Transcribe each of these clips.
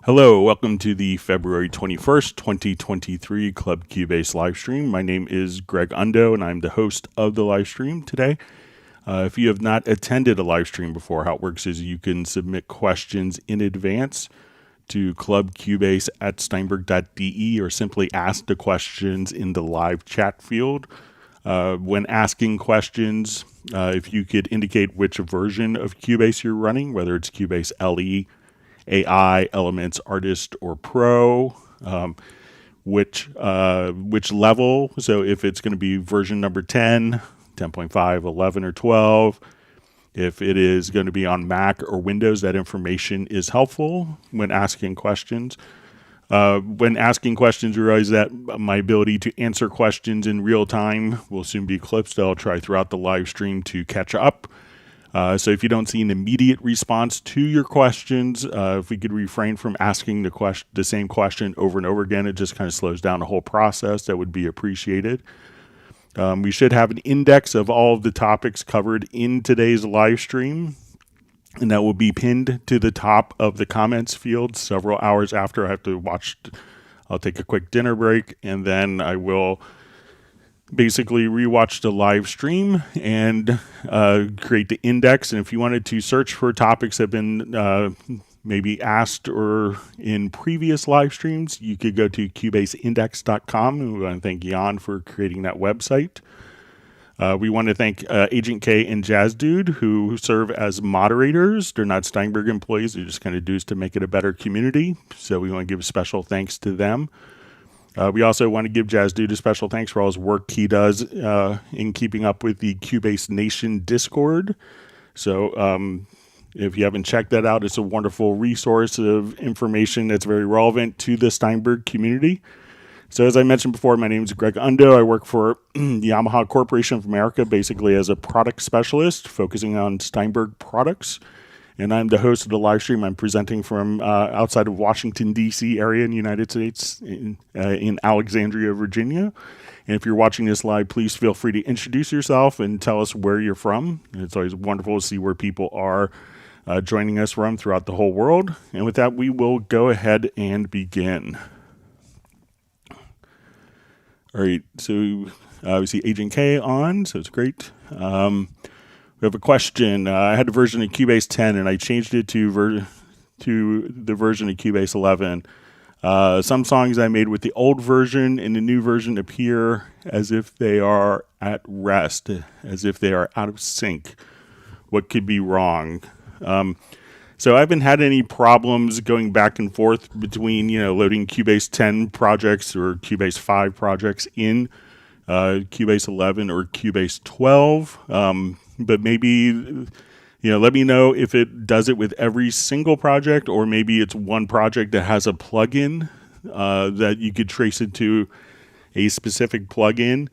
Hello, welcome to the February 21st, 2023 Club Cubase live stream. My name is Greg Undo, and I'm the host of the live stream today. If you have not attended a live stream before, how it works is you can submit questions in advance to clubcubase@steinberg.de or simply ask the questions in the live chat field. When asking questions, if you could indicate which version of Cubase you're running, whether it's Cubase LE, AI, Elements, Artist, or Pro, which level. So if it's going to be version number 10, 10.5, 11, or 12, if it is going to be on Mac or Windows, that information is helpful when asking questions. When asking questions, realize that my ability to answer questions in real time will soon be eclipsed. I'll try throughout the live stream to catch up. So if you don't see an immediate response to your questions, if we could refrain from asking the same question over and over again, it just kind of slows down the whole process. That would be appreciated. We should have an index of all of the topics covered in today's live stream, and that will be pinned to the top of the comments field several hours after I have to watch. I'll take a quick dinner break, and then I will basically rewatch the live stream and create the index. And if you wanted to search for topics that have been maybe asked or in previous live streams, you could go to cubaseindex.com. And we want to thank Jan for creating that website. We want to thank Agent K and Jazz Dude, who serve as moderators. They're not Steinberg employees. They're just kind of dudes to make it a better community. So we want to give special thanks to them. We also want to give Jazz Dude a special thanks for all his work he does in keeping up with the Cubase Nation Discord. So if you haven't checked that out, it's a wonderful resource of information that's very relevant to the Steinberg community. So as I mentioned before, my name is Greg Undo. I work for Yamaha Corporation of America, basically as a product specialist, focusing on Steinberg products. And I'm the host of the live stream. I'm presenting from outside of Washington, D.C. area in the United States, in Alexandria, Virginia. And if you're watching this live, please feel free to introduce yourself and tell us where you're from. And it's always wonderful to see where people are joining us from throughout the whole world. And with that, we will go ahead and begin. All right, so we see Agent K on, so it's great. We have a question. I had a version of Cubase 10, and I changed it to the version of Cubase 11. Some songs I made with the old version and the new version appear as if they are at rest, as if they are out of sync. What could be wrong? So I haven't had any problems going back and forth between, loading Cubase 10 projects or Cubase 5 projects in Cubase 11 or Cubase 12. But maybe, let me know if it does it with every single project, or maybe it's one project that has a plugin that you could trace it to a specific plugin.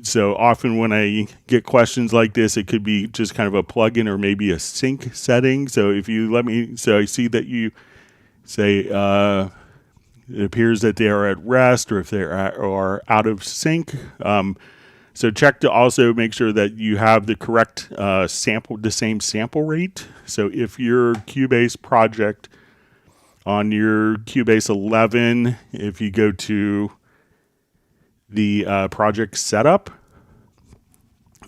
So often when I get questions like this, it could be just kind of a plugin or maybe a sync setting. So if you let me, so I see that you say it appears that they are at rest, or if they are out of sync. So check to also make sure that you have the correct the same sample rate. So if your Cubase project on your Cubase 11, if you go to the project setup,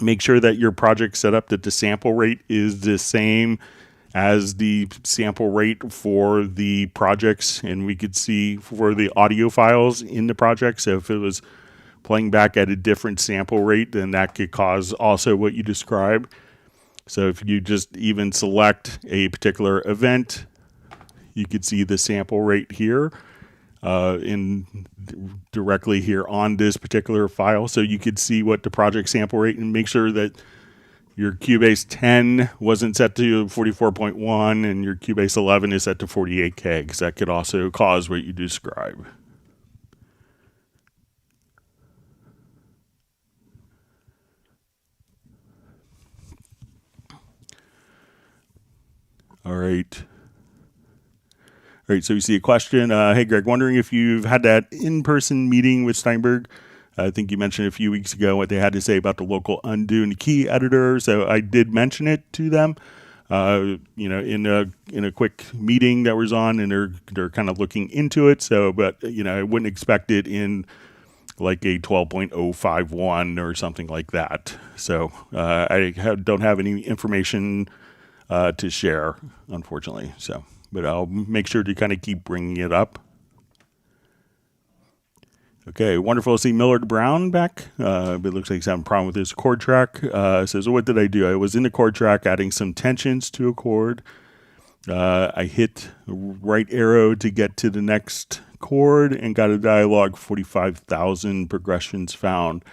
make sure that your project setup, that the sample rate is the same as the sample rate for the projects, and we could see for the audio files in the project. So if it was playing back at a different sample rate, then that could cause also what you described. So if you just even select a particular event, you could see the sample rate here directly here on this particular file. So you could see what the project sample rate, and make sure that your Cubase 10 wasn't set to 44.1 and your Cubase 11 is set to 48K, because that could also cause what you describe. All right. All right, so we see a question. Hey, Greg, wondering if you've had that in-person meeting with Steinberg. I think you mentioned a few weeks ago what they had to say about the local undo and key editor. So I did mention it to them. in a quick meeting that was on, and they're kind of looking into it. So, but I wouldn't expect it in like a 12.051 or something like that. So don't have any information to share, unfortunately. So, but I'll make sure to kind of keep bringing it up. Okay, wonderful to see Millard Brown back. It looks like he's having a problem with his chord track. Says, what did I do? I was in the chord track adding some tensions to a chord. I hit right arrow to get to the next chord and got a dialogue, 45,000 progressions found,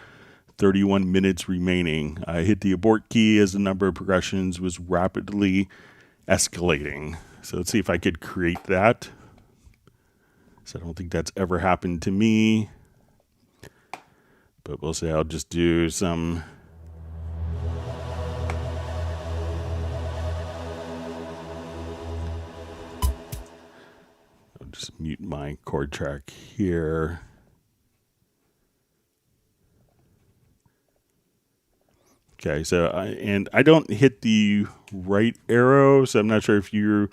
31 minutes remaining. I hit the abort key as the number of progressions was rapidly escalating. So let's see if I could create that. So I don't think that's ever happened to me. But we'll say I'll just do some. I'll just mute my chord track here. Okay, so I don't hit the right arrow, so I'm not sure if you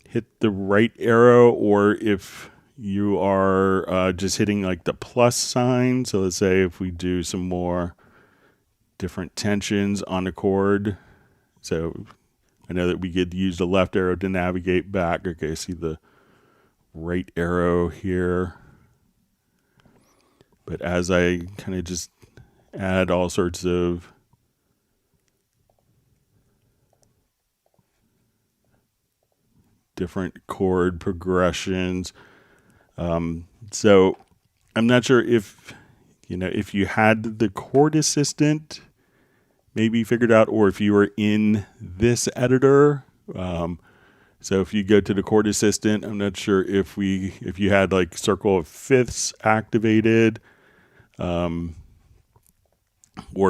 hit the right arrow or if you are just hitting like the plus sign. So let's say if we do some more different tensions on the chord. So I know that we could use the left arrow to navigate back. Okay, see the right arrow here. But as I kind of just add all sorts of different chord progressions. So I'm not sure if you had the chord assistant maybe figured out, or if you were in this editor. So if you go to the chord assistant, I'm not sure if you had like circle of fifths activated, or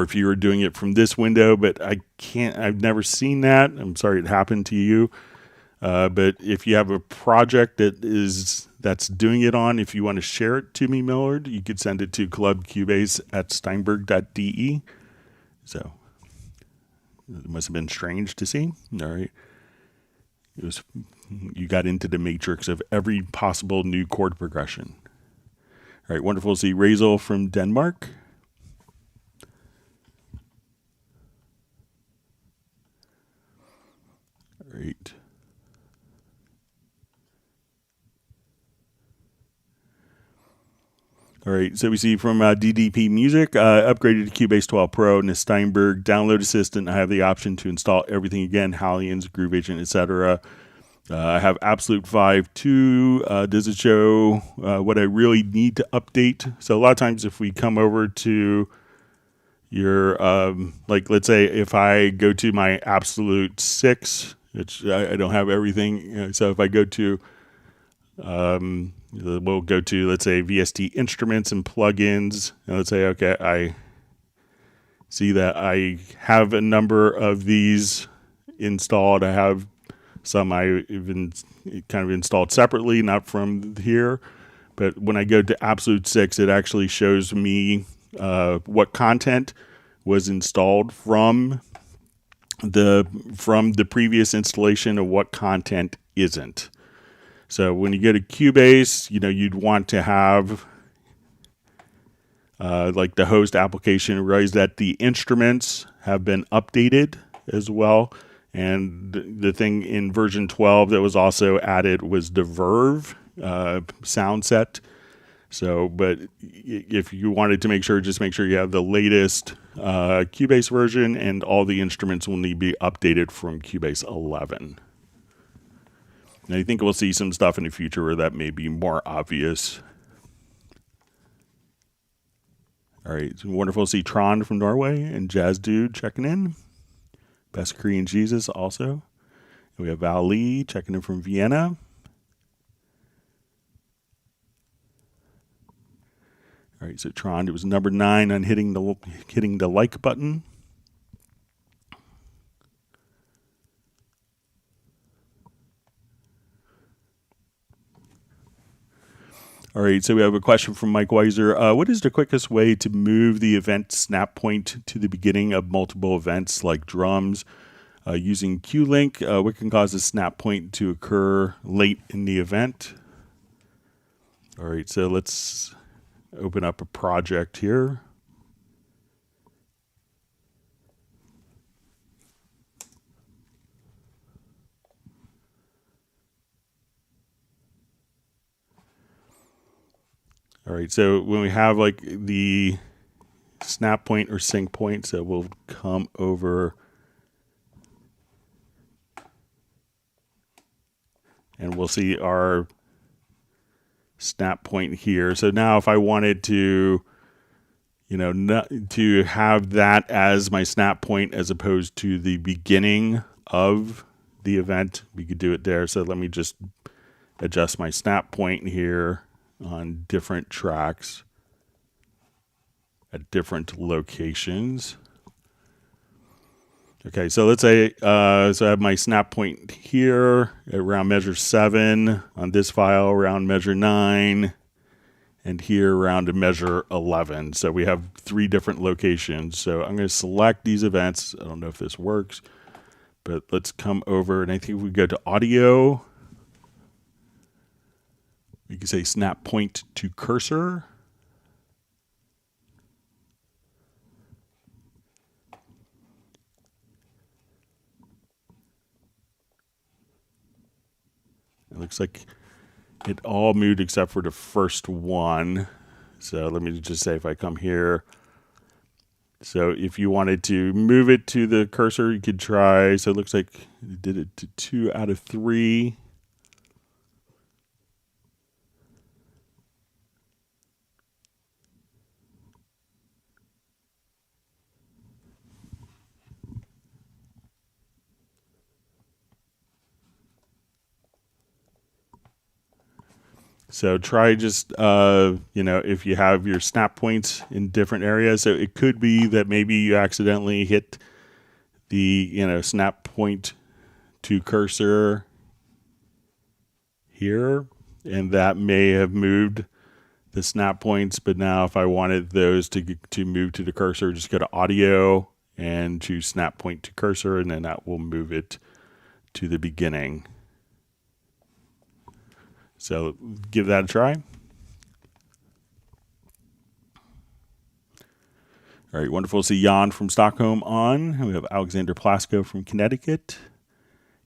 if you were doing it from this window, but I've never seen that. I'm sorry it happened to you. But if you have a project that's doing it on, if you want to share it to me, Millard, you could send it to clubcubase@steinberg.de. So it must have been strange to see. All right. You got into the matrix of every possible new chord progression. All right. Wonderful to see Razel from Denmark. All right. All right, so we see from DDP Music, upgraded to Cubase 12 Pro and the Steinberg Download Assistant. I have the option to install everything again, Hallians, Groove Agent, etc. I have Absolute 5.2. Does it show what I really need to update? So a lot of times if we come over to your, like let's say if I go to my Absolute 6, which I don't have everything. So if I go to... we'll go to, let's say, VST instruments and plugins. And let's say, okay, I see that I have a number of these installed. I have some I even kind of installed separately, not from here. But when I go to Absolute 6, it actually shows me what content was installed from the previous installation and what content isn't. So when you go to Cubase, you'd want to have like the host application, realize that the instruments have been updated as well. And the thing in version 12 that was also added was the Verve sound set. So, but if you wanted to just make sure you have the latest Cubase version, and all the instruments will need to be updated from Cubase 11. And I think we'll see some stuff in the future where that may be more obvious. All right, it's wonderful to see Tron from Norway and Jazz Dude checking in. Best Korean Jesus also. And we have Val Lee checking in from Vienna. All right, so Tron, it was number 9 on hitting the like button. All right, so we have a question from Mike Weiser. What is the quickest way to move the event snap point to the beginning of multiple events like drums? Using Q-Link, we can cause a snap point to occur late in the event. All right, so let's open up a project here. All right, so when we have like the snap point or sync point, so we'll come over and we'll see our snap point here. So now if I wanted to, to have that as my snap point as opposed to the beginning of the event, we could do it there. So let me just adjust my snap point here on different tracks at different locations. Okay, so let's say, so I have my snap point here around measure 7 on this file, around measure 9, and here around measure 11. So we have 3 different locations. So I'm going to select these events. I don't know if this works, but let's come over, and I think we go to audio. We can say snap point to cursor. It looks like it all moved except for the first one. So let me just say if I come here. So if you wanted to move it to the cursor, you could try. So it looks like it did it to 2 out of 3. So try just, if you have your snap points in different areas. So it could be that maybe you accidentally hit the, snap point to cursor here, and that may have moved the snap points. But now if I wanted those to move to the cursor, just go to audio and choose snap point to cursor, and then that will move it to the beginning. So give that a try. All right, wonderful to see Jan from Stockholm on. We have Alexander Plasko from Connecticut.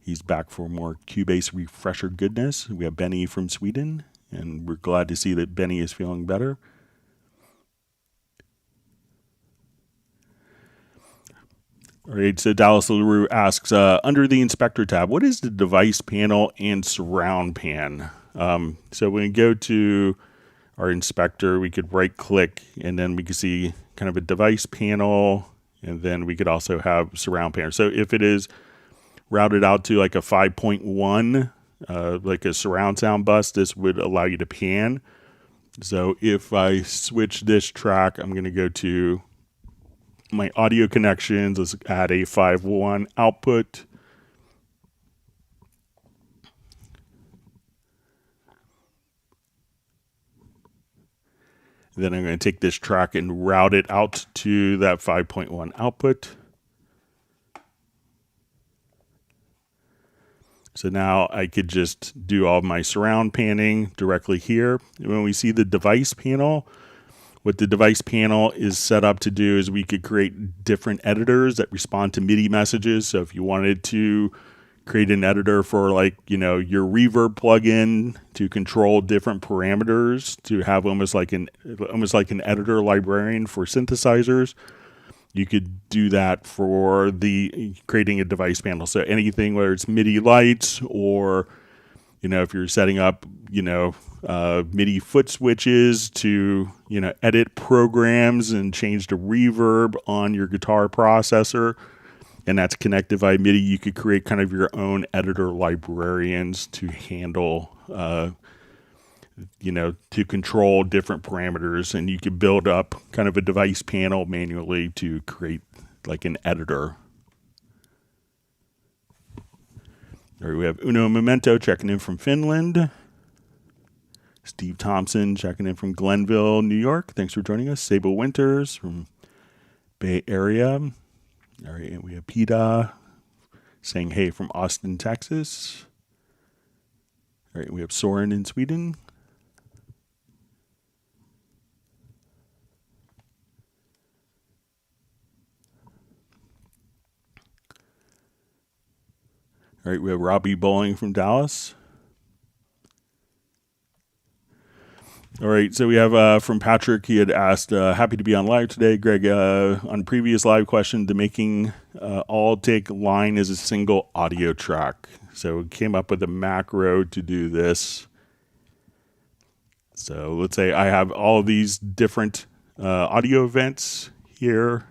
He's back for more Cubase refresher goodness. We have Benny from Sweden, and we're glad to see that Benny is feeling better. All right, so Dallas LaRue asks, under the Inspector tab, what is the device panel and surround pan? So when we go to our inspector, we could right click and then we can see kind of a device panel, and then we could also have surround pan. So if it is routed out to like a 5.1, like a surround sound bus, this would allow you to pan. So if I switch this track, I'm going to go to my audio connections. Let's add a 5.1 output. Then I'm going to take this track and route it out to that 5.1 output. So now I could just do all my surround panning directly here. And when we see the device panel, what the device panel is set up to do is we could create different editors that respond to MIDI messages. So if you wanted to create an editor for your reverb plugin to control different parameters, to have almost like an editor librarian for synthesizers, you could do that for creating a device panel. So anything, whether it's MIDI lights or, if you're setting up, MIDI foot switches to, edit programs and change the reverb on your guitar processor, and that's connected via MIDI, you could create kind of your own editor librarians to handle, to control different parameters, and you could build up kind of a device panel manually to create like an editor. All right, we have Uno Memento checking in from Finland. Steve Thompson checking in from Glenville, New York. Thanks for joining us. Sable Winters from Bay Area. All right, and we have PETA saying hey from Austin, Texas. All right, we have Soren in Sweden. All right, we have Robbie Bowling from Dallas. All right, so we have from Patrick. He had asked, happy to be on live today. Greg, on previous live question, the making all take line as a single audio track. So we came up with a macro to do this. So let's say I have all of these different audio events here.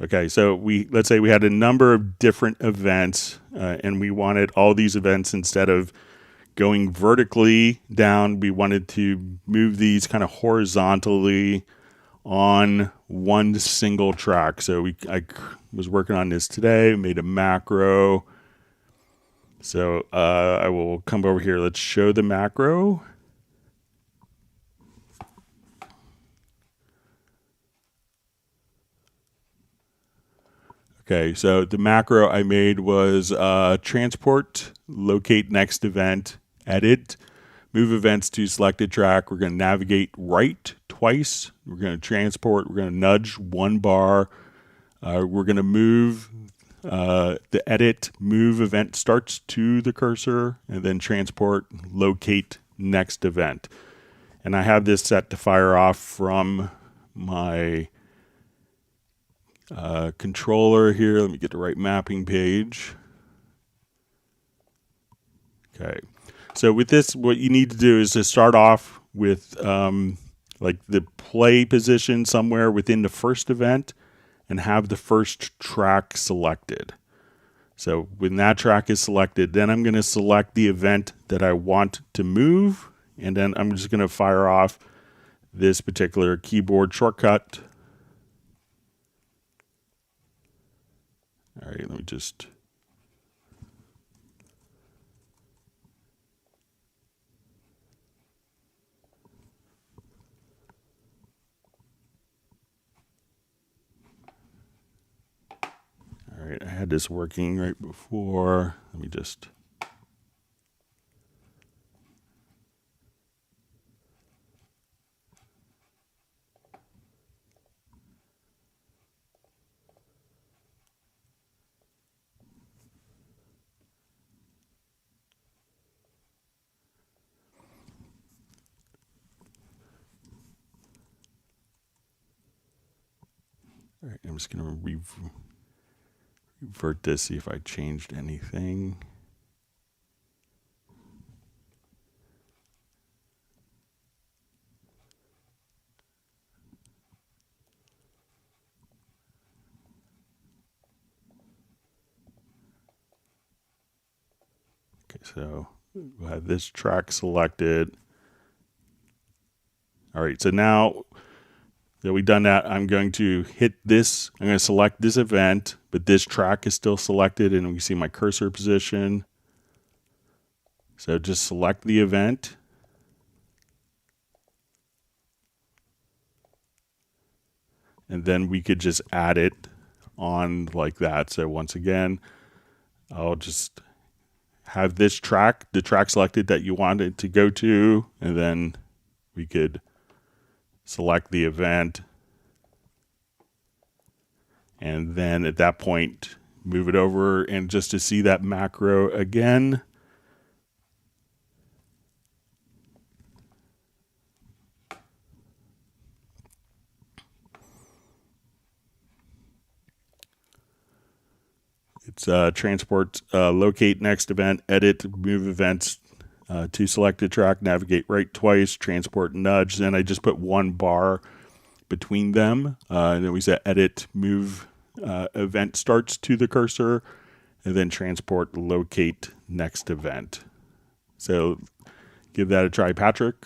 Okay, so let's say we had a number of different events, and we wanted all these events, instead of going vertically down, we wanted to move these kind of horizontally on one single track. So I was working on this today, made a macro. So I will come over here. Let's show the macro. Okay, so the macro I made was transport, locate next event, edit, move events to selected track. We're going to navigate right twice. We're going to transport. We're going to nudge one bar. We're going to move the edit, move event starts to the cursor, and then transport, locate next event. And I have this set to fire off from my controller here. Let me get the right mapping page. Okay. So with this, what you need to do is to start off with like the play position somewhere within the first event and have the first track selected. So when that track is selected, then I'm going to select the event that I want to move, and then I'm just going to fire off this particular keyboard shortcut. All right, let me just... All right, I had this working right before. Let me just... All right, I'm just going to revert this, see if I changed anything. Okay, so we'll have this track selected. All right, so now that we've done that, I'm going to hit this. I'm going to select this event, but this track is still selected, and we see my cursor position. So just select the event. And then we could just add it on like that. So once again, I'll just have this track, the track selected that you want it to go to, and then we could select the event, and then at that point move it over, and just to see that macro again, it's transport, locate next event, edit, move events to selected track, navigate right twice, transport, nudge. Then I just put one bar between them. And then we said edit, move event starts to the cursor, and then transport, locate next event. So give that a try, Patrick.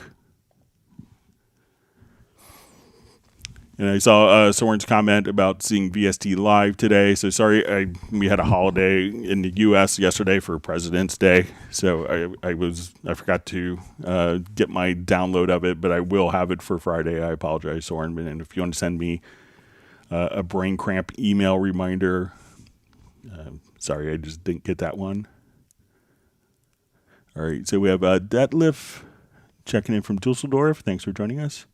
And I saw Soren's comment about seeing VST live today. So sorry, we had a holiday in the U.S. yesterday for President's Day, so I forgot to get my download of it, but I will have it for Friday. I apologize, Soren. And if you want to send me a brain cramp email reminder, sorry, I just didn't get that one. All right, so we have Detlef checking in from Dusseldorf. Thanks for joining us.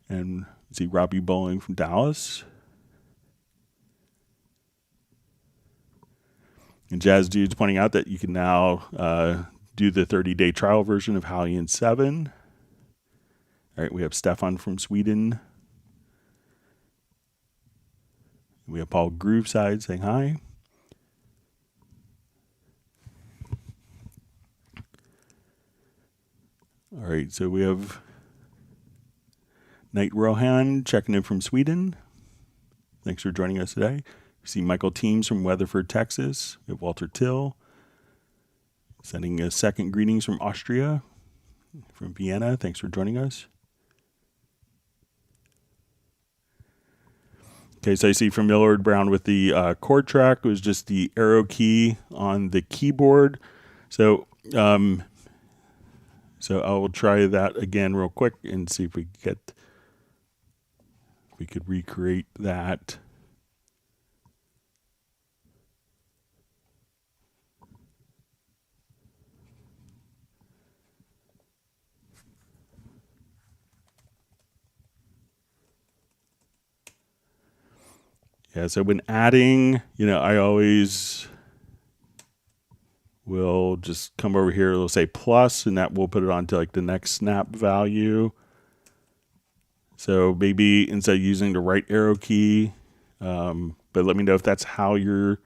And see Robbie Bowling from Dallas. And Jazz Dude's pointing out that you can now do the 30-day trial version of Hallion 7. All right, we have Stefan from Sweden. We have Paul Grooveside saying hi. All right, so we have Knight Rohan checking in from Sweden. Thanks for joining us today. We see Michael Teams from Weatherford, Texas. We have Walter Till sending a second greetings from Austria, from Vienna. Thanks for joining us. Okay, so I see from Millard Brown with the chord track, it was just the arrow key on the keyboard. So I will try that again real quick and see if we could recreate that. Yeah, so when adding, I always will just come over here, it'll say plus, and that will put it onto like the next snap value. So maybe instead of using the right arrow key, but let me know if that's how you're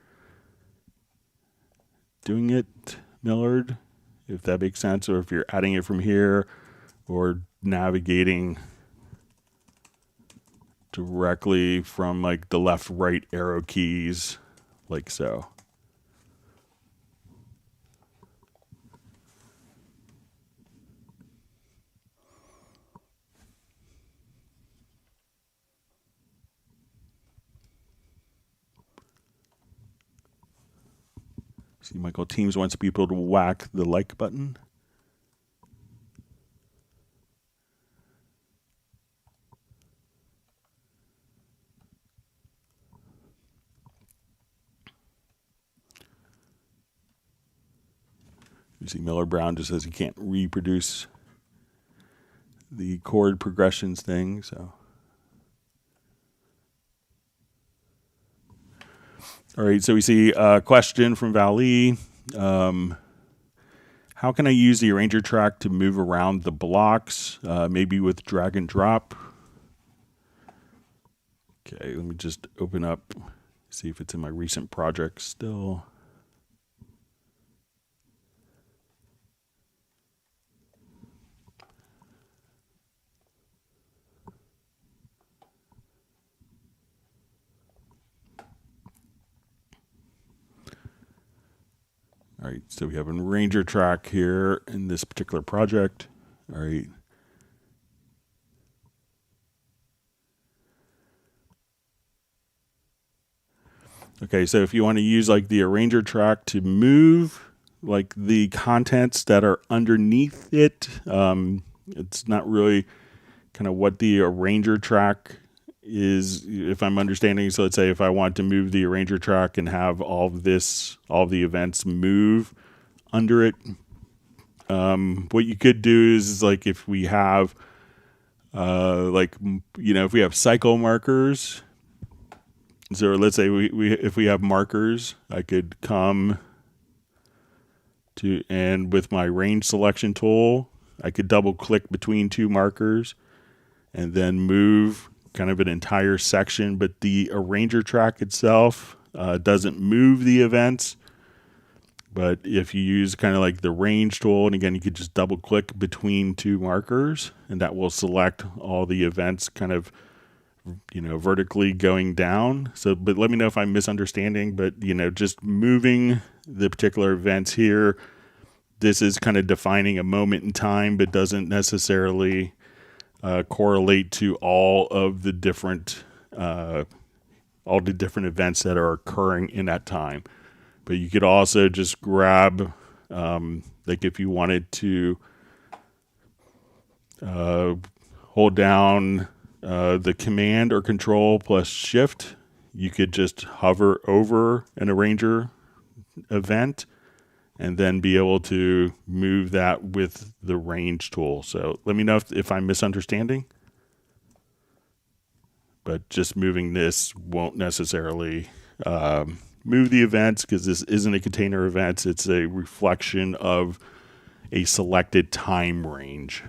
doing it, Millard, if that makes sense, or if you're adding it from here or navigating directly from like the left right arrow keys like so. See, Michael Teams wants people to whack the like button. You see Miller Brown just says he can't reproduce the chord progressions thing, so. All right, so we see a question from Vali. How can I use the arranger track to move around the blocks, maybe with drag and drop? Okay, let me just open up, see if it's in my recent projects still. All right, so we have an arranger track here in this particular project. All right. Okay, so if you want to use like the arranger track to move like the contents that are underneath it, it's not really kind of what the arranger track is, if I'm understanding. So let's say if I want to move the arranger track and have all the events move under it, what you could do is like if we have if we have cycle markers. So let's say if we have markers, I could come to, and with my range selection tool, I could double click between two markers and then move kind of an entire section, but the arranger track itself doesn't move the events. But if you use kind of like the range tool, and again, you could just double click between two markers and that will select all the events kind of, vertically going down. So, but let me know if I'm misunderstanding, but, just moving the particular events here, this is kind of defining a moment in time, but doesn't necessarily correlate to all the different events that are occurring in that time. But you could also just grab, like if you wanted to hold down the command or control plus shift, you could just hover over an arranger event and then be able to move that with the range tool. So let me know if I'm misunderstanding. But just moving this won't necessarily move the events, because this isn't a container event. It's a reflection of a selected time range.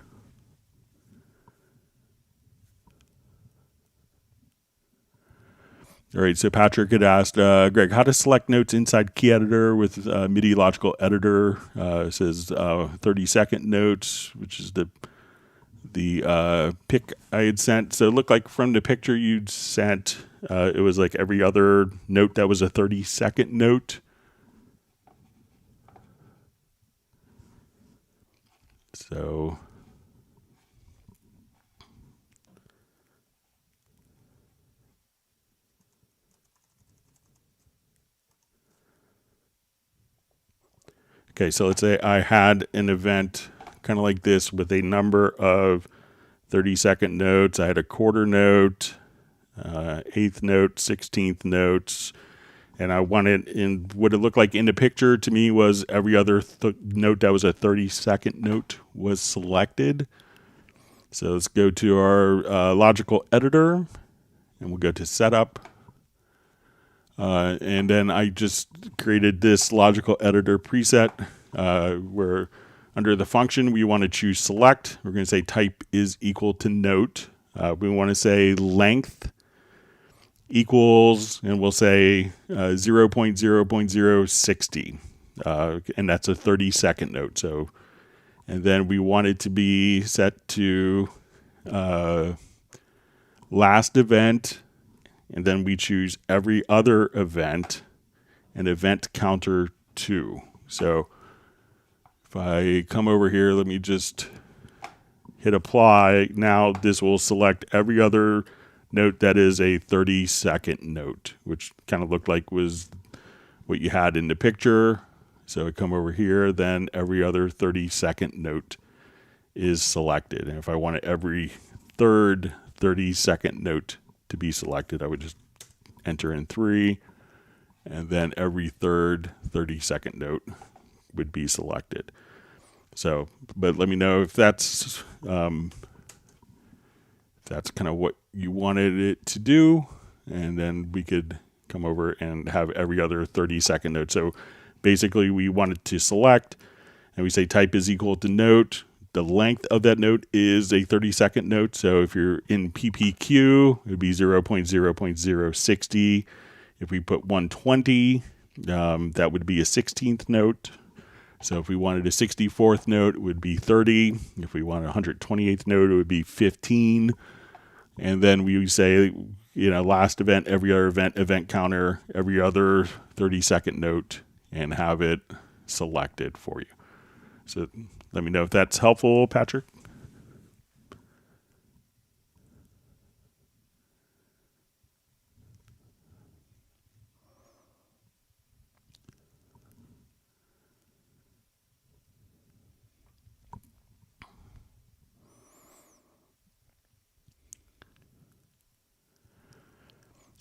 All right, so Patrick had asked, Greg, how to select notes inside Key Editor with MIDI Logical Editor. It says 30-second notes, which is the pick I had sent. So it looked like from the picture you'd sent, it was like every other note that was a 30-second note. So okay, so let's say I had an event kind of like this with a number of 30-second notes. I had a quarter note, eighth note, 16th notes, and I wanted, in what it looked like in the picture to me was every other note that was a 30-second note was selected. So let's go to our logical editor, and we'll go to setup. And then I just created this logical editor preset where under the function we want to choose select. We're going to say type is equal to note. We want to say length equals, and we'll say 0.0.060. And that's a 30-second note. So, and then we want it to be set to last event. And then we choose every other event and event counter 2. So if I come over here, let me just hit apply. Now this will select every other note that is a 30-second note, which kind of looked like was what you had in the picture. So I come over here, then every other 30-second note is selected. And if I wanted every third 30-second note to be selected, I would just enter in 3, and then every third 30-second note would be selected. So, but let me know if that's kind of what you wanted it to do, and then we could come over and have every other 30-second note. So basically we wanted to select, and we say type is equal to note. The length of that note is a 30-second note. So if you're in PPQ, it would be 0.0.060. If we put 120, that would be a 16th note. So if we wanted a 64th note, it would be 30. If we wanted a 128th note, it would be 15. And then we would say, last event, every other event, event counter, every other 30-second note, and have it selected for you. So let me know if that's helpful, Patrick.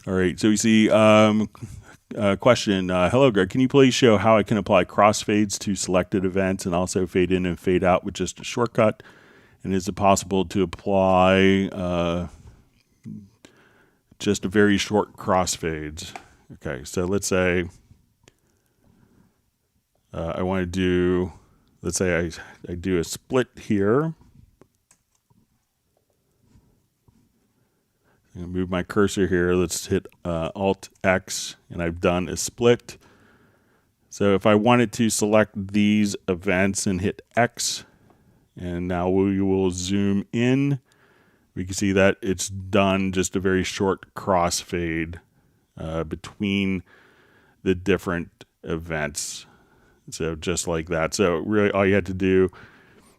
All right, so we see question. Hello, Greg. Can you please show how I can apply crossfades to selected events and also fade in and fade out with just a shortcut? And is it possible to apply just a very short crossfades? Okay, so let's say I want to do, let's say I do a split here. I'm going to move my cursor here. Let's hit Alt X, and I've done a split. So if I wanted to select these events and hit X, and now we will zoom in, we can see that it's done just a very short crossfade between the different events. So just like that. So really all you had to do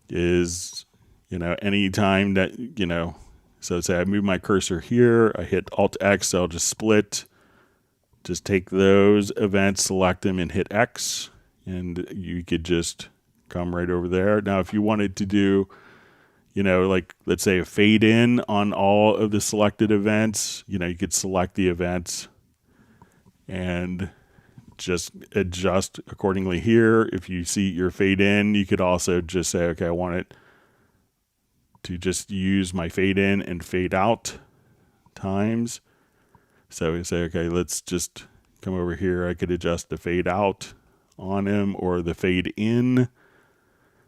is, anytime that, so say I move my cursor here, I hit Alt X, so I'll just split, just take those events, select them and hit X, and you could just come right over there. Now, if you wanted to do, like let's say a fade in on all of the selected events, you could select the events and just adjust accordingly here. If you see your fade in, you could also just say, okay, I want it to just use my fade in and fade out times. So we say, okay, let's just come over here. I could adjust the fade out on him or the fade in.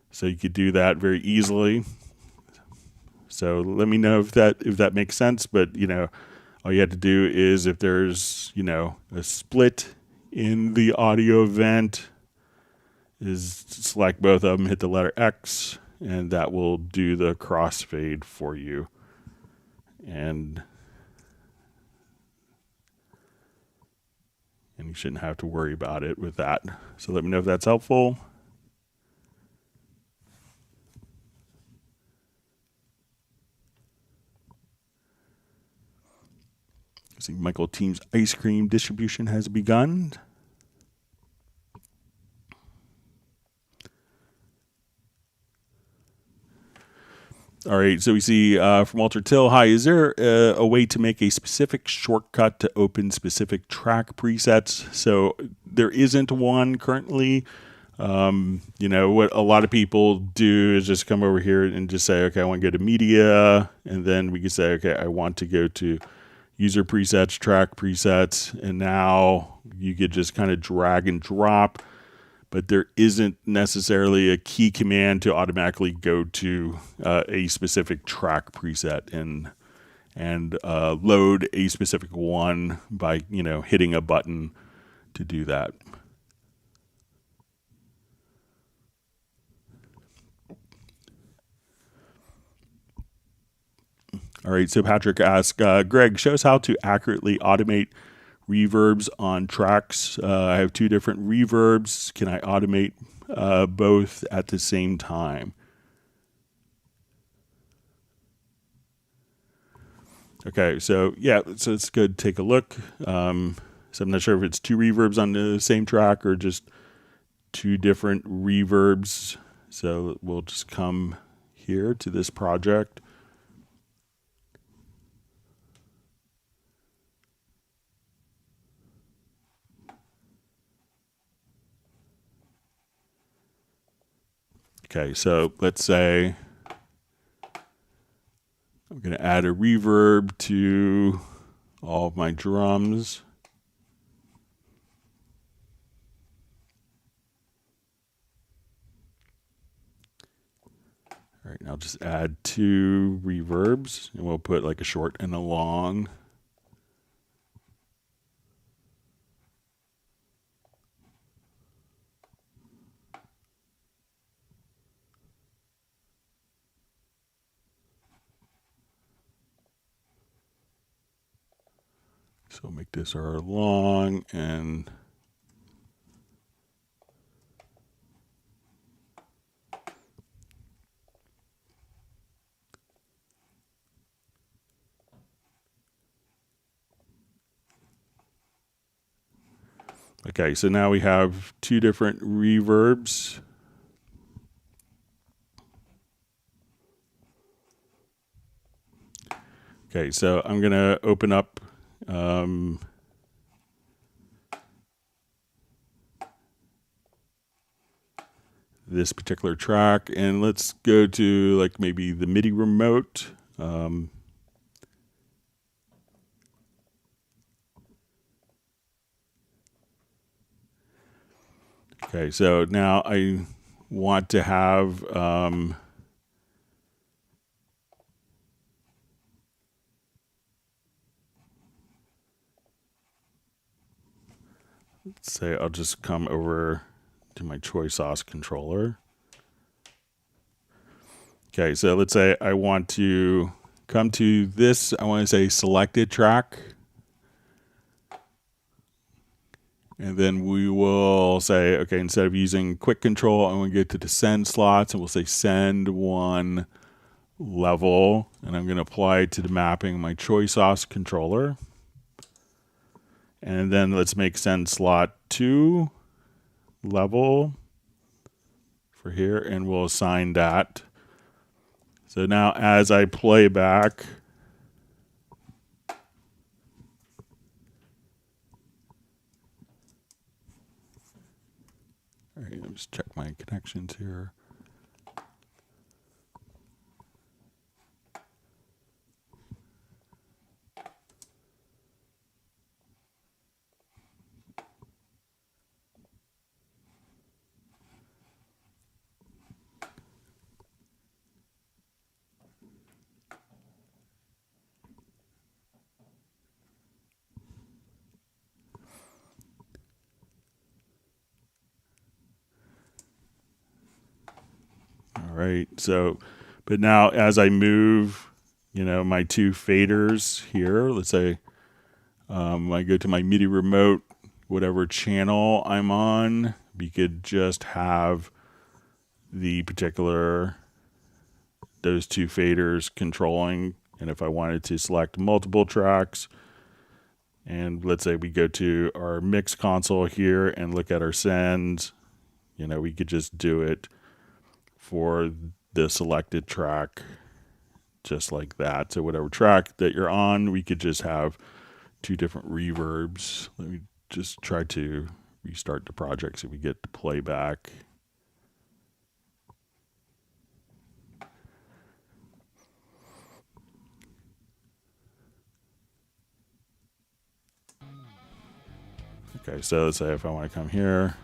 So you could do that very easily. So let me know if that makes sense. But, all you have to do is if there's, a split in the audio event, is select both of them, hit the letter X, and that will do the crossfade for you. And you shouldn't have to worry about it with that. So let me know if that's helpful. I see Michael Team's ice cream distribution has begun. All right, so we see from Walter Till, hi, is there a way to make a specific shortcut to open specific track presets? So there isn't one currently. What a lot of people do is just come over here and just say, okay, I want to go to media, and then we can say, okay, I want to go to user presets, track presets, and now you could just kind of drag and drop. But there isn't necessarily a key command to automatically go to a specific track preset and load a specific one by hitting a button to do that. All right, so Patrick asks, Greg, show us how to accurately automate reverbs on tracks. I have two different reverbs. Can I automate both at the same time? Okay, so yeah, so it's good to take a look. So I'm not sure if it's two reverbs on the same track or just two different reverbs. So we'll just come here to this project. Okay, so let's say I'm going to add a reverb to all of my drums. All right, and I'll just add two reverbs, and we'll put like a short and a long. So we'll make this our long and okay, so now we have two different reverbs. Okay, so I'm going to open up this particular track, and let's go to like maybe the MIDI remote. Okay, so now I want to have let's say I'll just come over to my Choy Sauce controller. Okay, so let's say I want to come to this, I want to say selected track. And then we will say, okay, instead of using quick control, I want to go to the send slots, and we'll say send one level, and I'm going to apply it to the mapping of my choice OS controller. And then let's make send slot to level for here, and we'll assign that. So now as I play back, all right, let me just check my connections here. All right, so, but now as I move, my two faders here, let's say I go to my MIDI remote, whatever channel I'm on, we could just have the particular, those two faders controlling. And if I wanted to select multiple tracks, and let's say we go to our mix console here and look at our sends, we could just do it for the selected track just like that. So whatever track that you're on, we could just have two different reverbs. Let me just try to restart the project so we get the playback. Okay, so let's say if I want to come here.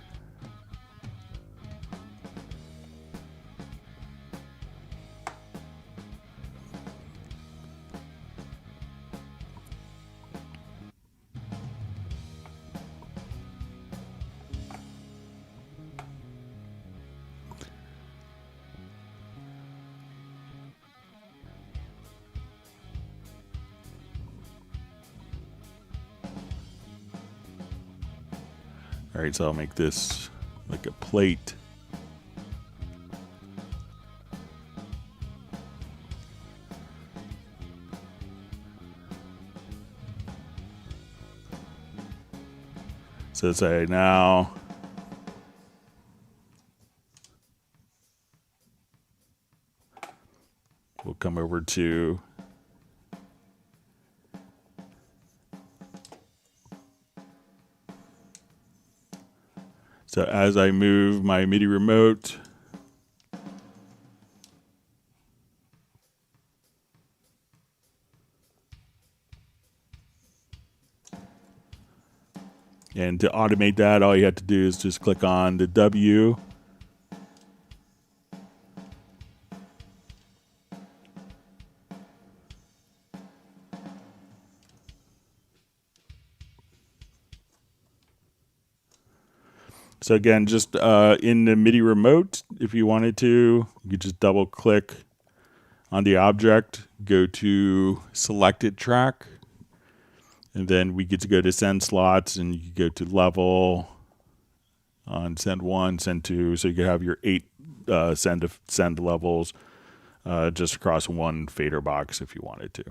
All right, so I'll make this like a plate. So say now we'll come over to so as I move my MIDI remote, and to automate that, all you have to do is just click on the W. So again, just in the MIDI remote, if you wanted to, you could just double click on the object, go to selected track, and then we get to go to send slots, and you go to level on send 1, send 2. So you could have your 8 send levels just across one fader box if you wanted to.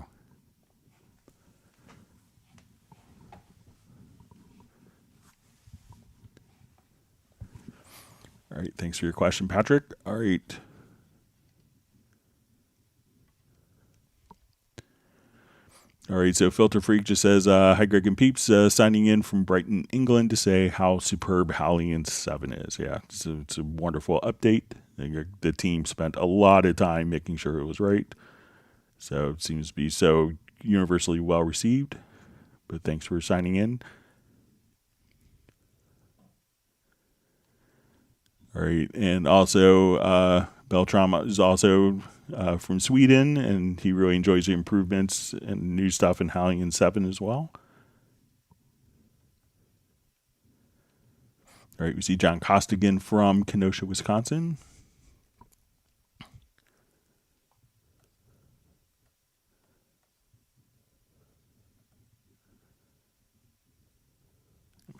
All right, thanks for your question, Patrick. All right. All right, so Filter Freak just says, hi, Greg and Peeps, signing in from Brighton, England to say how superb Halligan 7 is. Yeah, it's a wonderful update. The team spent a lot of time making sure it was right. So it seems to be so universally well received. But thanks for signing in. All right, and also Beltram is also from Sweden, and he really enjoys the improvements and new stuff in Halligan 7 as well. All right, we see John Costigan from Kenosha, Wisconsin.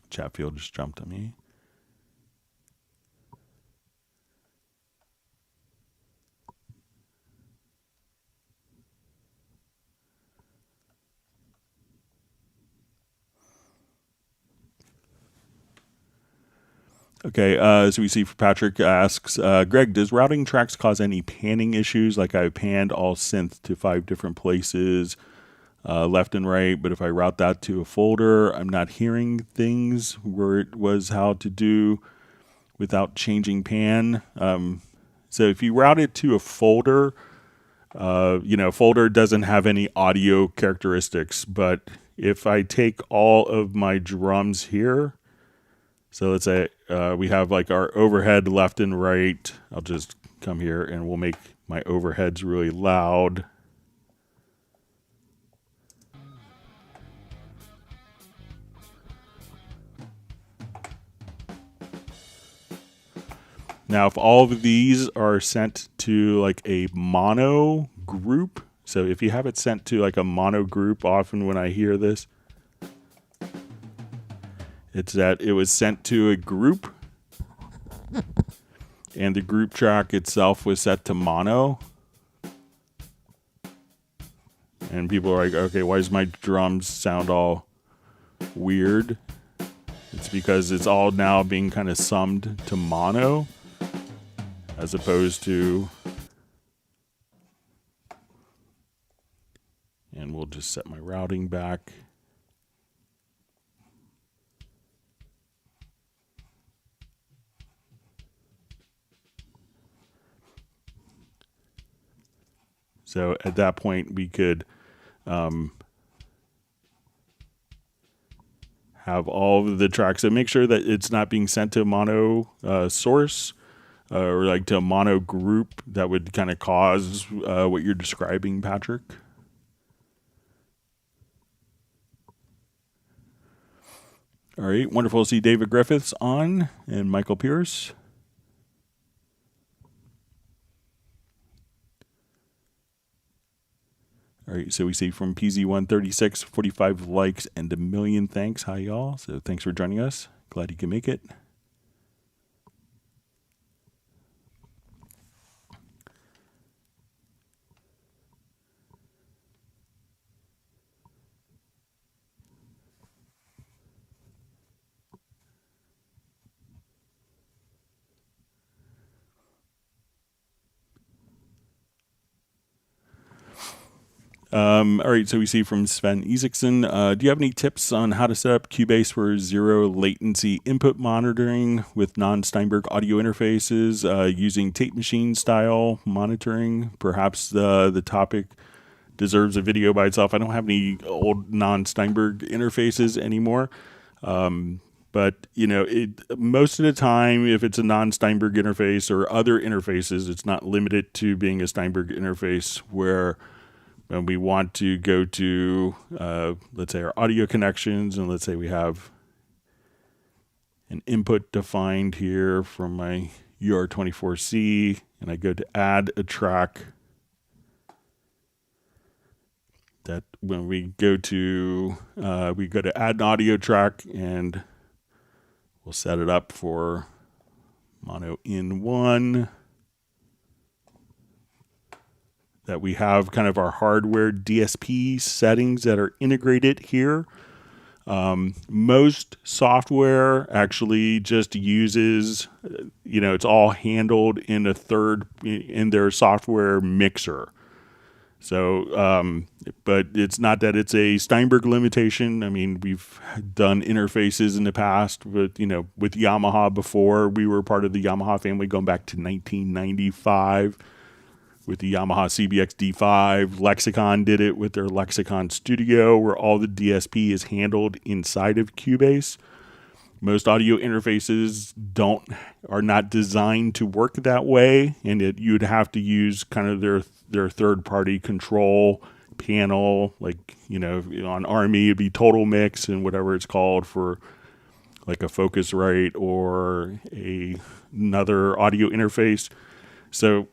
Chatfield just jumped on me. Okay, so we see Patrick asks, Greg, does routing tracks cause any panning issues? Like I panned all synth to 5 different places, left and right, but if I route that to a folder, I'm not hearing things where it was how to do without changing pan. So if you route it to a folder, folder doesn't have any audio characteristics, but if I take all of my drums here, so let's say we have like our overhead left and right. I'll just come here and we'll make my overheads really loud. Now, if all of these are sent to like a mono group, so if you have it sent to like a mono group, often when I hear this, it's that it was sent to a group and the group track itself was set to mono. And people are like, okay, why does my drums sound all weird? It's because it's all now being kind of summed to mono as opposed to, and we'll just set my routing back. So at that point, we could have all of the tracks. So make sure that it's not being sent to a mono source or like to a mono group that would kind of cause what you're describing, Patrick. All right, wonderful to see David Griffiths on and Michael Pierce. All right, so we see from PZ136, 45 likes and a million thanks. Hi, y'all. So thanks for joining us. Glad you can make it. All right, so we see from Sven Isaacson, do you have any tips on how to set up Cubase for zero latency input monitoring with non-Steinberg audio interfaces using tape machine style monitoring? Perhaps the topic deserves a video by itself. I don't have any old non-Steinberg interfaces anymore. But, most of the time, if it's a non-Steinberg interface or other interfaces, it's not limited to being a Steinberg interface where and we want to go to, let's say, our audio connections, and let's say we have an input defined here from my UR24C, and I go to add a track. That when we go to add an audio track, and we'll set it up for mono in 1. That we have kind of our hardware DSP settings that are integrated here. Most software actually just uses, it's all handled in in their software mixer. So, but it's not that it's a Steinberg limitation. I mean, we've done interfaces in the past with Yamaha before. We were part of the Yamaha family going back to 1995. With the Yamaha CBX D5, Lexicon did it with their Lexicon Studio, where all the DSP is handled inside of Cubase. Most audio interfaces are not designed to work that way, and you'd have to use kind of their third-party control panel, like on Army it'd be Total Mix and whatever it's called for like a Focusrite or another audio interface. So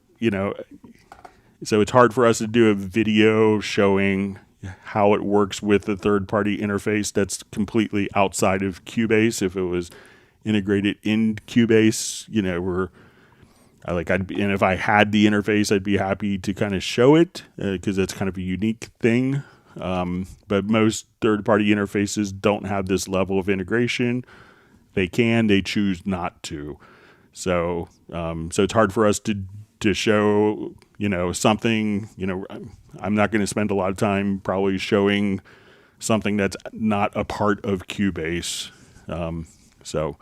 So it's hard for us to do a video showing how it works with a third-party interface that's completely outside of Cubase. If it was integrated in Cubase, and if I had the interface, I'd be happy to kind of show it because it's kind of a unique thing. But most third-party interfaces don't have this level of integration. they choose not to. So so it's hard for us to show, something, I'm not going to spend a lot of time probably showing something that's not a part of Cubase. So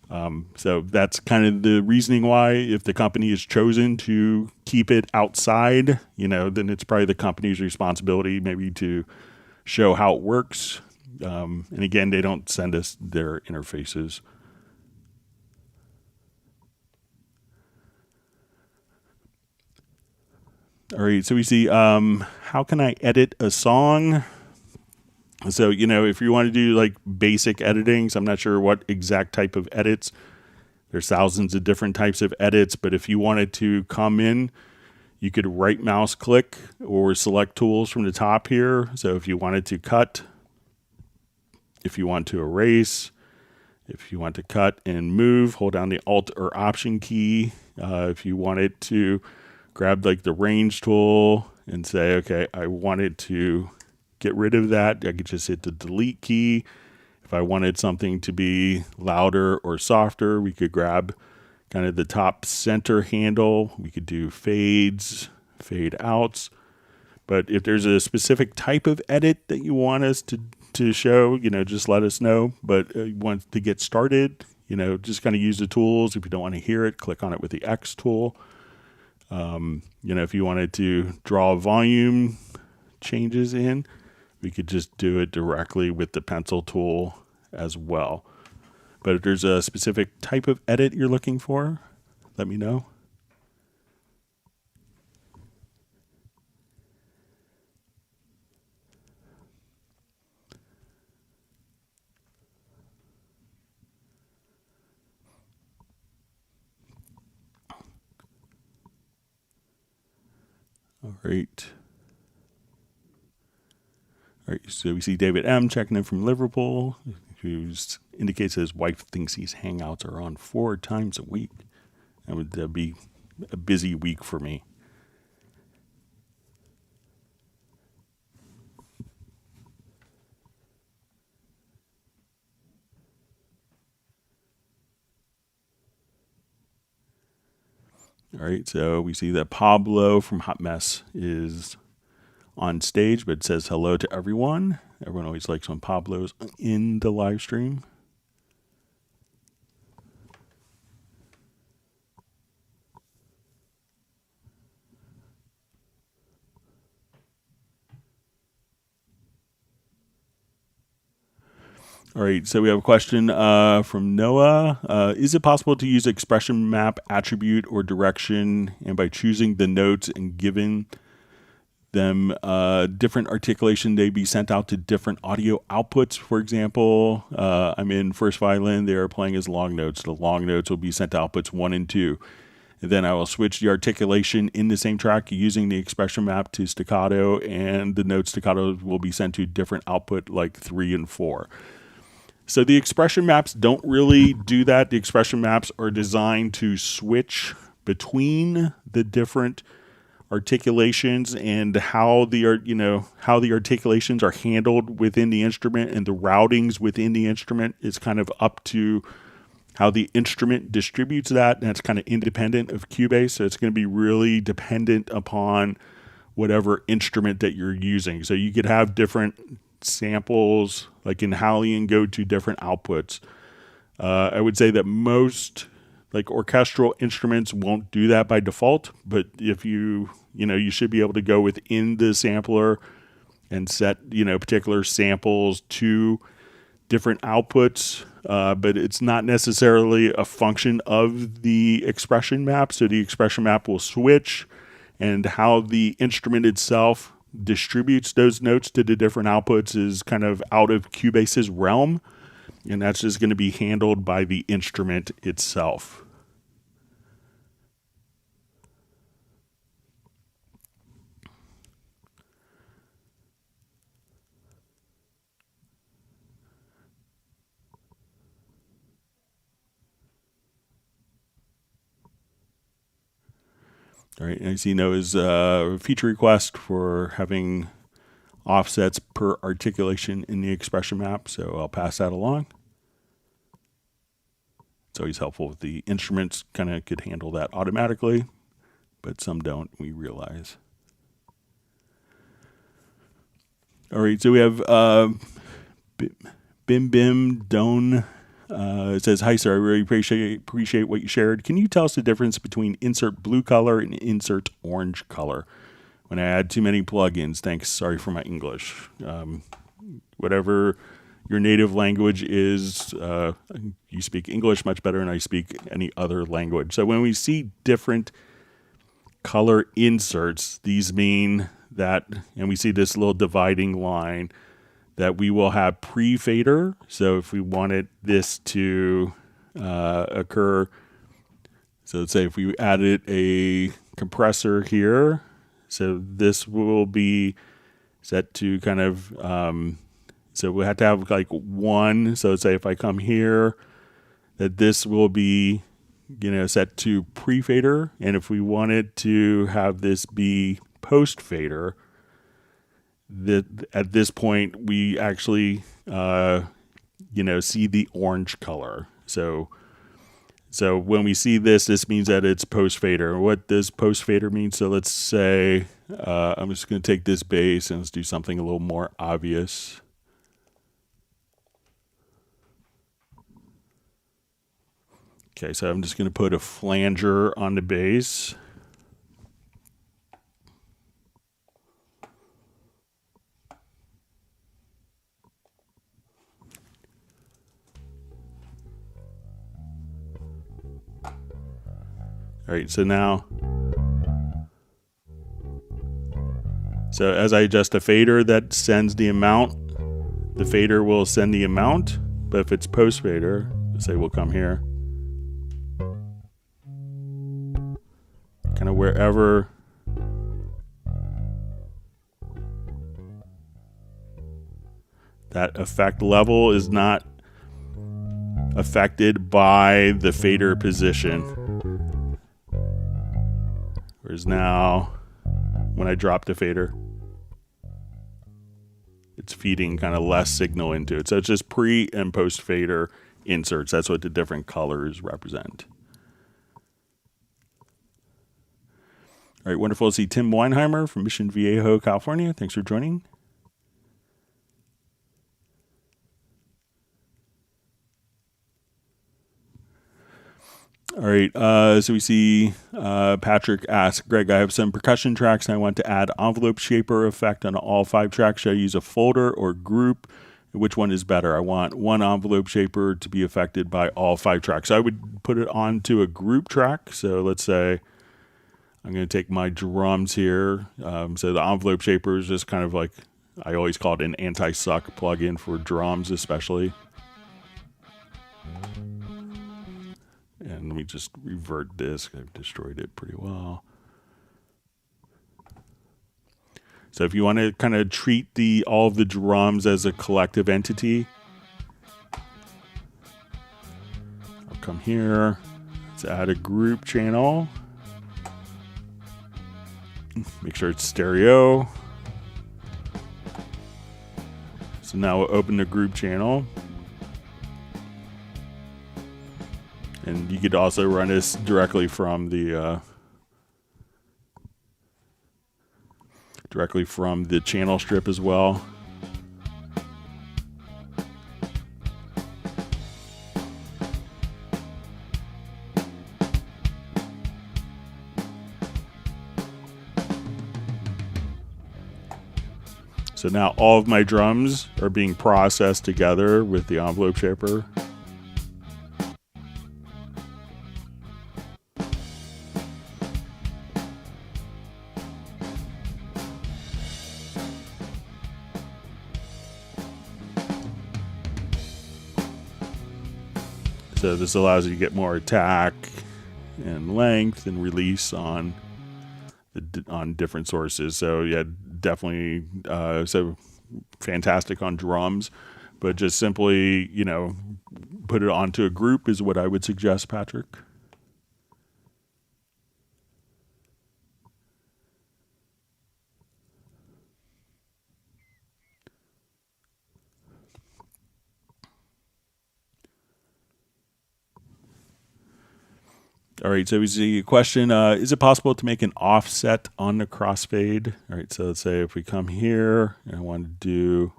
that's kind of the reasoning why, if the company has chosen to keep it outside, then it's probably the company's responsibility maybe to show how it works. And again, they don't send us their interfaces. All right, so we see how can I edit a song? So, if you want to do like basic editing, so I'm not sure what exact type of edits. There's thousands of different types of edits, but if you wanted to come in, you could right mouse click or select tools from the top here. So if you wanted to cut, if you want to erase, if you want to cut and move, hold down the Alt or Option key. If you wanted to grab like the range tool and say, okay, I wanted to get rid of that, I could just hit the delete key. If I wanted something to be louder or softer, we could grab kind of the top center handle. We could do fades, fade outs. But if there's a specific type of edit that you want us to show, just let us know. But once to get started, just kind of use the tools. If you don't want to hear it, click on it with the X tool. If you wanted to draw volume changes in, we could just do it directly with the pencil tool as well. But if there's a specific type of edit you're looking for, let me know. All right. All right, so we see David M. checking in from Liverpool, who indicates that his wife thinks these Hangouts are on 4 times a week. That would be a busy week for me. All right, so we see that Pablo from Hot Mess is on stage, but it says hello to everyone. Everyone always likes when Pablo's in the live stream. All right, so we have a question from Noah. Is it possible to use expression map attribute or direction, and by choosing the notes and giving them different articulation, they be sent out to different audio outputs? For example, I'm in first violin, they are playing as long notes. The long notes will be sent to outputs 1 and 2. And then I will switch the articulation in the same track using the expression map to staccato, and the note staccato will be sent to different output like 3 and 4. So the expression maps don't really do that. The expression maps are designed to switch between the different articulations and how the articulations are handled within the instrument, and the routings within the instrument is kind of up to how the instrument distributes that, and it's kind of independent of Cubase. So it's going to be really dependent upon whatever instrument that you're using. So you could have different samples, like in Hallian, go to different outputs. I would say that most like orchestral instruments won't do that by default, but if you should be able to go within the sampler and set, particular samples to different outputs, but it's not necessarily a function of the expression map. So the expression map will switch, and how the instrument itself distributes those notes to the different outputs is kind of out of Cubase's realm, and that's just going to be handled by the instrument itself. All right, and I see Noah's feature request for having offsets per articulation in the expression map, so I'll pass that along. It's always helpful if the instruments kind of could handle that automatically, but some don't, we realize. All right, so we have Bim Bim Don. It says, "Hi, sir. I really appreciate what you shared. Can you tell us the difference between insert blue color and insert orange color when I add too many plugins? Thanks. Sorry for my English." Whatever your native language is, you speak English much better than I speak any other language. So when we see different color inserts, these mean that, and we see this little dividing line, that we will have pre-fader. So if we wanted this to occur, so let's say if we added a compressor here, so this will be set to kind of, so we have to have like one. So let's say if I come here, that this will be, set to pre-fader. And if we wanted to have this be post-fader, at this point we actually see the orange color. So when we see this means that it's post fader. What does post fader mean? So let's say I'm just going to take this bass and let's do something a little more obvious. Okay, so I'm just going to put a flanger on the bass. All right, so now, as I adjust a fader, that sends the amount. The fader will send the amount, but if it's post fader, let's say we'll come here, kind of wherever that effect level is not affected by the fader position. Whereas now, when I drop the fader, it's feeding kind of less signal into it. So it's just pre and post fader inserts. That's what the different colors represent. All right, wonderful to see Tim Weinheimer from Mission Viejo, California. Thanks for joining. All right, so we see Patrick ask, "Greg, I have some percussion tracks and I want to add envelope shaper effect on all 5 tracks. Should I use a folder or group? Which one is better? I want one envelope shaper to be affected by all 5 tracks." So I would put it onto a group track. So let's say I'm going to take my drums here. So the envelope shaper is just kind of like, I always call it an anti-suck plugin for drums especially. And let me just revert this. I've destroyed it pretty well. So if you want to kind of treat all of the drums as a collective entity, I'll come here. Let's add a group channel. Make sure it's stereo. So now we'll open the group channel. And you could also run this directly from the channel strip as well. So now all of my drums are being processed together with the envelope shaper. So this allows you to get more attack and length and release on different sources. So yeah, definitely so fantastic on drums, but just simply, put it onto a group is what I would suggest, Patrick. All right, so we see a question, is it possible to make an offset on the crossfade? All right, so let's say if we come here and I want to do,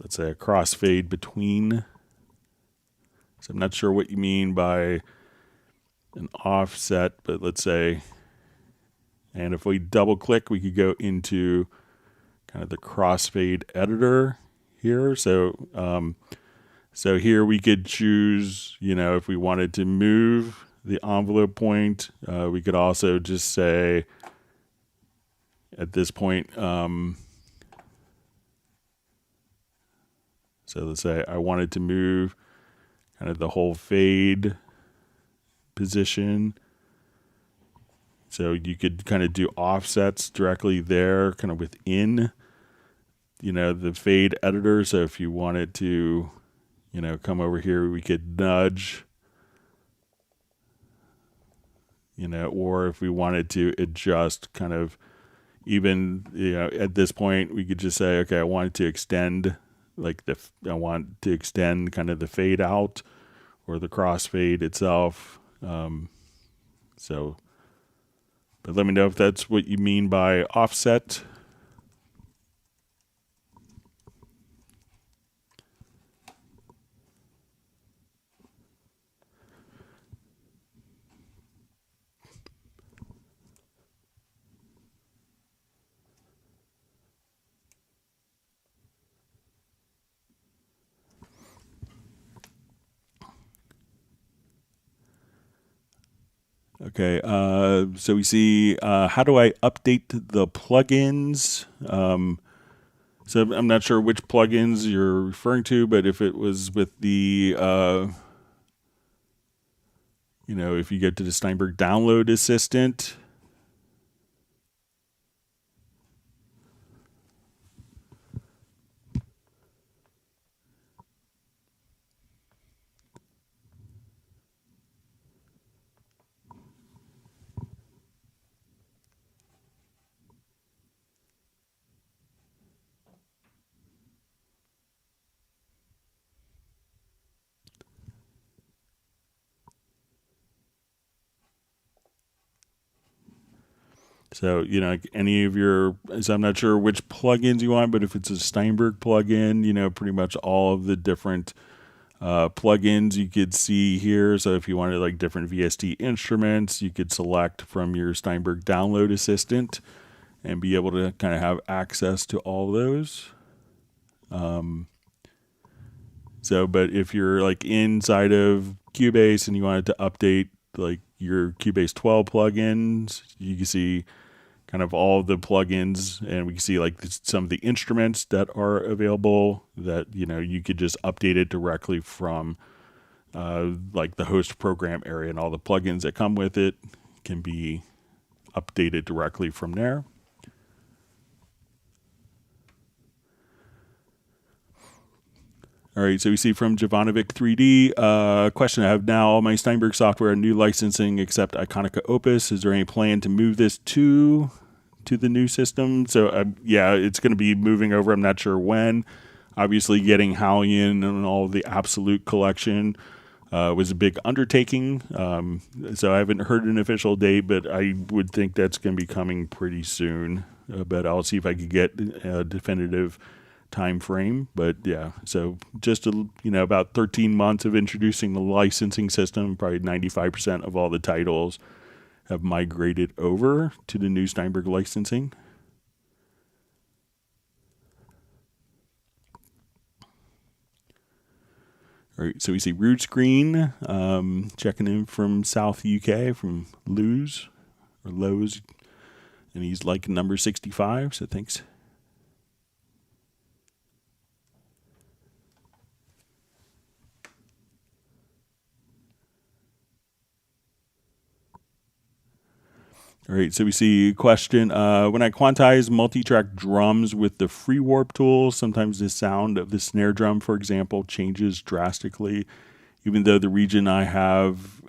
let's say a crossfade between. So I'm not sure what you mean by an offset, but let's say, and if we double click, we could go into kind of the crossfade editor here. So here we could choose, if we wanted to move the envelope point, we could also just say at this point, so let's say I wanted to move kind of the whole fade position. So you could kind of do offsets directly there, kind of within, the fade editor. So if you wanted to, come over here, we could nudge, or if we wanted to adjust kind of even, at this point, we could just say, okay, I wanted to extend I want to extend kind of the fade out or the crossfade itself. But let me know if that's what you mean by offset. Okay, so we see how do I update the plugins? So I'm not sure which plugins you're referring to, but if it was with the, if you go to the Steinberg Download Assistant, so, any of so I'm not sure which plugins you want, but if it's a Steinberg plugin, pretty much all of the different plugins you could see here. So if you wanted like different VST instruments, you could select from your Steinberg Download Assistant and be able to kind of have access to all those. But if you're like inside of Cubase and you wanted to update like your Cubase 12 plugins, you can see kind of all the plugins, and we can see like some of the instruments that are available that, you could just update it directly from like the host program area, and all the plugins that come with it can be updated directly from there. All right, so we see from Jovanovic 3D, question, I have now all my Steinberg software and new licensing except Iconica Opus. Is there any plan to move this to the new system? So yeah, it's going to be moving over. I'm not sure when. Obviously getting Hallion and all the Absolute collection was a big undertaking. So I haven't heard an official date, but I would think that's going to be coming pretty soon. But I'll see if I could get a definitive time frame. But yeah, so just about 13 months of introducing the licensing system. Probably 95% of all the titles have migrated over to the new Steinberg licensing. All right, so we see Root Screen checking in from South UK, from Lowe's, and he's like number 65, so thanks. All right, so we see a question. When I quantize multi-track drums with the free warp tool, sometimes the sound of the snare drum, for example, changes drastically, even though the region I have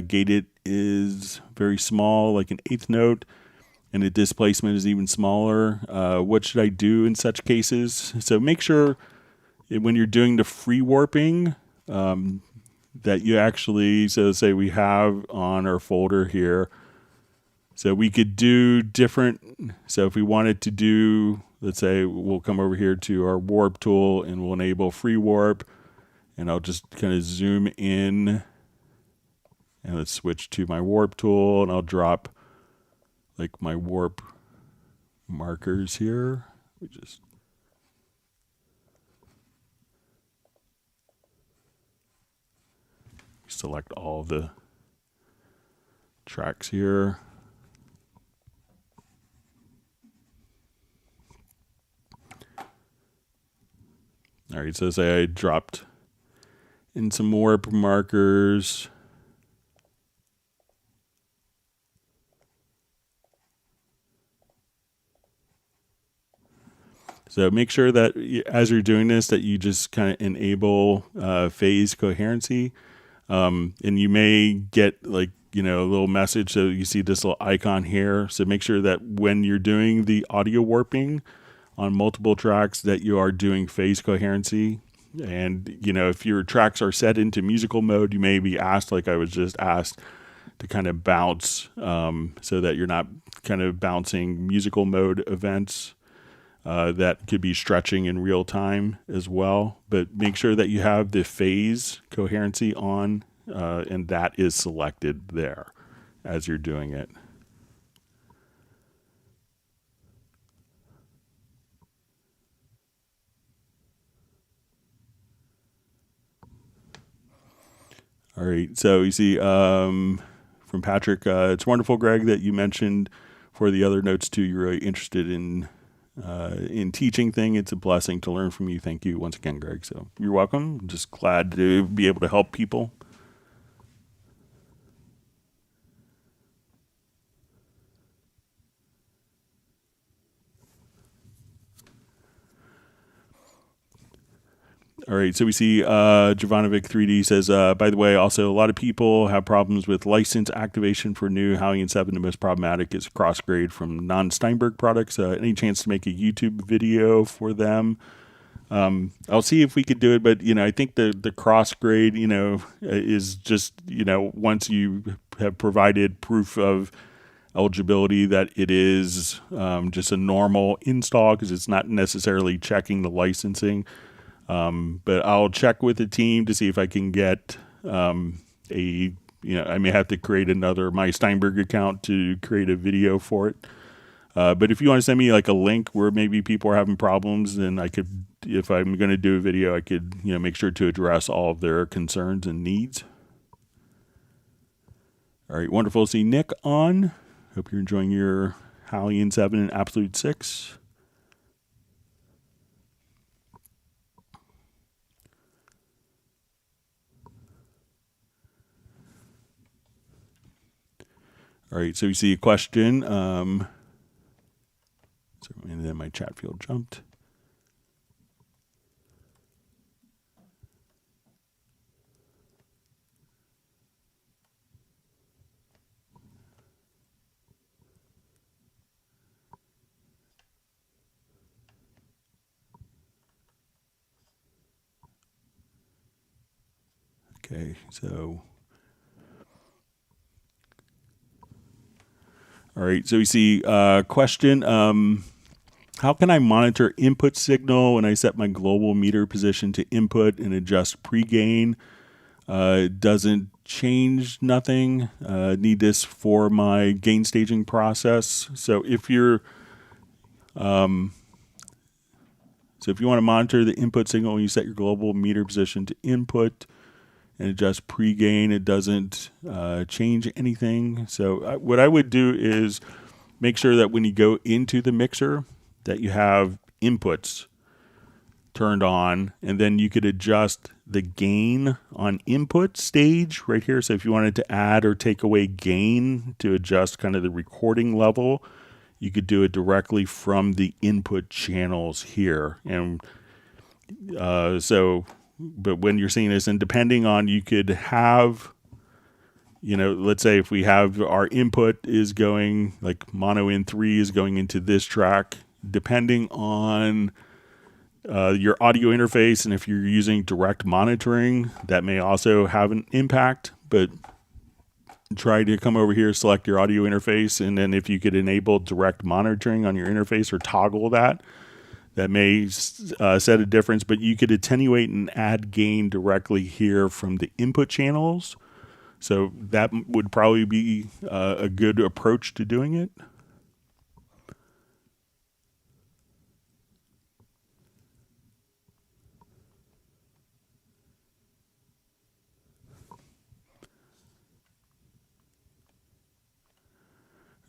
gated is very small, like an eighth note, and the displacement is even smaller. What should I do in such cases? So make sure when you're doing the free warping, that you actually, so say we have on our folder here, so we could do different, so if we wanted to do, let's say we'll come over here to our warp tool and we'll enable free warp, and I'll just kind of zoom in, and let's switch to my warp tool, and I'll drop like my warp markers here. We just select all the tracks here. All right, so say I dropped in some warp markers. So make sure that as you're doing this, that you just kind of enable phase coherency. And you may get like, a little message. So you see this little icon here. So make sure that when you're doing the audio warping on multiple tracks, that you are doing phase coherency. And, if your tracks are set into musical mode, you may be asked, like I was just asked, to kind of bounce so that you're not kind of bouncing musical mode events. That could be stretching in real time as well, but make sure that you have the phase coherency on, and that is selected there as you're doing it. All right, so you see from Patrick, it's wonderful, Greg, that you mentioned for the other notes too, you're really interested in teaching thing. It's a blessing to learn from you. Thank you once again, Greg. So you're welcome. I'm just glad to be able to help people. All right, so we see Jovanovic 3D says, by the way, also a lot of people have problems with license activation for new Halion 7. The most problematic is cross-grade from non-Steinberg products. Any chance to make a YouTube video for them? I'll see if we could do it, but, I think the cross-grade, is just, once you have provided proof of eligibility that it is just a normal install, because it's not necessarily checking the licensing. But I'll check with the team to see if I can get I may have to create my Steinberg account to create a video for it. But if you want to send me like a link where maybe people are having problems, then I could, if I'm going to do a video, I could, make sure to address all of their concerns and needs. All right, wonderful to see Nick on. Hope you're enjoying your Halion 7 and Absolute 6. All right, so we see a question. And then my chat field jumped. Okay, so... All right, so we see a question. How can I monitor input signal when I set my global meter position to input and adjust pre-gain? It doesn't change nothing. Need this for my gain staging process. So if you're, want to monitor the input signal when you set your global meter position to input and adjust pre-gain, it doesn't change anything. So what I would do is make sure that when you go into the mixer that you have inputs turned on, and then you could adjust the gain on input stage right here. So if you wanted to add or take away gain to adjust kind of the recording level, you could do it directly from the input channels here. And but when you're seeing this, and depending on, you could have, let's say if we have our input is going, like mono in 3 is going into this track, depending on your audio interface, and if you're using direct monitoring, that may also have an impact, but try to come over here, select your audio interface, and then if you could enable direct monitoring on your interface or toggle that, that may set a difference, but you could attenuate and add gain directly here from the input channels. So that would probably be a good approach to doing it.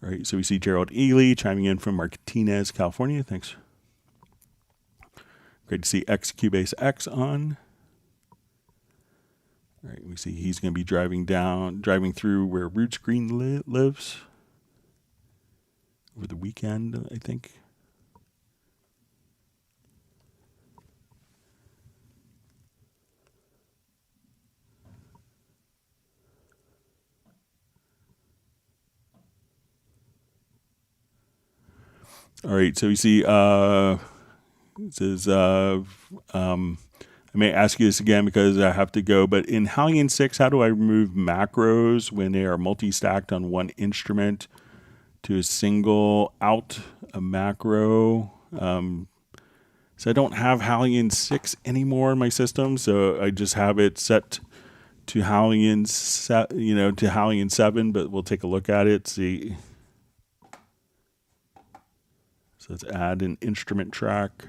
All right, so we see Gerald Ely chiming in from Martinez, California. Thanks. Great to see Cubase X on. All right, we see he's going to be driving through where Roots Green lives over the weekend, I think. All right, so we see it says I may ask you this again because I have to go, but in Hallian 6, how do I remove macros when they are multi-stacked on one instrument to a single out a macro? So I don't have Hallian 6 anymore in my system, so I just have it set to Hallian 7, but we'll take a look at it, see. So let's add an instrument track.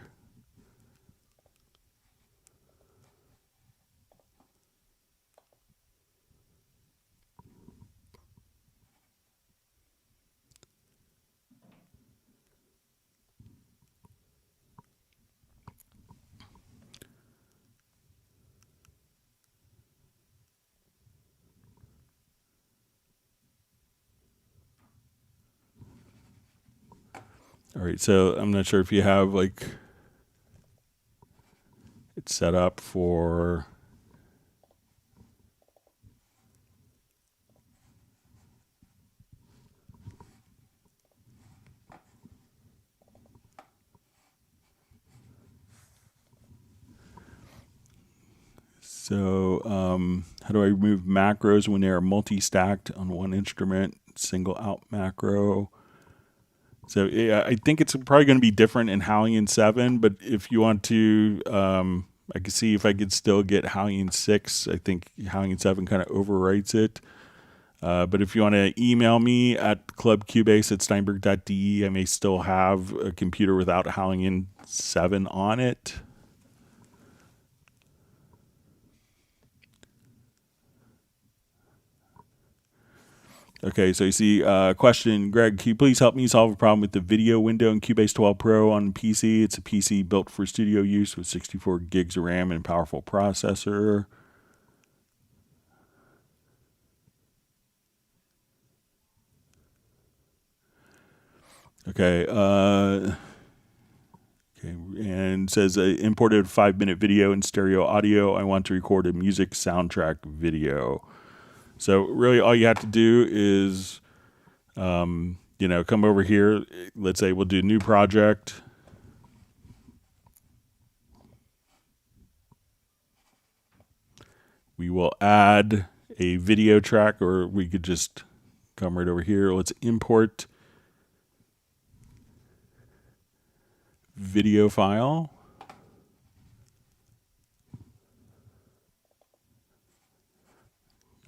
All right, so I'm not sure if you have like it set up for how do I remove macros when they are multi-stacked on one instrument, single out macro? So yeah, I think it's probably going to be different in Hallian 7, but if you want to, I can see if I could still get Hallian 6. I think Hallian 7 kind of overwrites it. But if you want to email me at clubcubase@steinberg.de, I may still have a computer without Hallian 7 on it. Okay, so you see question, Greg, can you please help me solve a problem with the video window in Cubase 12 Pro on PC? It's a PC built for studio use with 64 gigs of RAM and powerful processor. Okay, and it says imported a 5-minute video and stereo audio. I want to record a music soundtrack video. So really all you have to do is, come over here. Let's say we'll do new project. We will add a video track, or we could just come right over here. Let's import video file.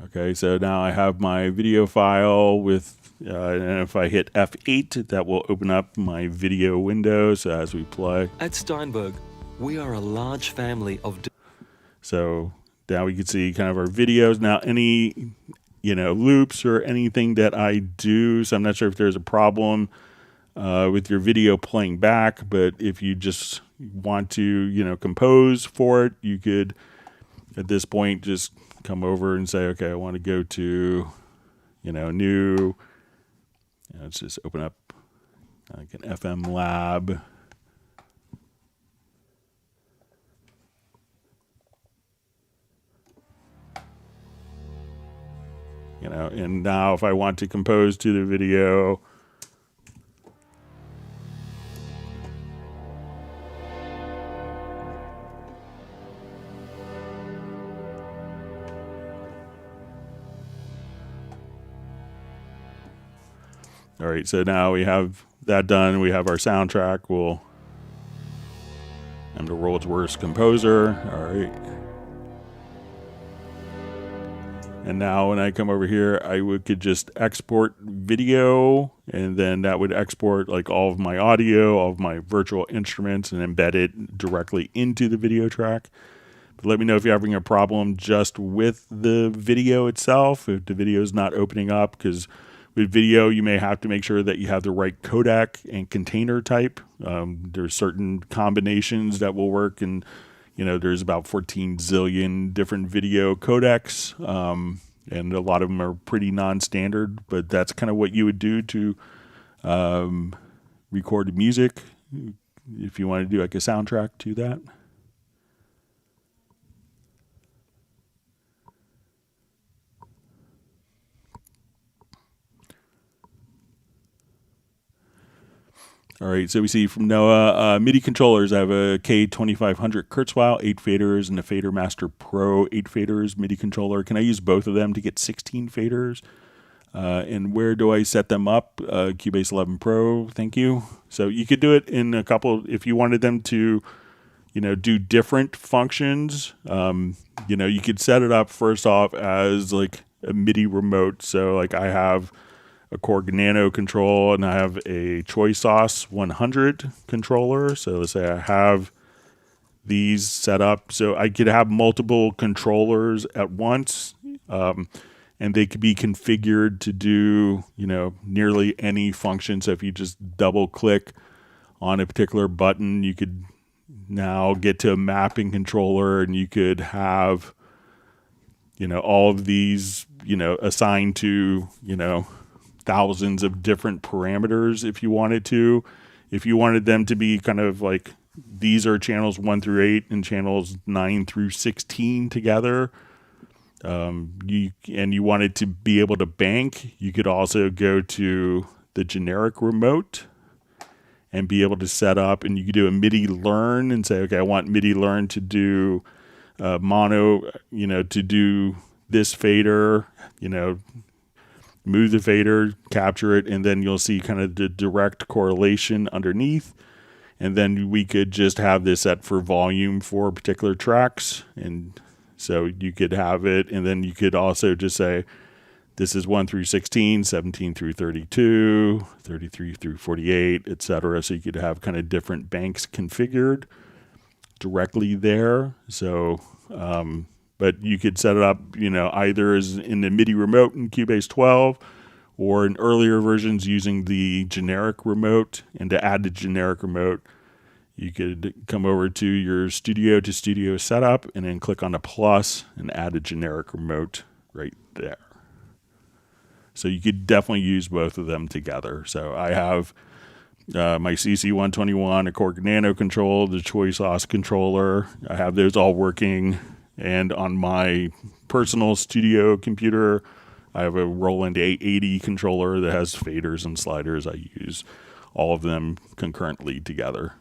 Okay, so now I have my video file with, and if I hit F8, that will open up my video window. So as we play. At Steinberg, we are a large family of... So now we can see kind of our videos. Now any, loops or anything that I do. So I'm not sure if there's a problem with your video playing back, but if you just want to, compose for it, you could, at this point, just come over and say, okay, I want to go to, new. Let's just open up like an FM lab. And now if I want to compose to the video, All right, so now we have that done. We have our soundtrack. I'm the world's worst composer. All right. And now when I come over here, could just export video, and then that would export like all of my audio, all of my virtual instruments, and embed it directly into the video track. But let me know if you're having a problem just with the video itself, if the video is not opening up, because with video, you may have to make sure that you have the right codec and container type. There's certain combinations that will work, and there's about 14 zillion different video codecs, and a lot of them are pretty non-standard, but that's kind of what you would do to record music if you want to do like a soundtrack to that. All right, so we see from Noah, MIDI controllers. I have a K2500 Kurzweil, 8 faders, and a Fader Master Pro 8 faders MIDI controller. Can I use both of them to get 16 faders? And where do I set them up? Cubase 11 Pro, thank you. So you could do it in a couple, if you wanted them to, do different functions. You could set it up first off as like a MIDI remote. So like I have a Korg Nano control, and I have a Choice 100 controller. So let's say I have these set up, so I could have multiple controllers at once, and they could be configured to do, nearly any function. So if you just double click on a particular button, you could now get to a mapping controller, and you could have, all of these, assigned to, thousands of different parameters if you wanted to. If you wanted them to be kind of like, these are channels 1 through 8 and channels 9 through 16 together, you wanted to be able to bank, you could also go to the generic remote and be able to set up, and you could do a MIDI learn and say, okay, I want MIDI learn to do mono, to do this fader, move the fader, capture it, and then you'll see kind of the direct correlation underneath. And then we could just have this set for volume for particular tracks. And so you could have it, and then you could also just say, this is 1 through 16, 17 through 32, 33 through 48, etc. So you could have kind of different banks configured directly there. So, but you could set it up, either as in the MIDI remote in Cubase 12, or in earlier versions using the generic remote. And to add the generic remote, you could come over to your studio to studio setup, and then click on the plus and add a generic remote right there. So you could definitely use both of them together. So I have my CC121, a Korg Nano control, the Choice controller. I have those all working. And on my personal studio computer, I have a Roland 880 controller that has faders and sliders. I use all of them concurrently together.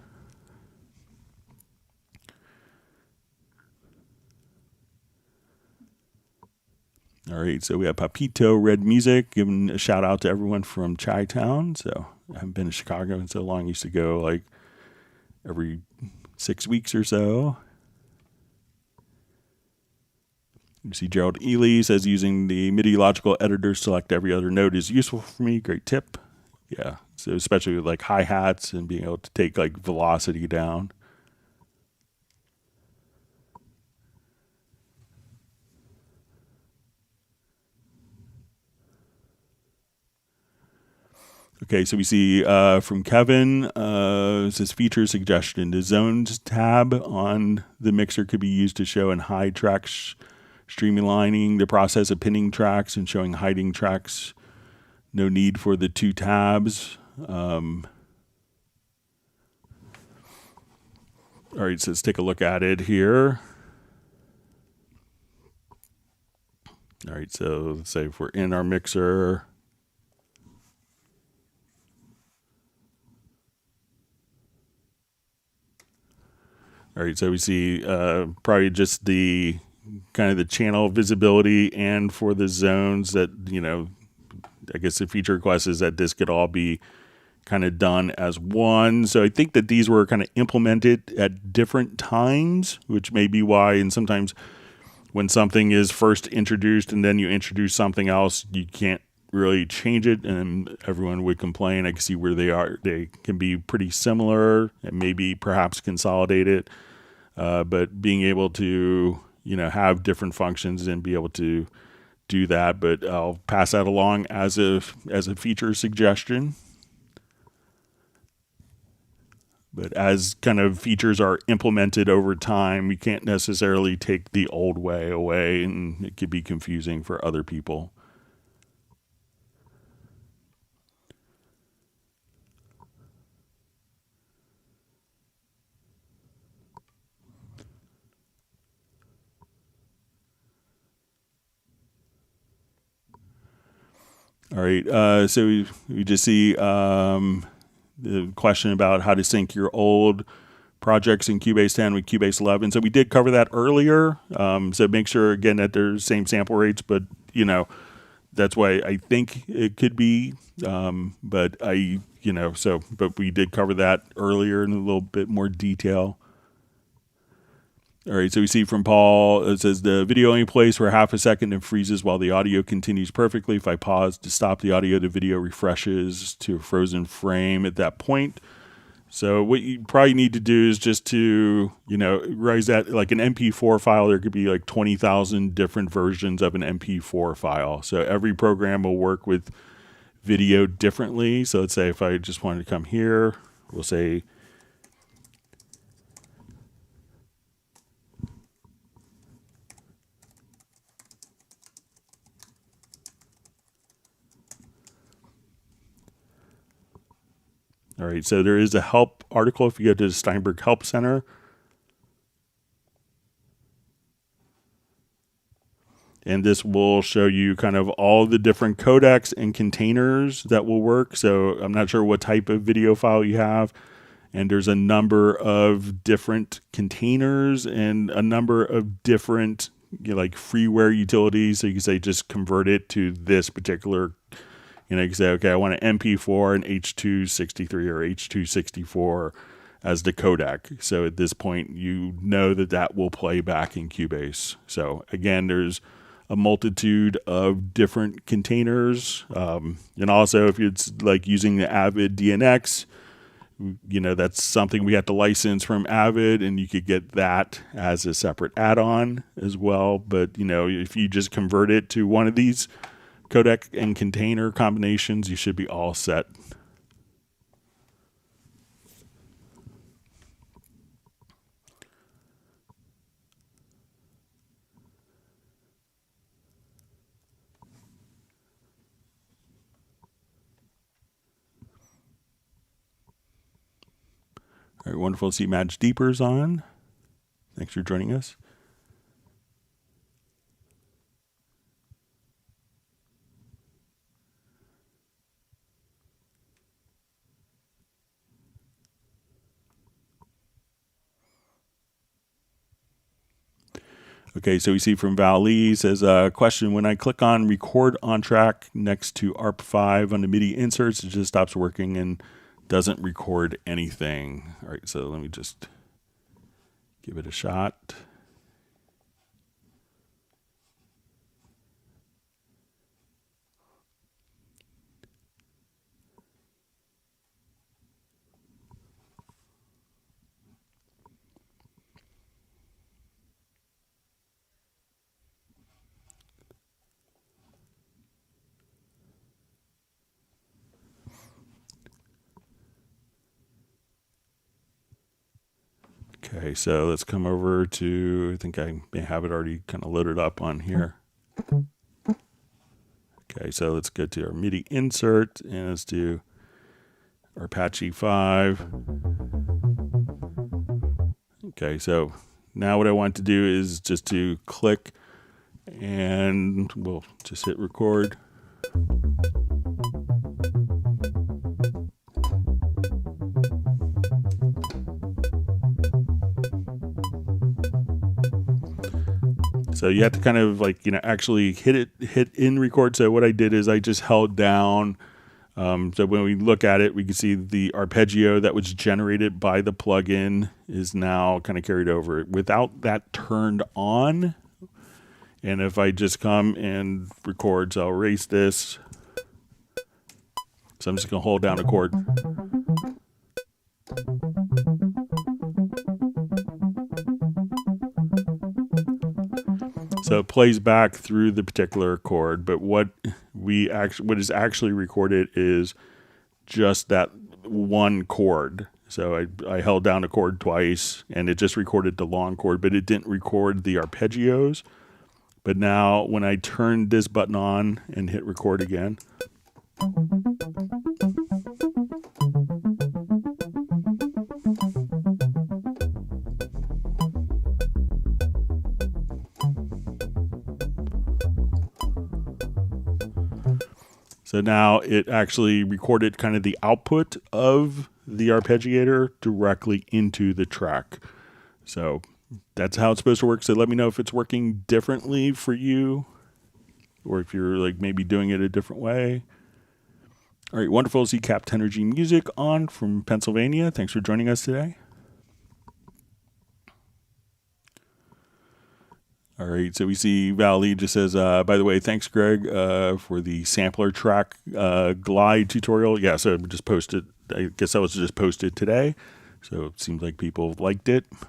All right, so we have Papito Red Music, giving a shout out to everyone from Chi-Town. So I haven't been to Chicago in so long. I used to go like every 6 weeks or so. You see Gerald Ely says, using the MIDI logical editor, select every other note is useful for me. Great tip. Yeah, so especially with like hi-hats and being able to take like velocity down. Okay, so we see from Kevin, it says feature suggestion. The zones tab on the mixer could be used to show and hide tracks, streamlining the process of pinning tracks and showing hiding tracks. No need for the 2 tabs. All right, so let's take a look at it here. All right, so let's say if we're in our mixer. All right, so we see probably just the kind of the channel visibility, and for the zones that, I guess the feature request is that this could all be kind of done as one. So I think that these were kind of implemented at different times, which may be why, and sometimes when something is first introduced and then you introduce something else, you can't really change it, and everyone would complain. I can see where they are. They can be pretty similar and maybe perhaps consolidated, but being able to, have different functions and be able to do that. But I'll pass that along as a feature suggestion. But as kind of features are implemented over time, we can't necessarily take the old way away, and it could be confusing for other people. All right, so we just see the question about how to sync your old projects in Cubase 10 with Cubase 11. So we did cover that earlier. So make sure, again, that they're the same sample rates, but, that's why I think it could be. But we did cover that earlier in a little bit more detail. All right, so we see from Paul, it says the video only plays for half a second and freezes while the audio continues perfectly. If I pause to stop the audio, the video refreshes to a frozen frame at that point. So what you probably need to do is just to, raise that like an MP4 file. There could be like 20,000 different versions of an MP4 file. So every program will work with video differently. So let's say if I just wanted to come here, we'll say, all right, so there is a help article if you go to the Steinberg Help Center. And this will show you kind of all the different codecs and containers that will work. So I'm not sure what type of video file you have. And there's a number of different containers and a number of different like freeware utilities. So you can say just convert it to this particular. You can say, okay, I want an MP4 and H.263 or H.264 as the codec. So at this point, that will play back in Cubase. So again, there's a multitude of different containers. And also, if it's like using the Avid DNX, that's something we have to license from Avid, and you could get that as a separate add-on as well. But, if you just convert it to one of these codec and container combinations, you should be all set. All right, wonderful to see Madge Deeper's on. Thanks for joining us. Okay, so we see from Val Lee, says, question, when I click on record on track next to ARP5 on the MIDI inserts, it just stops working and doesn't record anything. All right, so let me just give it a shot. Okay, so let's come over to, I think I may have it already kind of loaded up on here. Okay, so let's go to our MIDI insert and let's do our Apache 5. Okay, so now what I want to do is just to click and we'll just hit record. So you have to kind of like, actually hit in record. So what I did is I just held down. So when we look at it, we can see the arpeggio that was generated by the plugin is now kind of carried over without that turned on. And if I just come and record, so I'll erase this. So I'm just going to hold down a chord. So it plays back through the particular chord, but what is actually recorded is just that one chord. So I held down a chord twice, and it just recorded the long chord, but it didn't record the arpeggios. But now when I turn this button on and hit record again, so now it actually recorded kind of the output of the arpeggiator directly into the track. So that's how it's supposed to work. So let me know if it's working differently for you, or if you're like maybe doing it a different way. All right, wonderful. See Cap Energy Music on from Pennsylvania. Thanks for joining us today. All right, so we see Valley just says, by the way, thanks, Greg, for the sampler track glide tutorial. Yeah, so I just posted, I guess that was just posted today. So it seems like people liked it. I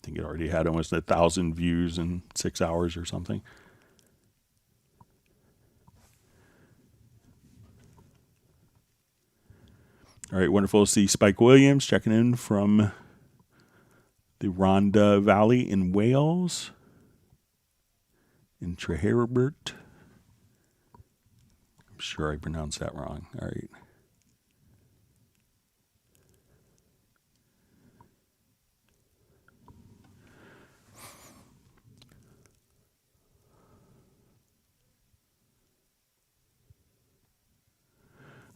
think it already had almost 1,000 views in 6 hours or something. All right, wonderful to see Spike Williams checking in from the Rhondda Valley in Wales, in Treherbert. I'm sure I pronounced that wrong. All right.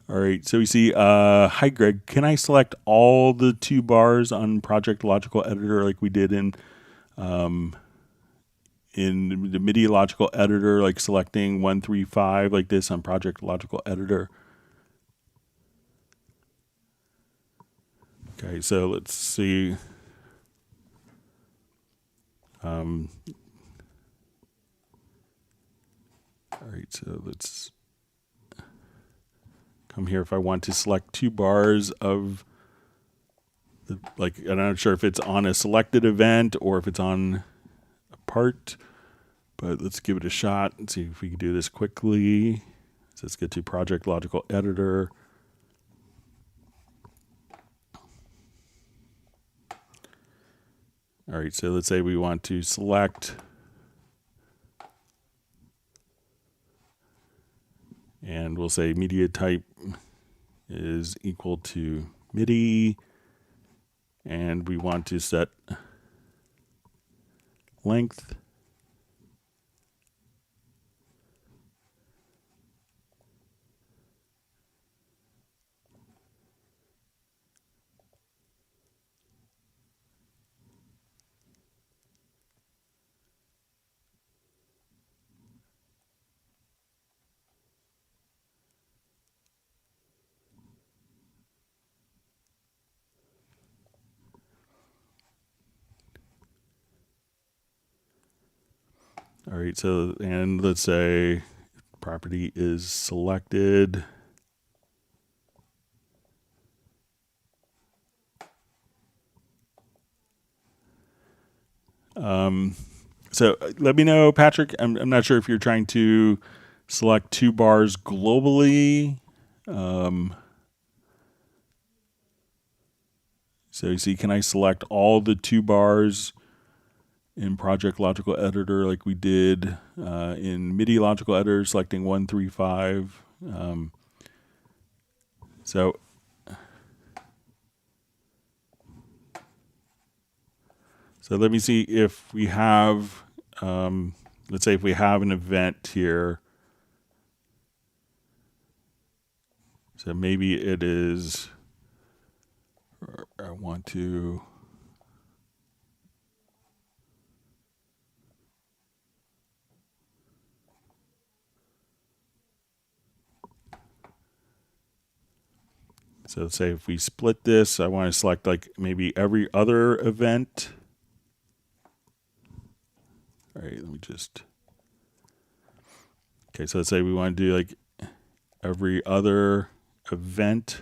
All right, so we see, hi Greg, can I select all the 2 bars on Project Logical Editor like we did in the MIDI Logical Editor, like selecting 1, 3, 5 like this on Project Logical Editor? Okay, so let's see. All right, so let's come here. If I want to select 2 bars of the, like, I'm not sure if it's on a selected event or if it's on a part, but let's give it a shot and see if we can do this quickly. So let's get to Project Logical Editor. All right, so let's say we want to select, and we'll say media type is equal to MIDI, and we want to set length. All right, so, and let's say property is selected. So let me know, Patrick. I'm not sure if you're trying to select 2 bars globally. So you see, can I select all the 2 bars in Project Logical Editor like we did in MIDI Logical Editor, selecting 1, 3, 5. So let me see if we have, let's say if we have an event here. So maybe it is, I want to, So let's say if we split this, I want to select like maybe every other event. All right, let me just. Okay, so let's say we want to do like every other event.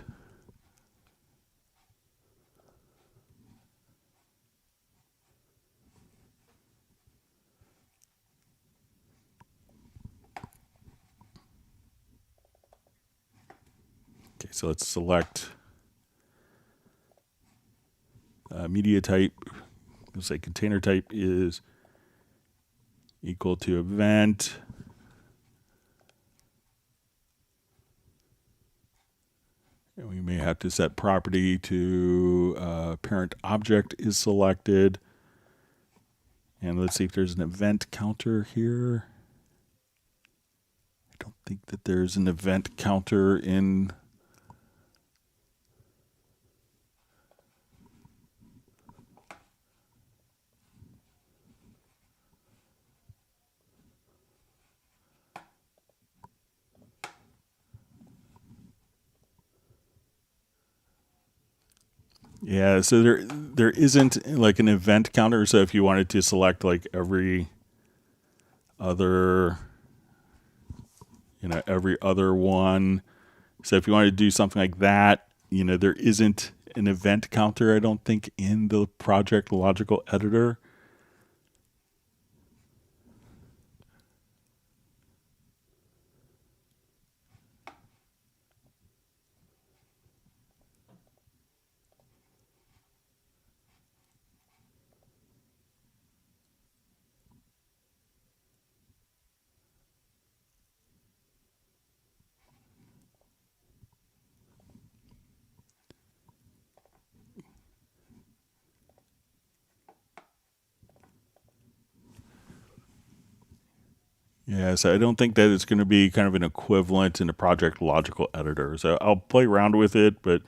Okay, so let's select media type. Let's say container type is equal to event. And we may have to set property to parent object is selected. And let's see if there's an event counter here. I don't think that there's an event counter in. Yeah, so there isn't like an event counter. So if you wanted to select like every other, every other one. So if you wanted to do something like that, there isn't an event counter, I don't think, in the project logical editor. Yeah, so I don't think that it's going to be kind of an equivalent in the project logical editor. So I'll play around with it, but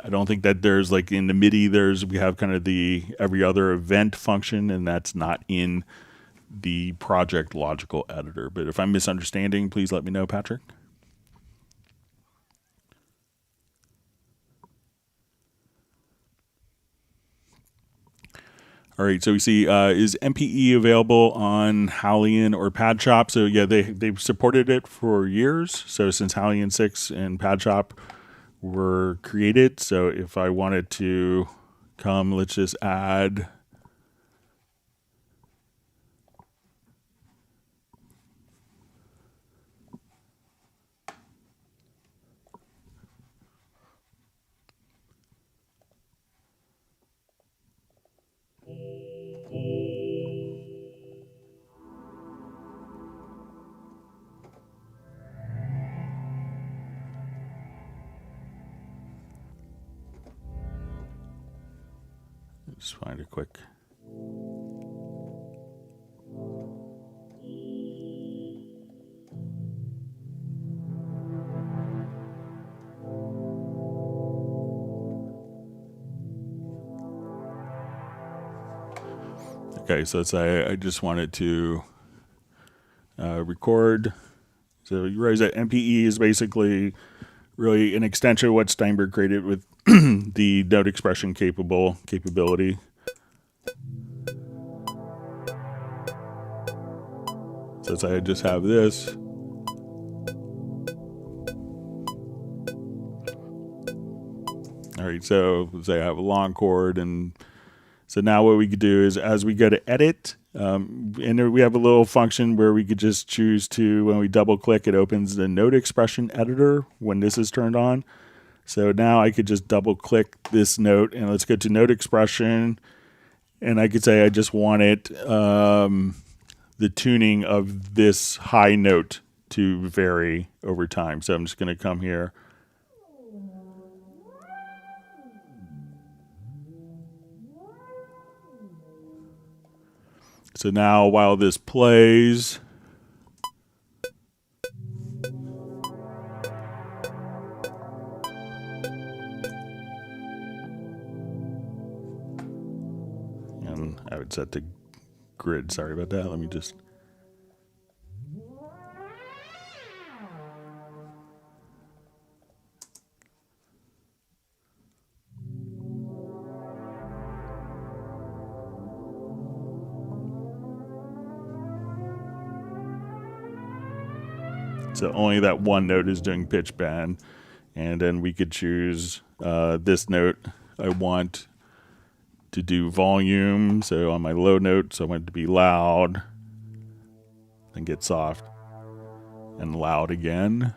I don't think that there's like in the MIDI, we have kind of the every other event function, and that's not in the project logical editor. But if I'm misunderstanding, please let me know, Patrick. All right, so we see is MPE available on Halion or PadShop? So yeah, they've supported it for years. So since Halion 6 and PadShop were created, so if I wanted to come, let's just add. Just find a quick. Okay, so let's say I just wanted to record. So you realize that MPE is basically really an extension of what Steinberg created with the note expression capability. So let's say I just have this. All right, so let's say I have a long chord, and so now what we could do is as we go to edit, and we have a little function where we could just choose to, when we double click, it opens the note expression editor when this is turned on. So now I could just double click this note, and let's go to note expression, and I could say I just want it, the tuning of this high note to vary over time. So I'm just going to come here. So now while this plays, and I would set the grid. Sorry about that. Let me just. So only that one note is doing pitch bend. And then we could choose this note I want to do volume. So on my low note, so I want it to be loud. Then get soft and loud again.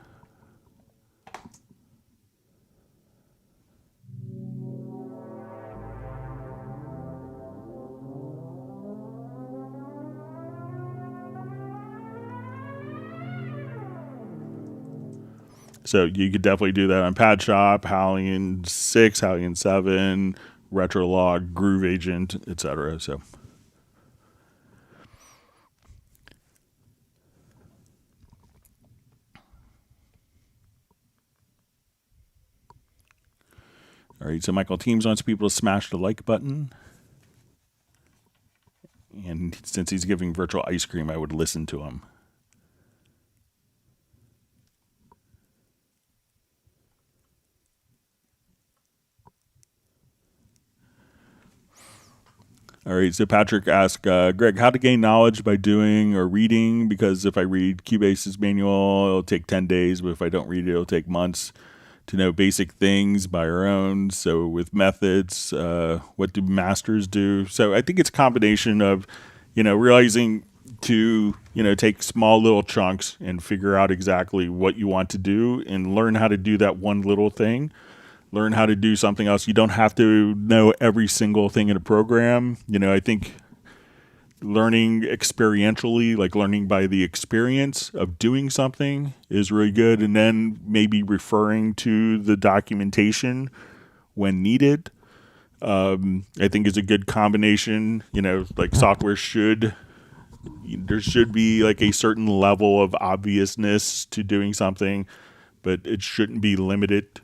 So you could definitely do that on Pad Shop, Halion 6, Halion 7, Retrolog, Groove Agent, etc. So all right, so Michael Teams wants people to smash the like button. And since he's giving virtual ice cream, I would listen to him. All right, so Patrick asked, Greg, how to gain knowledge by doing or reading? Because if I read Cubase's manual, it'll take 10 days, but if I don't read it, it'll take months to know basic things by our own. So with methods, what do masters do? So I think it's a combination of, realizing to, take small little chunks and figure out exactly what you want to do and learn how to do that one little thing. Learn how to do something else. You don't have to know every single thing in a program. I think learning experientially, like learning by the experience of doing something is really good. And then maybe referring to the documentation when needed, I think is a good combination. Like software there should be like a certain level of obviousness to doing something, but it shouldn't be limited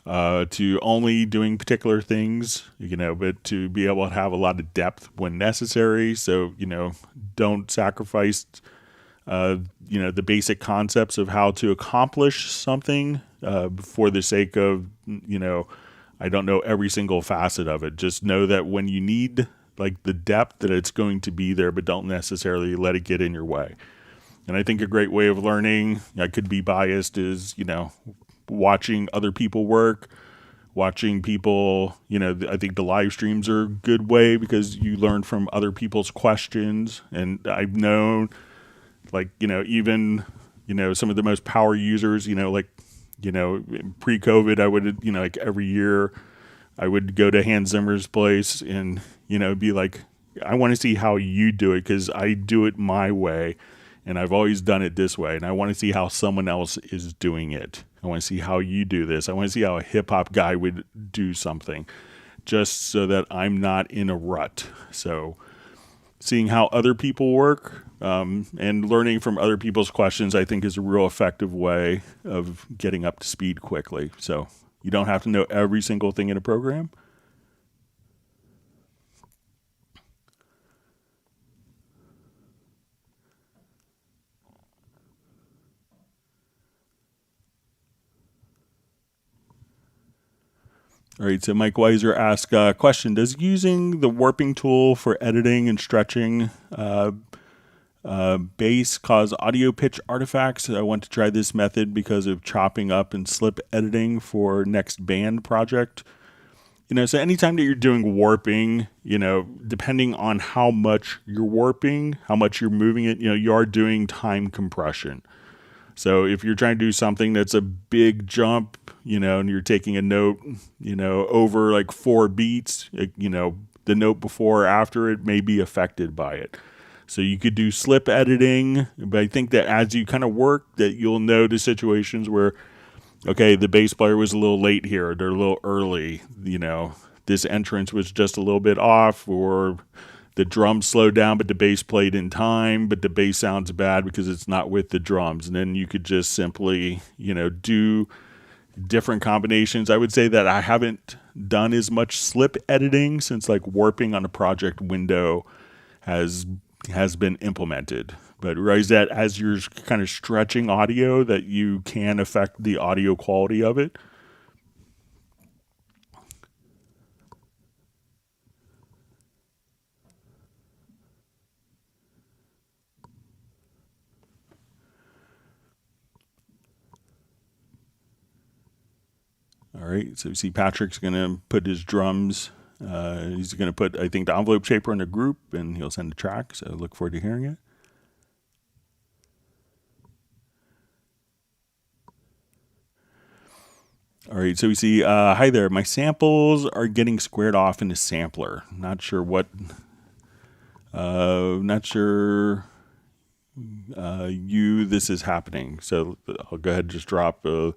to only doing particular things, but to be able to have a lot of depth when necessary. So, don't sacrifice, the basic concepts of how to accomplish something for the sake of, I don't know every single facet of it. Just know that when you need like the depth that it's going to be there, but don't necessarily let it get in your way. And I think a great way of learning, I could be biased, is, watching other people work, watching people, I think the live streams are a good way because you learn from other people's questions. And I've known like, even, some of the most power users, pre-COVID, I would, like every year I would go to Hans Zimmer's place and, be like, I want to see how you do it because I do it my way. And I've always done it this way. And I want to see how someone else is doing it. I want to see how you do this. I want to see how a hip hop guy would do something just so that I'm not in a rut. So seeing how other people work and learning from other people's questions, I think is a real effective way of getting up to speed quickly. So you don't have to know every single thing in a program. All right, so Mike Weiser asked a question. Does using the warping tool for editing and stretching bass cause audio pitch artifacts? I want to try this method because of chopping up and slip editing for next band project. So anytime that you're doing warping, depending on how much you're warping, how much you're moving it, you are doing time compression. So if you're trying to do something that's a big jump, and you're taking a note, over like 4 beats, the note before or after it may be affected by it. So you could do slip editing, but I think that as you kind of work, that you'll notice situations where, okay, the bass player was a little late here, they're a little early, this entrance was just a little bit off, or the drums slowed down, but the bass played in time, but the bass sounds bad because it's not with the drums. And then you could just simply, do different combinations. I would say that I haven't done as much slip editing since like warping on a project window has been implemented. But realize that as you're kind of stretching audio, that you can affect the audio quality of it. All right, so you see Patrick's going to put his drums. He's going to put, I think, the envelope shaper in a group, and he'll send a track. So look forward to hearing it. All right, so we see, hi there, my samples are getting squared off in a sampler. Not sure what, this is happening. So I'll go ahead and just drop, we'll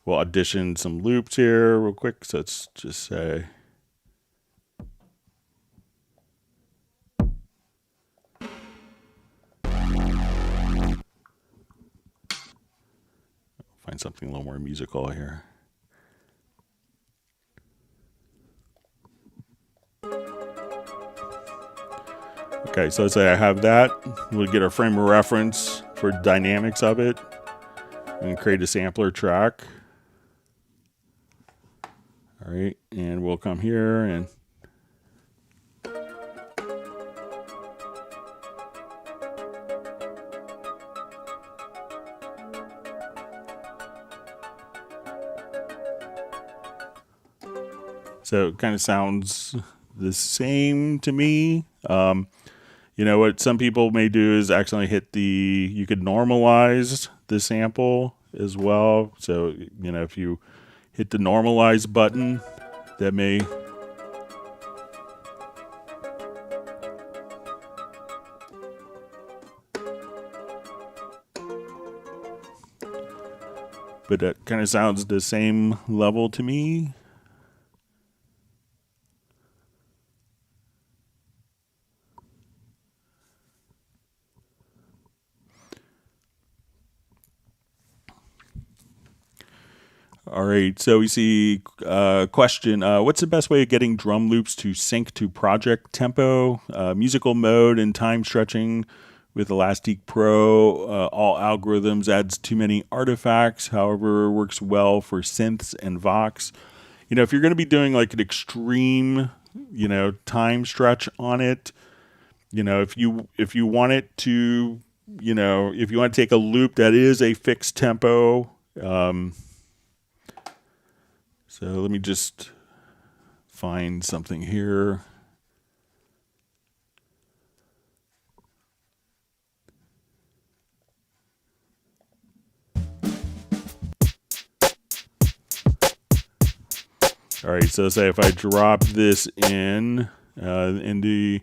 audition some loops here real quick. So let's just say, find something a little more musical here. Okay, so let's say I have that. We'll get our frame of reference for dynamics of it and create a sampler track. All right, and we'll come here and so it kind of sounds the same to me. You know, what some people may do is actually hit you could normalize the sample as well. So, you know, if you hit the normalize button, that may... But that kind of sounds the same level to me. All right, so we see question, what's the best way of getting drum loops to sync to project tempo, musical mode, and time stretching with Elastic Pro? All algorithms adds too many artifacts, however, works well for synths and Vox. You know, if you're going to be doing like an extreme, you know, time stretch on it, you know, if you want it to, you know, if you want to take a loop that is a fixed tempo, so let me just find something here. All right, so say if I drop this in the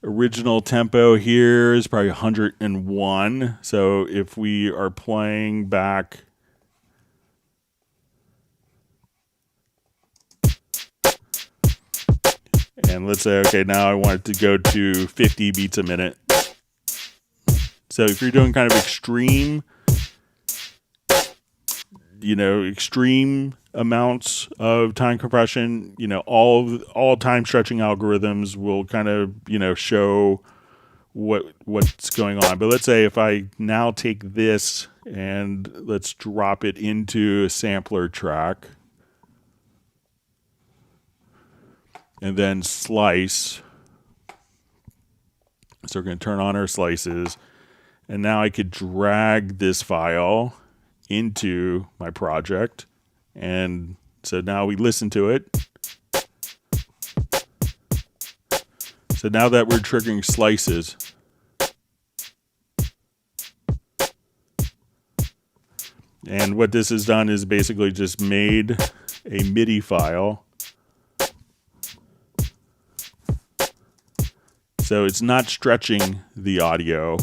original tempo here is probably 101. So if we are playing back... And let's say, okay, now I want it to go to 50 beats a minute. So if you're doing kind of extreme, you know, extreme amounts of time compression, you know, all time stretching algorithms will kind of, you know, show what's going on. But let's say if I now take this and let's drop it into a sampler track. And then slice. So we're going to turn on our slices. And now I could drag this file into my project. And so now we listen to it. So now that we're triggering slices, and what this has done is basically just made a MIDI file. So it's not stretching the audio,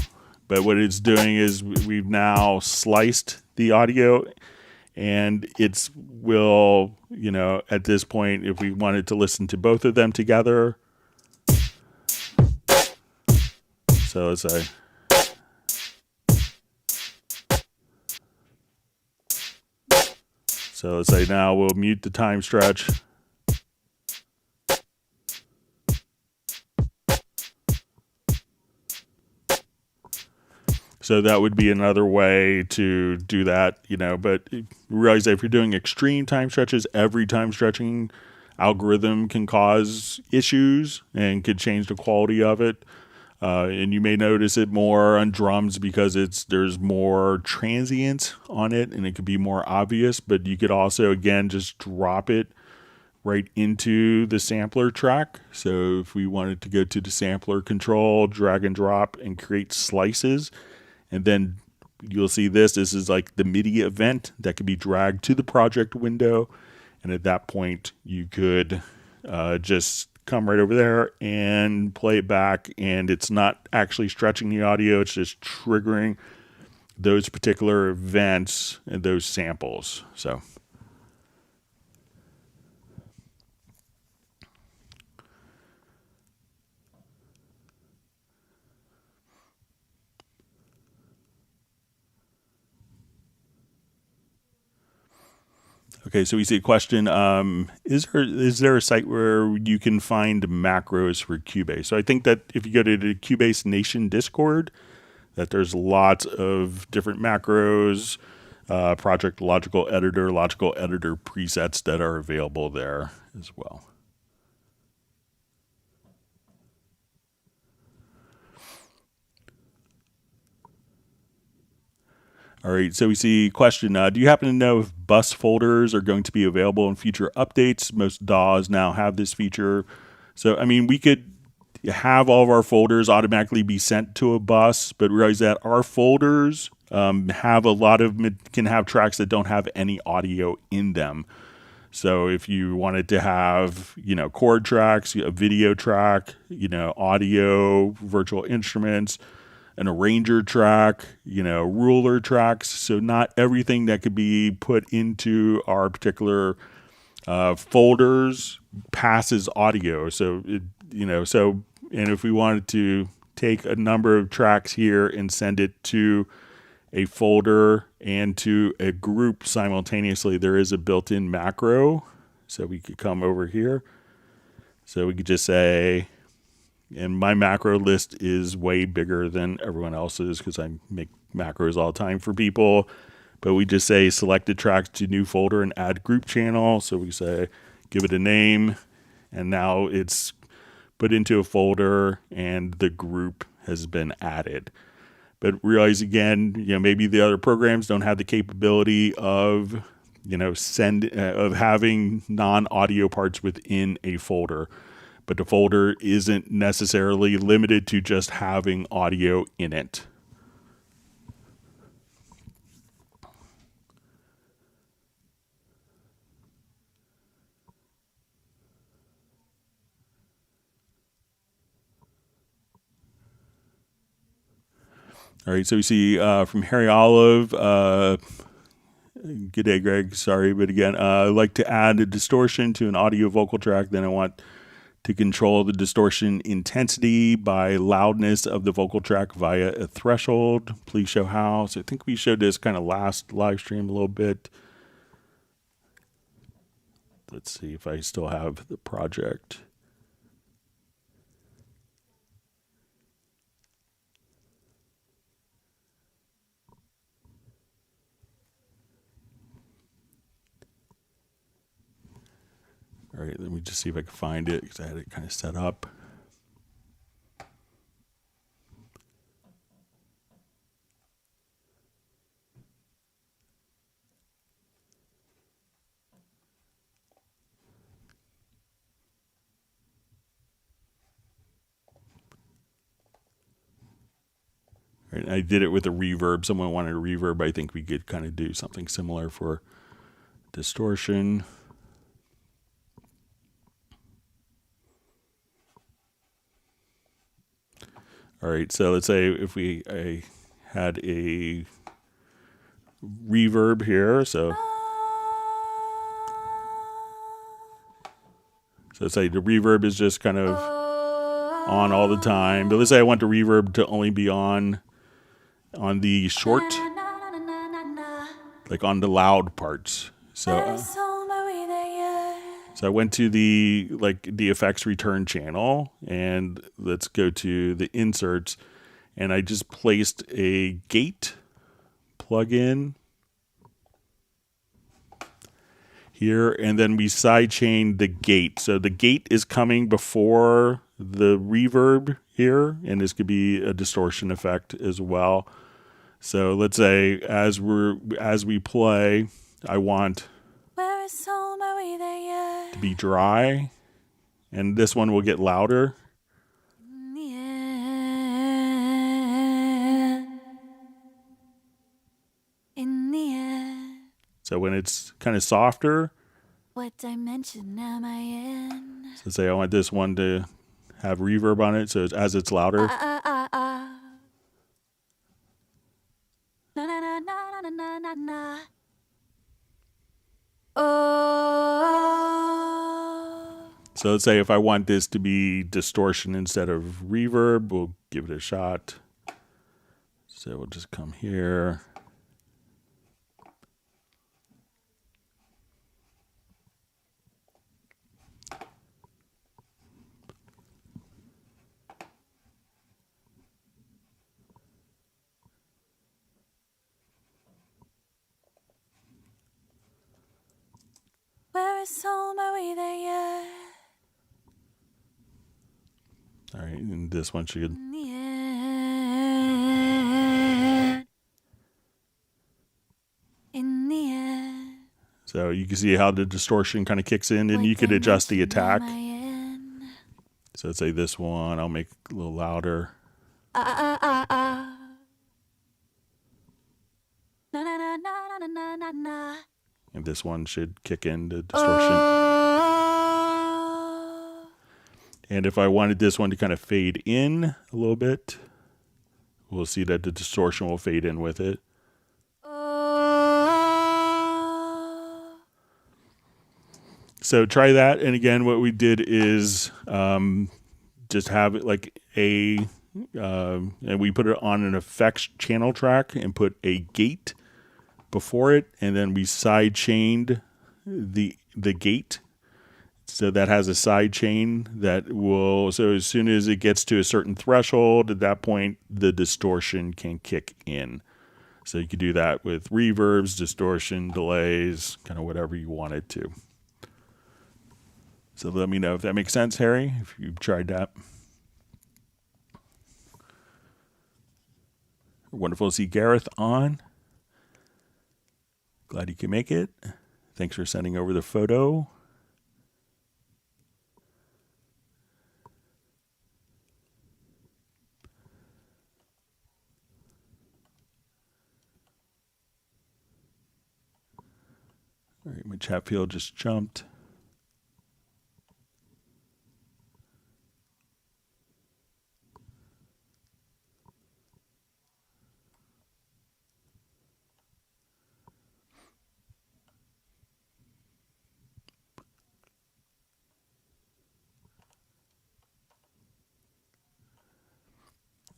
but what it's doing is we've now sliced the audio, and it's will, you know, at this point, if we wanted to listen to both of them together. So let's say, now we'll mute the time stretch. So that would be another way to do that, you know, but realize that if you're doing extreme time stretches, every time stretching algorithm can cause issues and could change the quality of it. And you may notice it more on drums because there's more transient on it and it could be more obvious, but you could also, again, just drop it right into the sampler track. So if we wanted to go to the sampler control, drag and drop and create slices, and then you'll see this is like the MIDI event that could be dragged to the project window. And at that point, you could just come right over there and play it back. And it's not actually stretching the audio. It's just triggering those particular events and those samples. So. Okay, so we see a question. Is there a site where you can find macros for Cubase? So I think that if you go to the Cubase Nation Discord, that there's lots of different macros, project logical editor presets that are available there as well. All right, so we see question, do you happen to know if bus folders are going to be available in future updates? Most DAWs now have this feature. So, I mean, we could have all of our folders automatically be sent to a bus, but realize that our folders can have tracks that don't have any audio in them. So if you wanted to have, chord tracks, a video track, audio, virtual instruments, an arranger track, ruler tracks. So not everything that could be put into our particular folders passes audio. So, and if we wanted to take a number of tracks here and send it to a folder and to a group simultaneously, there is a built-in macro. So we could come over here. So we could just say, and my macro list is way bigger than everyone else's because I make macros all the time for people. But we just say selected tracks to new folder and add group channel. So we say, give it a name. And now it's put into a folder and the group has been added. But realize again, maybe the other programs don't have the capability of, of having non-audio parts within a folder. But the folder isn't necessarily limited to just having audio in it. All right, so we see from Harry Olive, good day, Greg, sorry, but again, I'd like to add a distortion to an audio vocal track, then I want to control the distortion intensity by loudness of the vocal track via a threshold. Please show how. So I think we showed this kind of last live stream a little bit. Let's see if I still have the project. All right, let me just see if I can find it because I had it kind of set up. All right, I did it with a reverb. Someone wanted a reverb. I think we could kind of do something similar for distortion. All right, so let's say if I had a reverb here, so let's say the reverb is just kind of on all the time. But let's say I want the reverb to only be on the short, like on the loud parts. So I went to the effects return channel and let's go to the inserts, and I just placed a gate plugin here, and then we sidechain the gate. So the gate is coming before the reverb here, and this could be a distortion effect as well. So let's say as we play, I want Where is home? Are we there yet? to be dry, and this one will get louder. In the air. In the air. So when it's kind of softer, What dimension am I in? so say I want this one to have reverb on it, so as it's louder. Na na na na na na na na. Oh. So let's say if I want this to be distortion instead of reverb, we'll give it a shot. So we'll just come here. Where is home? Are we there yet? All right, and this one should. In the air. In the air. So you can see how the distortion kind of kicks in, and What you could adjust the dimension attack. am I in? So let's say this one, I'll make a little louder. Na na na na na na na na. And this one should kick in the distortion. Oh. And if I wanted this one to kind of fade in a little bit, we'll see that the distortion will fade in with it. Oh. So try that. And again, what we did is just have it like and we put it on an effects channel track and put a gate before it, and then we side chained the gate. So that has a side chain that will, so as soon as it gets to a certain threshold, at that point, the distortion can kick in. So you could do that with reverbs, distortion, delays, kind of whatever you want it to. So let me know if that makes sense, Harry, if you've tried that. Wonderful to see Gareth on. Glad you can make it. Thanks for sending over the photo. All right, my chat field just jumped.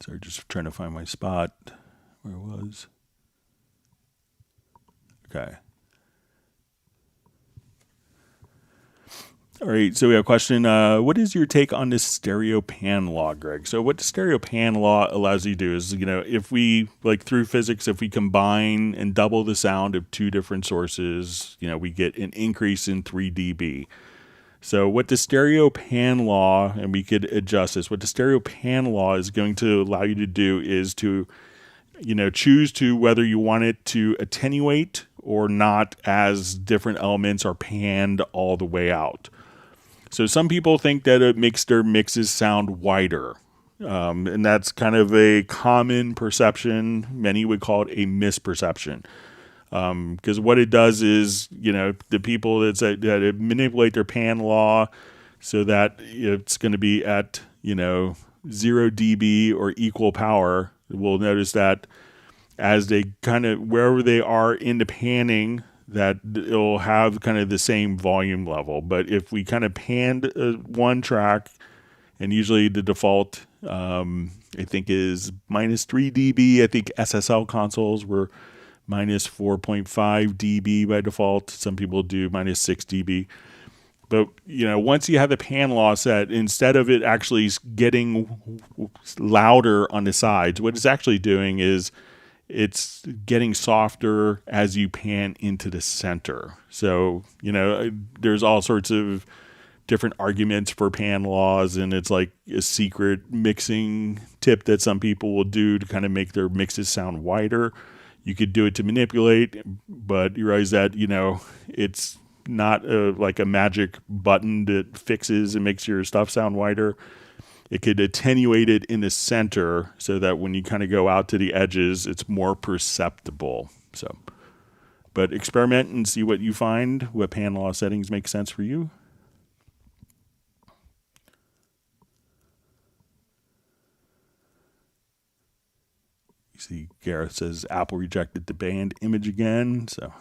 Sorry, just trying to find my spot where it was. Okay. All right, so we have a question. What is your take on this stereo pan law, Greg? So what the stereo pan law allows you to do is, if we, like through physics, if we combine and double the sound of two different sources, we get an increase in 3 dB. So what the stereo pan law, and we could adjust this, what the stereo pan law is going to allow you to do is to, choose to whether you want it to attenuate or not as different elements are panned all the way out. So some people think that it makes their mixes sound wider. And that's kind of a common perception. Many would call it a misperception. Because what it does is, the people that manipulate their pan law so that it's going to be at, 0 dB or equal power, will notice that as they kind of, wherever they are in the panning, that it'll have kind of the same volume level. But if we kind of panned one track, and usually the default, I think is minus 3 dB. I think SSL consoles were minus 4.5 dB by default. Some people do minus 6 dB. But, once you have the pan law set, instead of it actually getting louder on the sides, what it's actually doing is it's getting softer as you pan into the center. So, there's all sorts of different arguments for pan laws, and it's like a secret mixing tip that some people will do to kind of make their mixes sound wider. You could do it to manipulate, but you realize that, it's not like a magic button that fixes and makes your stuff sound wider. It could attenuate it in the center so that when you kind of go out to the edges, it's more perceptible. So, but experiment and see what you find, what pan law settings make sense for you. You see Gareth says Apple rejected the band image again. So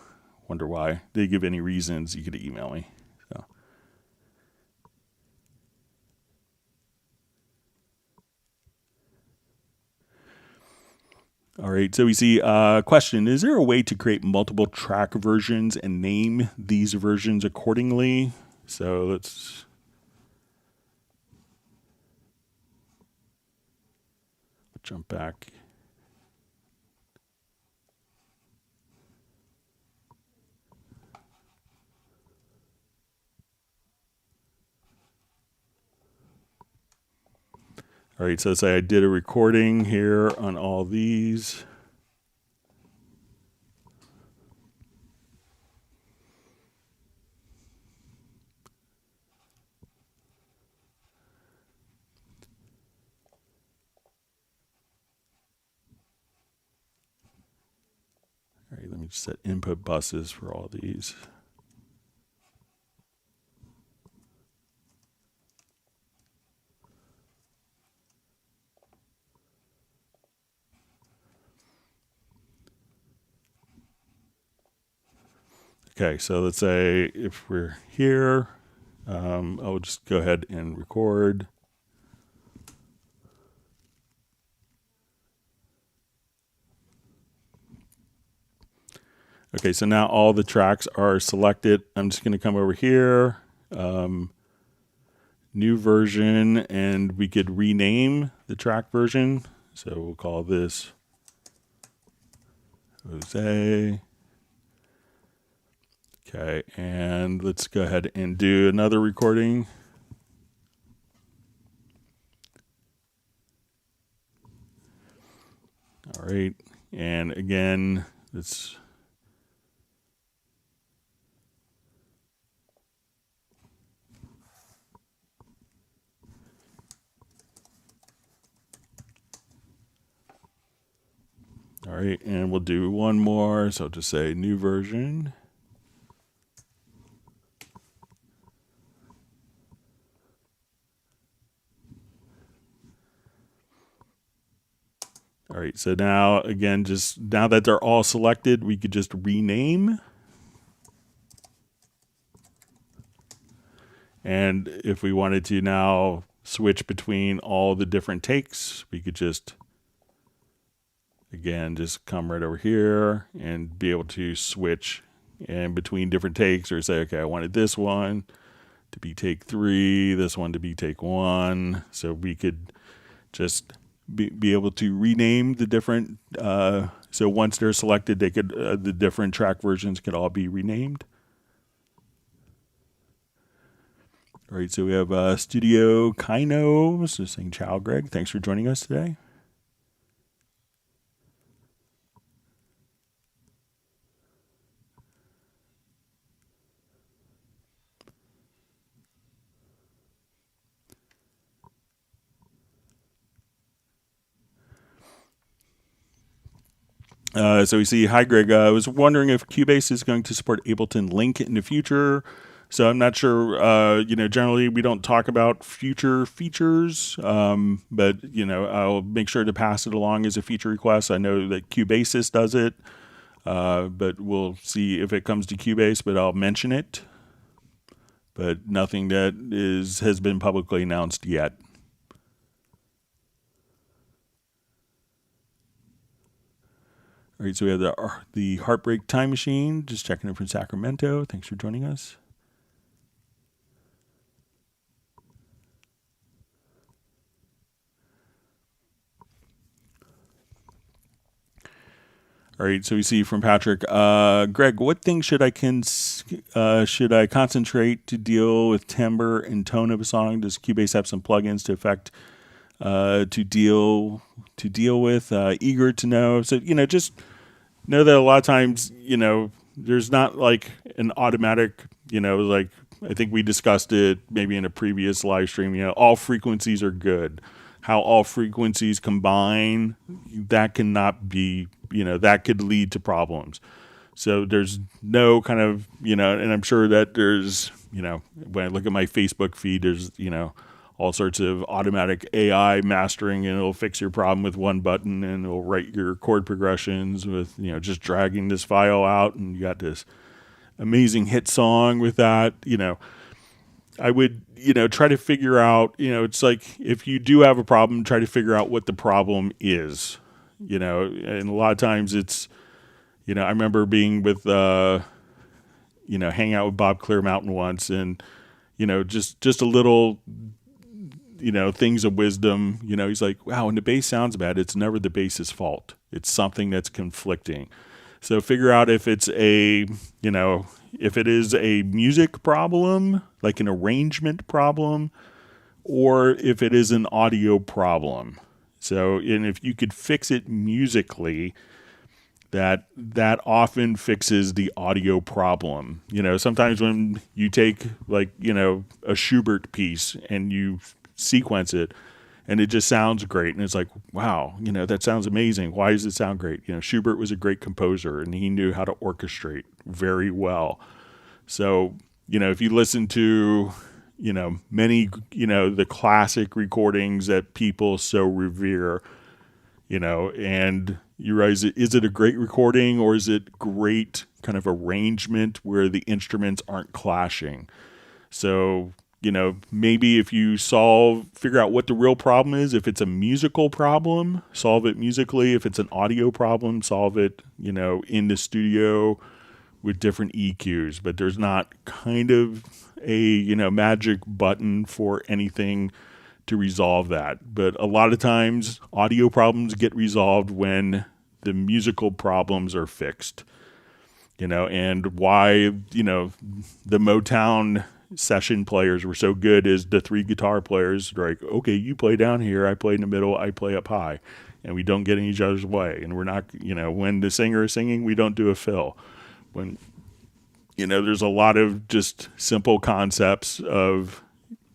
wonder why. They give any reasons, you could email me. So. All right, so we see a question. Is there a way to create multiple track versions and name these versions accordingly? So let's jump back. All right, so say I did a recording here on all these. All right, let me just set input buses for all these. Okay, so let's say if we're here, I'll just go ahead and record. Okay, so now all the tracks are selected. I'm just going to come over here, new version, and we could rename the track version. So we'll call this Jose. Okay, and let's go ahead and do another recording. All right, and again, it's all right, and we'll do one more. So just say new version. All right, so now, again, just now that they're all selected, we could just rename. And if we wanted to now switch between all the different takes, we could just, again, just come right over here and be able to switch in between different takes, or say, okay, I wanted this one to be take 3, this one to be take 1. So we could just be able to rename the different, so once they're selected, they could the different track versions could all be renamed. All right, so we have Studio Kino, so saying ciao, Greg. Thanks for joining us today. So we see, hi, Greg. I was wondering if Cubase is going to support Ableton Link in the future. So I'm not sure, generally we don't talk about future features, but, I'll make sure to pass it along as a feature request. I know that Cubasis does it, but we'll see if it comes to Cubase, but I'll mention it. But nothing that has been publicly announced yet. All right, so we have the Heartbreak Time Machine, just checking in from Sacramento. Thanks for joining us. All right, so we see from Patrick, Greg, what things should I concentrate to deal with timbre and tone of a song? Does Cubase have some plugins to affect to deal with? Eager to know. So just know that a lot of times there's not like an automatic like I think we discussed it maybe in a previous live stream. All frequencies are good. How all frequencies combine, that cannot be, that could lead to problems. So there's no kind of, and I'm sure that there's, when I look at my Facebook feed, there's, all sorts of automatic AI mastering, and it'll fix your problem with one button, and it'll write your chord progressions with, just dragging this file out, and you got this amazing hit song with that. I would, try to figure out, it's like if you do have a problem, try to figure out what the problem is, and a lot of times it's, I remember being with, hanging out with Bob Clearmountain once, and, just a little, things of wisdom, he's like, wow, when the bass sounds bad, it's never the bass's fault. It's something that's conflicting. So figure out if it's if it is a music problem, like an arrangement problem, or if it is an audio problem. So, and if you could fix it musically, that often fixes the audio problem. Sometimes when you take like, a Schubert piece and you sequence it, and it just sounds great. And it's like, wow, that sounds amazing. Why does it sound great? Schubert was a great composer, and he knew how to orchestrate very well. So, if you listen to, many, the classic recordings that people so revere, and you realize, is it a great recording, or is it great kind of arrangement where the instruments aren't clashing? So, maybe if you figure out what the real problem is. If it's a musical problem, solve it musically. If it's an audio problem, solve it, in the studio with different EQs. But there's not kind of a, magic button for anything to resolve that. But a lot of times audio problems get resolved when the musical problems are fixed, and why, the Motown session players were so good is the three guitar players were like, okay, you play down here, I play in the middle, I play up high, and we don't get in each other's way. And we're not, when the singer is singing, we don't do a fill. When, there's a lot of just simple concepts of,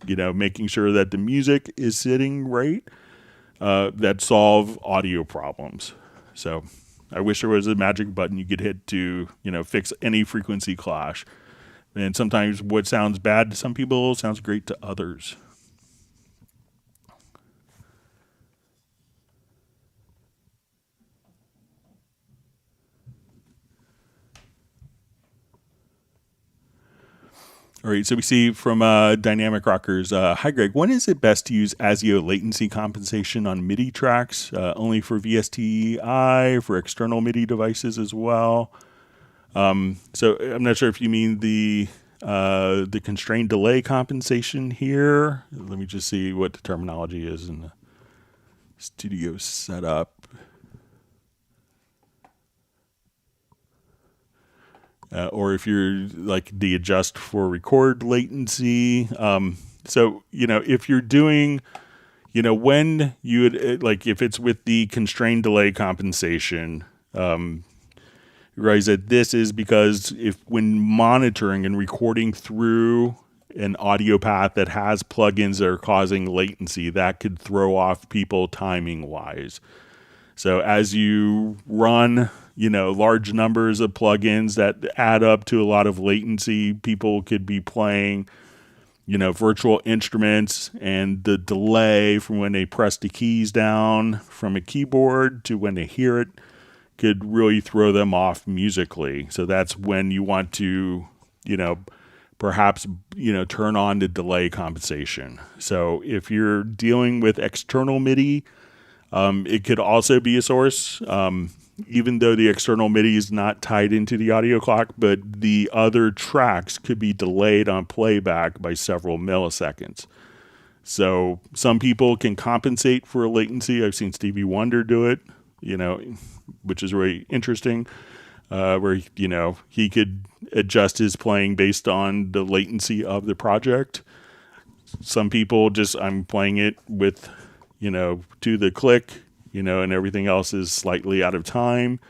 making sure that the music is sitting right, that solve audio problems. So I wish there was a magic button you could hit to, fix any frequency clash. And sometimes what sounds bad to some people sounds great to others. All right, so we see from Dynamic Rockers, hi Greg, when is it best to use ASIO latency compensation on MIDI tracks, only for VSTi, for external MIDI devices as well? So I'm not sure if you mean the constrained delay compensation here. Let me just see what the terminology is in the studio setup. Or if you're like the adjust for record latency. So, if you're doing, when you would, like if it's with the constrained delay compensation, realize that this is because when monitoring and recording through an audio path that has plugins that are causing latency, that could throw off people timing wise. So as you run, large numbers of plugins that add up to a lot of latency, people could be playing, virtual instruments, and the delay from when they press the keys down from a keyboard to when they hear it could really throw them off musically. So that's when you want to, perhaps, turn on the delay compensation. So if you're dealing with external MIDI, it could also be a source, even though the external MIDI is not tied into the audio clock, but the other tracks could be delayed on playback by several milliseconds. So some people can compensate for latency. I've seen Stevie Wonder do it. which is really interesting, where, he could adjust his playing based on the latency of the project. Some people I'm playing it with, to the click, and everything else is slightly out of time.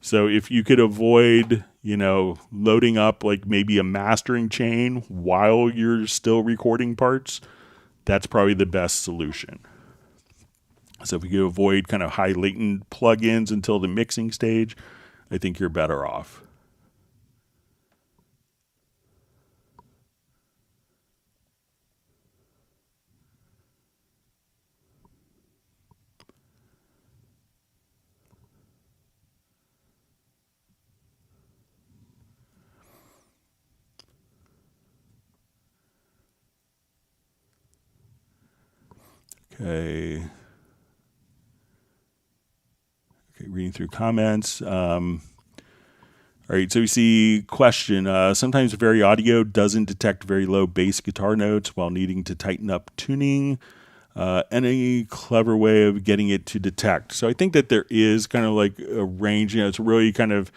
So if you could avoid, loading up like maybe a mastering chain while you're still recording parts, that's probably the best solution. So if you could avoid kind of high latent plugins until the mixing stage, I think you're better off. Okay, reading through comments. All right, so we see question. Sometimes Very Audio doesn't detect very low bass guitar notes while needing to tighten up tuning. Any clever way of getting it to detect? So I think that there is kind of like a range. It's really kind of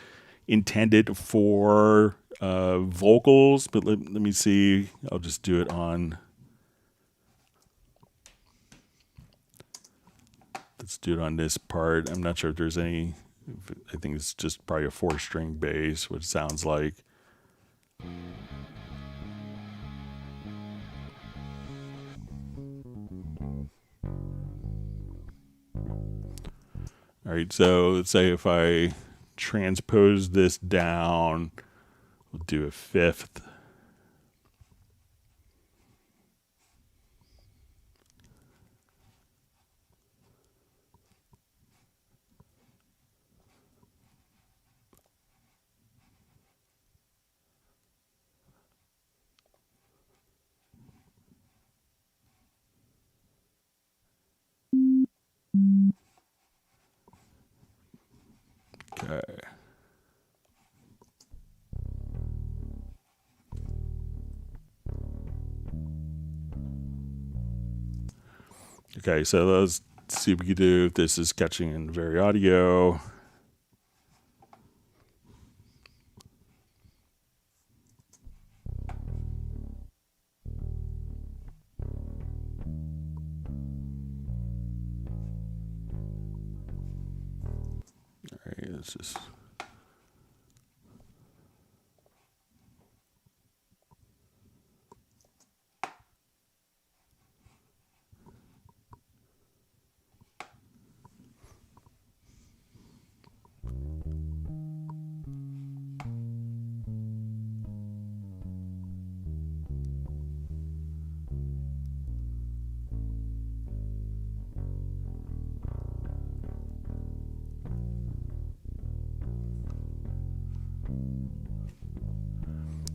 intended for vocals, but let me see. I'll just do it on... Let's do it on this part. I'm not sure if there's any... I think it's just probably a 4-string bass, what it sounds like. All right, so let's say if I transpose this down, we'll do a 5th. Okay. Okay, so let's see what we can do if this is catching in Very Audio. All right, let's just...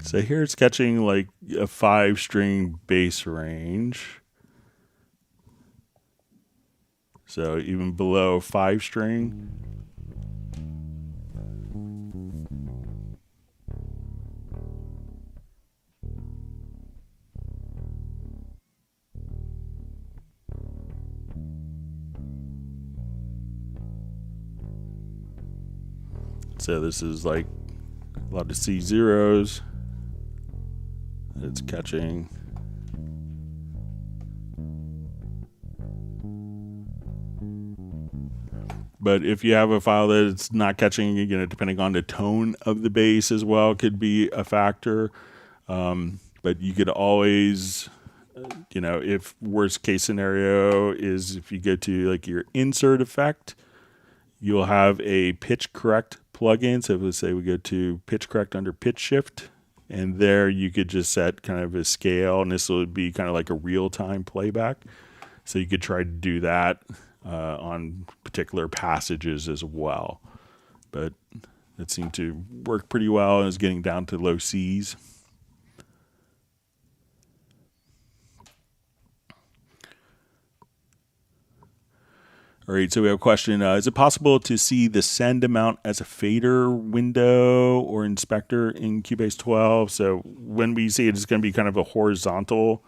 So here it's catching like a 5-string bass range. So even below 5-string. So this is like a lot of C zeros that it's catching. But if you have a file that it's not catching, depending on the tone of the bass as well, could be a factor. But you could always, if worst case scenario is if you go to like your insert effect, you'll have a pitch correct plugin. So let's say we go to pitch correct under pitch shift, and there you could just set kind of a scale, and this would be kind of like a real-time playback. So you could try to do that on particular passages as well. But it seemed to work pretty well, and it's getting down to low Cs. All right, so we have a question. Is it possible to see the send amount as a fader window or inspector in Cubase 12? So when we see it, it's going to be kind of a horizontal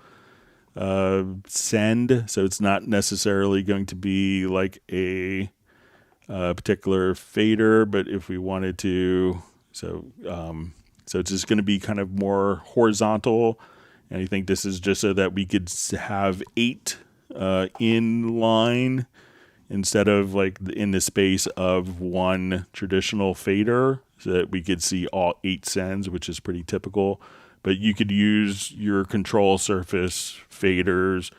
send. So it's not necessarily going to be like a a particular fader, but if we wanted to, so it's just going to be kind of more horizontal. And I think this is just so that we could have 8 in line instead of like in the space of one traditional fader, so that we could see all 8 sends, which is pretty typical. But you could use your control surface faders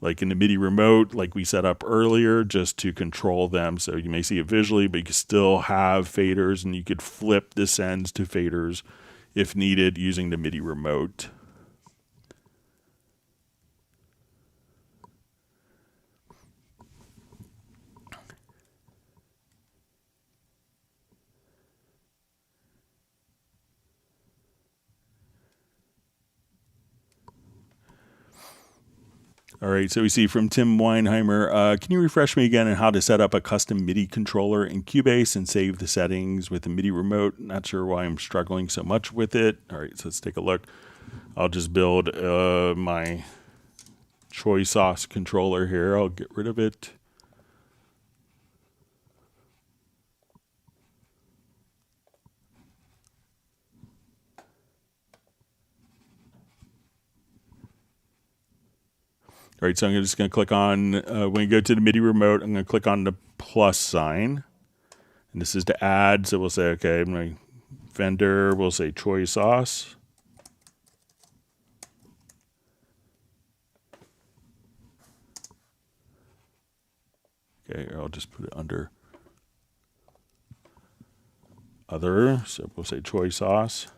like in the MIDI remote, like we set up earlier, just to control them. So you may see it visually, but you can still have faders, and you could flip the sends to faders if needed using the MIDI remote. All right, so we see from Tim Weinheimer, can you refresh me again on how to set up a custom MIDI controller in Cubase and save the settings with the MIDI remote? Not sure why I'm struggling so much with it. All right, so let's take a look. I'll just build my Choy Sauce controller here. I'll get rid of it. All right, so I'm just going to click on, when you go to the MIDI remote, I'm going to click on the plus sign. And this is to add, so we'll say, okay, my vendor, we'll say Choy Sauce. Okay, I'll just put it under other, so we'll say Choy Sauce.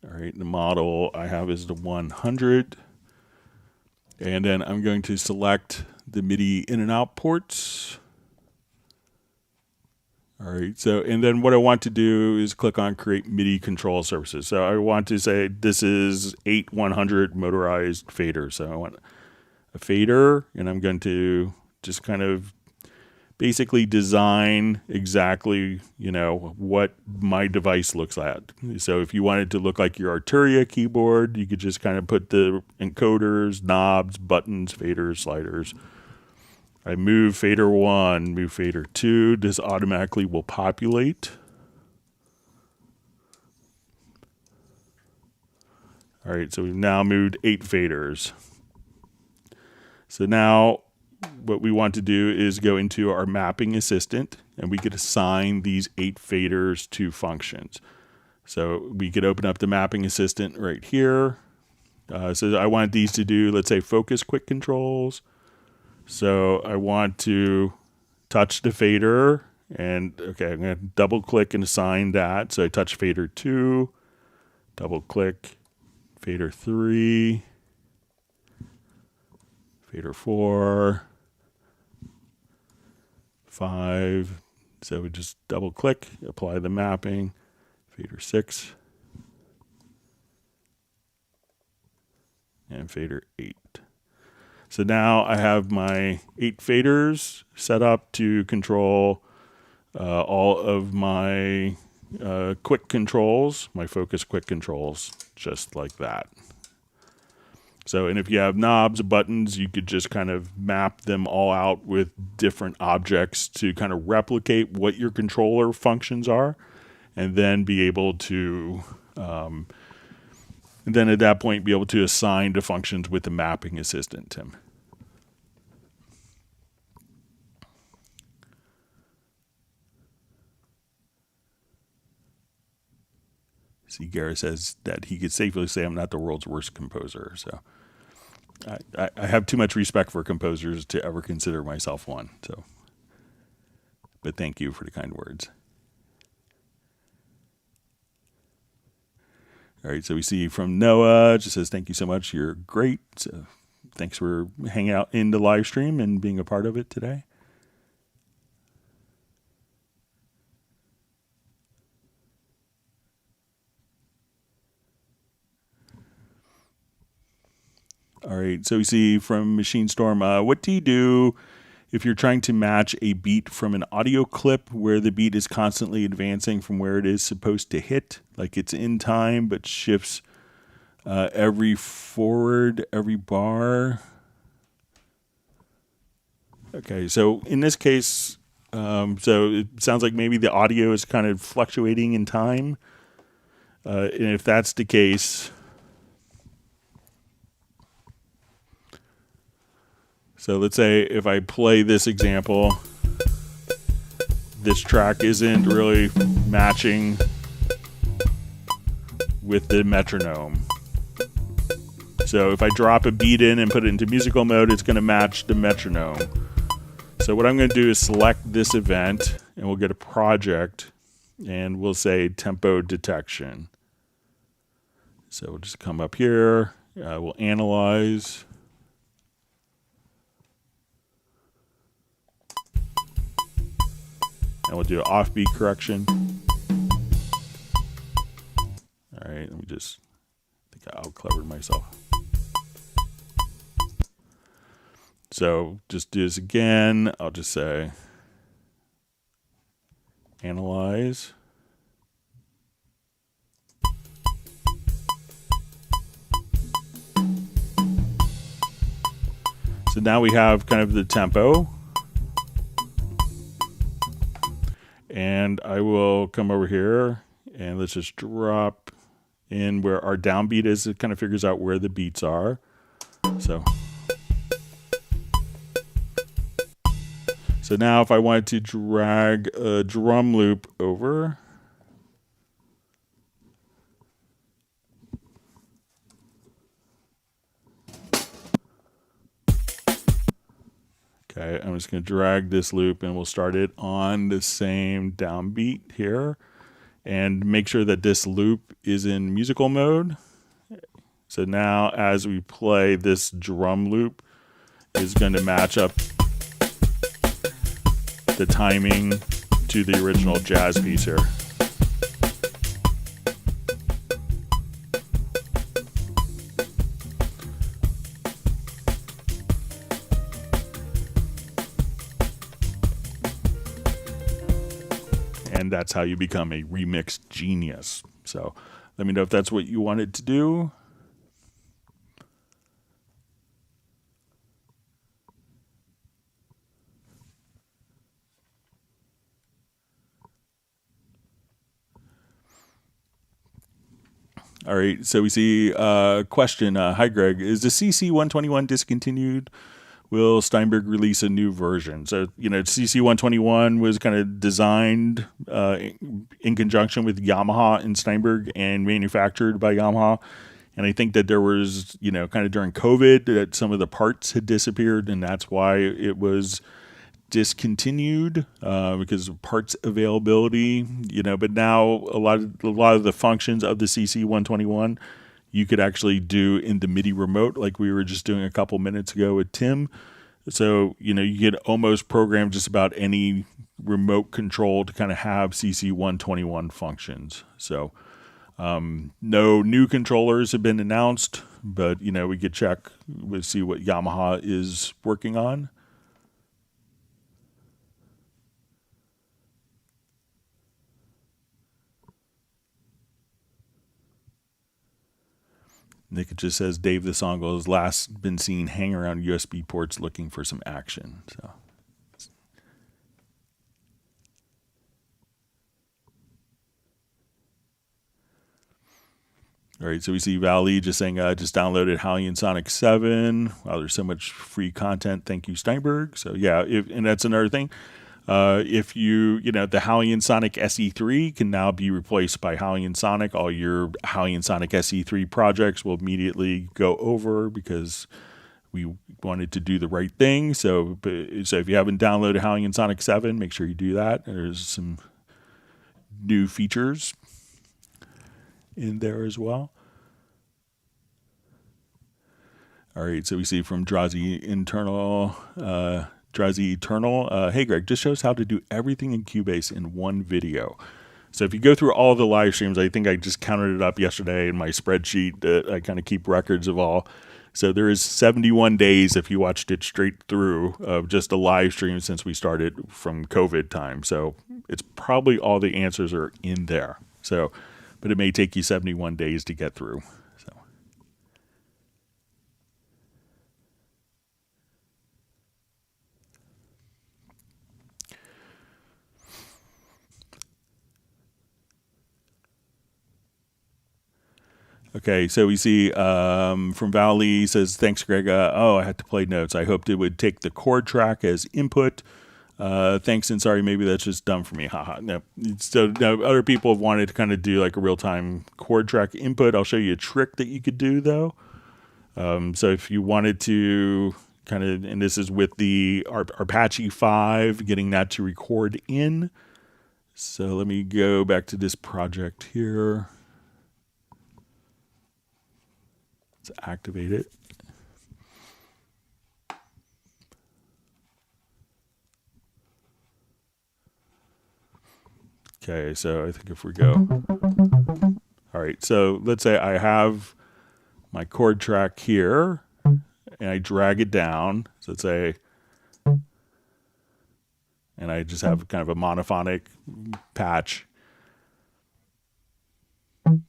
All right, the model I have is the 100. And then I'm going to select the MIDI in and out ports. All right, so, and then what I want to do is click on create MIDI control surfaces. So I want to say this is 8100 motorized fader. So I want a fader, and I'm going to just kind of basically design exactly, what my device looks like. So if you wanted to look like your Arturia keyboard, you could just kind of put the encoders, knobs, buttons, faders, sliders. I move fader 1, move fader 2. This automatically will populate. All right, so we've now moved 8 faders. So now what we want to do is go into our mapping assistant, and we could assign these 8 faders to functions. So we could open up the mapping assistant right here. So I want these to do, let's say, focus quick controls. So I want to touch the fader, and okay, I'm going to double click and assign that. So I touch fader 2, double click fader 3, fader 4, 5. So we just double click, apply the mapping, fader 6, and fader 8. So now I have my 8 faders set up to control all of my quick controls, my focus quick controls, just like that. So, and if you have knobs, buttons, you could just kind of map them all out with different objects to kind of replicate what your controller functions are, and then be able to, and then at that point, be able to assign the functions with the mapping assistant, Tim. See, Garrett says that he could safely say I'm not the world's worst composer. So I have too much respect for composers to ever consider myself one. So, but thank you for the kind words. All right, so we see from Noah, just says, thank you so much. You're great. So thanks for hanging out in the live stream and being a part of it today. All right, so we see from Machine Storm, what do you do if you're trying to match a beat from an audio clip where the beat is constantly advancing from where it is supposed to hit, like it's in time but shifts every bar? Okay, so in this case, so it sounds like maybe the audio is kind of fluctuating in time. And if that's the case, so let's say if I play this example, this track isn't really matching with the metronome. So if I drop a beat in and put it into musical mode, it's going to match the metronome. So what I'm going to do is select this event, and we'll get a project, and we'll say tempo detection. So we'll just come up here, we'll analyze. And we'll do an offbeat correction. All right, let me just, I think I out-clevered myself. So just do this again. I'll just say analyze. So now we have kind of the tempo. And I will come over here and let's just drop in where our downbeat is. It kind of figures out where the beats are. So now if I wanted to drag a drum loop over, okay, I'm just going to drag this loop and we'll start it on the same downbeat here and make sure that this loop is in musical mode. So now as we play, this drum loop is going to match up the timing to the original jazz piece here. And that's how you become a remix genius. So let me know if that's what you wanted to do. All right, so we see a question. Hi, Greg. Is the CC121 discontinued? Will Steinberg release a new version? So, CC121 was kind of designed in conjunction with Yamaha and Steinberg and manufactured by Yamaha. And I think that there was, kind of during COVID that some of the parts had disappeared, and that's why it was discontinued because of parts availability, but now a lot of the functions of the CC121 you could actually do in the MIDI remote, like we were just doing a couple minutes ago with Tim. So, you could almost program just about any remote control to kind of have CC121 functions. So no new controllers have been announced, but, we could check, we'll see what Yamaha is working on. Nick just says Dave the Songle has last been seen hanging around USB ports looking for some action. So, all right. So we see Valley just saying just downloaded Hallian Sonic 7. Wow, there's so much free content. Thank you, Steinberg. So yeah, and that's another thing. If the Hallian Sonic SE3 can now be replaced by Hallian Sonic. All your Hallian Sonic SE3 projects will immediately go over because we wanted to do the right thing. So if you haven't downloaded Hallian Sonic 7, make sure you do that. There's some new features in there as well. All right, so we see from Drazi Eternal, hey Greg, just shows how to do everything in Cubase in one video. So if you go through all the live streams, I think I just counted it up yesterday in my spreadsheet that I kind of keep records of all. So there is 71 days if you watched it straight through of just a live stream since we started from COVID time. So it's probably all the answers are in there. So, but it may take you 71 days to get through. Okay, so we see from Valley says, thanks, Greg. I had to play notes. I hoped it would take the chord track as input. Thanks and sorry, maybe that's just dumb for me. Haha. No. So no, other people have wanted to kind of do like a real-time chord track input. I'll show you a trick that you could do though. So if you wanted to kind of, and this is with the Apache 5, getting that to record in. So let me go back to this project here. Let's activate it. Okay, so I think if we go, all right, so let's say I have my chord track here and I drag it down. So let's say, and I just have kind of a monophonic patch. All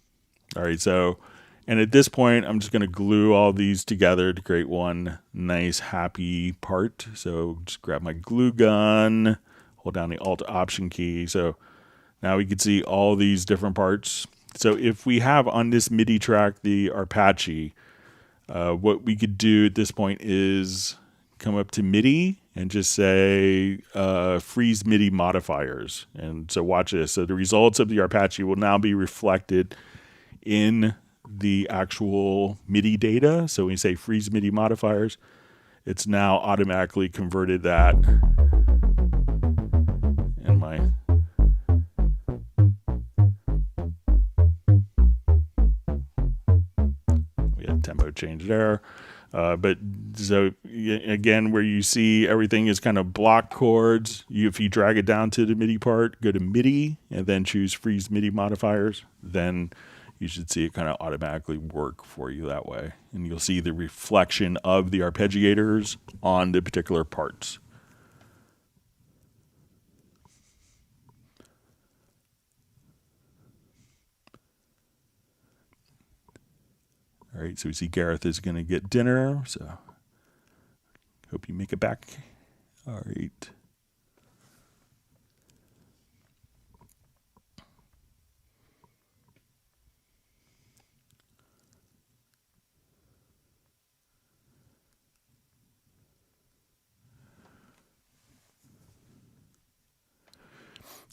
right, so, and at this point, I'm just going to glue all these together to create one nice, happy part. So just grab my glue gun, hold down the Alt Option key. So now we can see all these different parts. So if we have on this MIDI track the Apache, what we could do at this point is come up to MIDI and just say freeze MIDI modifiers. And so watch this. So the results of the Apache will now be reflected in the actual MIDI data. So when you say freeze MIDI modifiers, it's now automatically converted that. And my tempo change there. But so again, where you see everything is kind of block chords, if you drag it down to the MIDI part, go to MIDI and then choose freeze MIDI modifiers, then you should see it kind of automatically work for you that way. And you'll see the reflection of the arpeggiators on the particular parts. All right, so we see Gareth is going to get dinner, so hope you make it back. All right.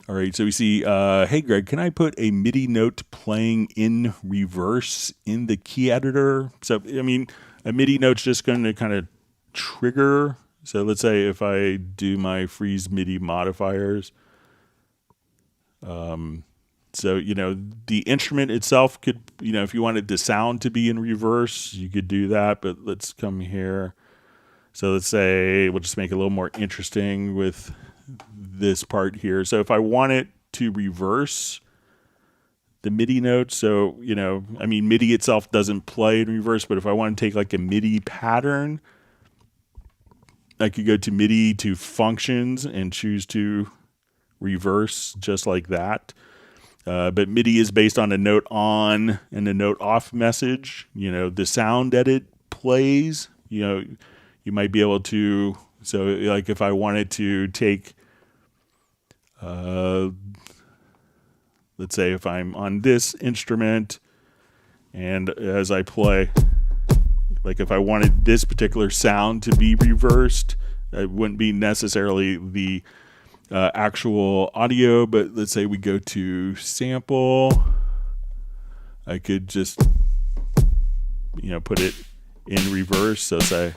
All right, so we see, hey, Greg, can I put a MIDI note playing in reverse in the key editor? So, I mean, a MIDI note's just going to kind of trigger. So let's say if I do my freeze MIDI modifiers. So, you know, the instrument itself could, you know, if you wanted the sound to be in reverse, you could do that. But let's come here. So let's say we'll just make it a little more interesting with this part here. So if I want it to reverse the MIDI note, so, you know, I mean, MIDI itself doesn't play in reverse, but if I want to take like a MIDI pattern, I could go to MIDI to functions and choose to reverse just like that. But MIDI is based on a note on and a note off message. You know, the sound that it plays, you know, you might be able to, so like if I wanted to take, let's say if I'm on this instrument and as I play, like if I wanted this particular sound to be reversed, it wouldn't be necessarily the actual audio, but let's say we go to sample, I could just, you know, put it in reverse. So say,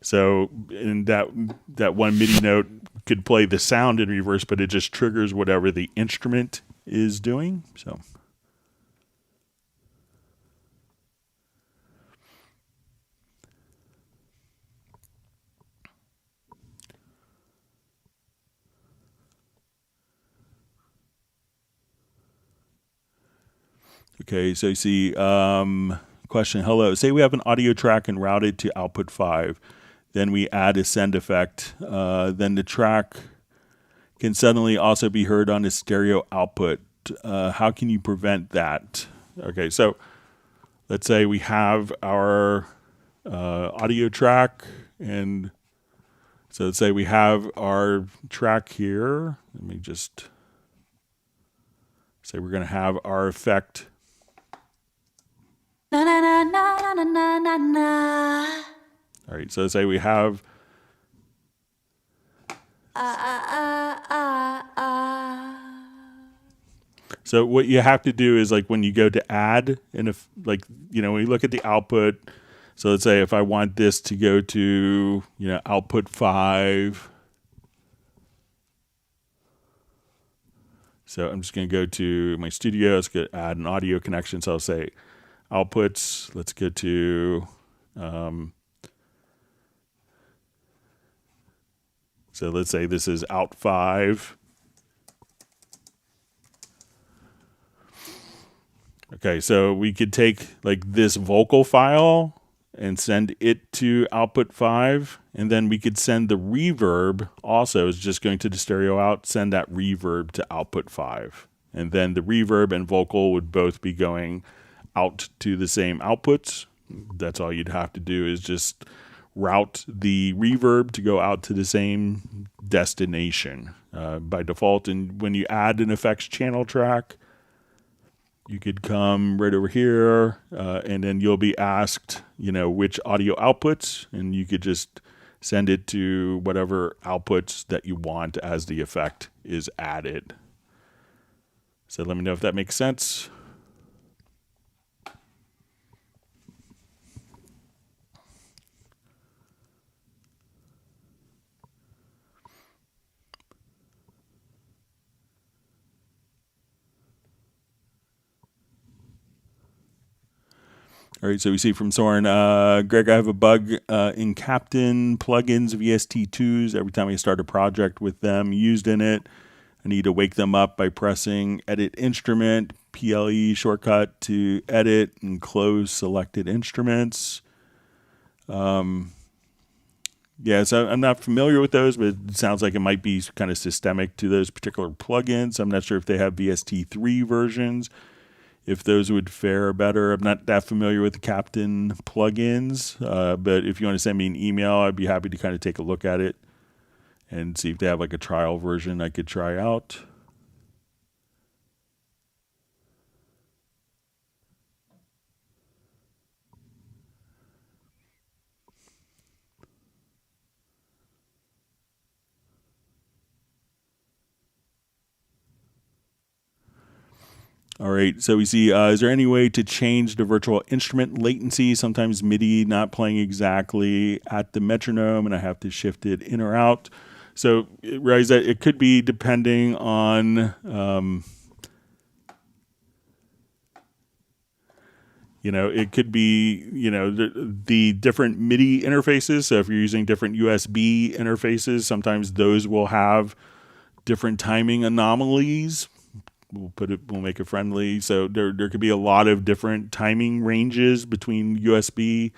so in that one MIDI note could play the sound in reverse, but it just triggers whatever the instrument is doing. So. Okay, so you see, question, hello. Say we have an audio track and route it to output 5. Then we add a send effect. Then the track can suddenly also be heard on the stereo output. How can you prevent that? Okay, so let's say we have our audio track, and so let's say we have our track here. Let me just So we're going to have our effect. Na na na na na na na na. All right, so say we have So what you have to do is like when you go to add, and if like, when you look at the output, so let's say if I want this to go to, output 5. So I'm just going to go to my studio. Let's go add an audio connection. So I'll say outputs. Let's go to, so let's say this is out 5. Okay, so we could take like this vocal file and send it to output 5, and then we could send the reverb also is just going to the stereo out, send that reverb to output 5. And then the reverb and vocal would both be going out to the same outputs. That's all you'd have to do is just route the reverb to go out to the same destination by default. And when you add an effects channel track, you could come right over here, and then you'll be asked, which audio outputs, and you could just send it to whatever outputs that you want as the effect is added. So let me know if that makes sense. All right, so we see from Soren, Greg, I have a bug in Captain plugins VST2s. Every time I start a project with them used in it, I need to wake them up by pressing Edit Instrument, PLE shortcut to edit and close selected instruments. So I'm not familiar with those, but it sounds like it might be kind of systemic to those particular plugins. I'm not sure if they have VST3 versions, if those would fare better. I'm not that familiar with the Captain plugins, but if you want to send me an email, I'd be happy to kind of take a look at it and see if they have like a trial version I could try out. All right, so we see, is there any way to change the virtual instrument latency? Sometimes MIDI not playing exactly at the metronome, and I have to shift it in or out. So realize that it could be depending on, it could be, the different MIDI interfaces. So if you're using different USB interfaces, sometimes those will have different timing anomalies. We'll make it friendly. So there could be a lot of different timing ranges between USB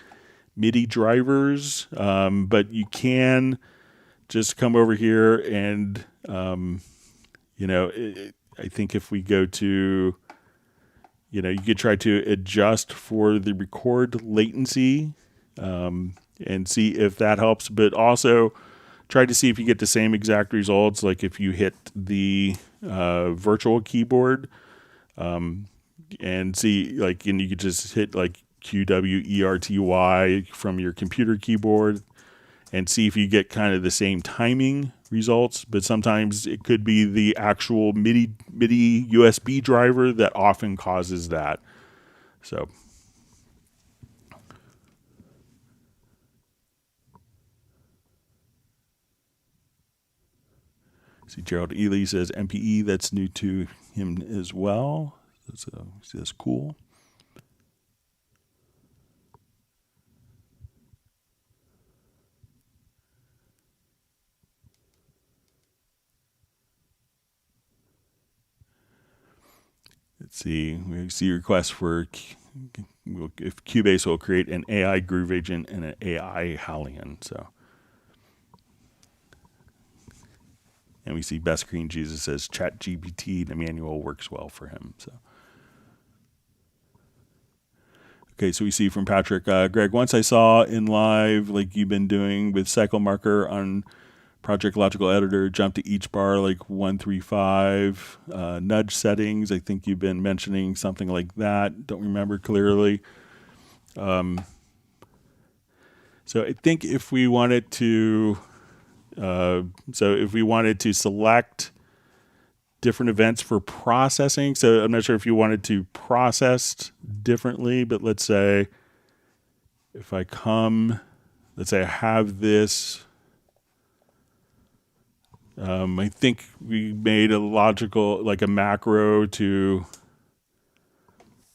MIDI drivers, but you can just come over here and, I think if we go to, you could try to adjust for the record latency and see if that helps, but also try to see if you get the same exact results, like if you hit the virtual keyboard and see, and you could just hit like QWERTY from your computer keyboard and see if you get kind of the same timing results. But sometimes it could be the actual MIDI USB driver that often causes that. So. See, Gerald Ely says MPE, that's new to him as well. That's cool. Let's see, we see requests for if Cubase will create an AI groove agent and an AI Hallian. So. And we see Best Green Jesus says ChatGPT, the manual works well for him. So, okay, so we see from Patrick, Greg, once I saw in live, like you've been doing with Cycle Marker on Project Logical Editor, jump to each bar like 1, 3, 5. Nudge settings, I think you've been mentioning something like that. Don't remember clearly. So I think if we wanted to, select different events for processing, so I'm not sure if you wanted to process differently, but let's say if I let's say I have this. I think we made a logical, like a macro to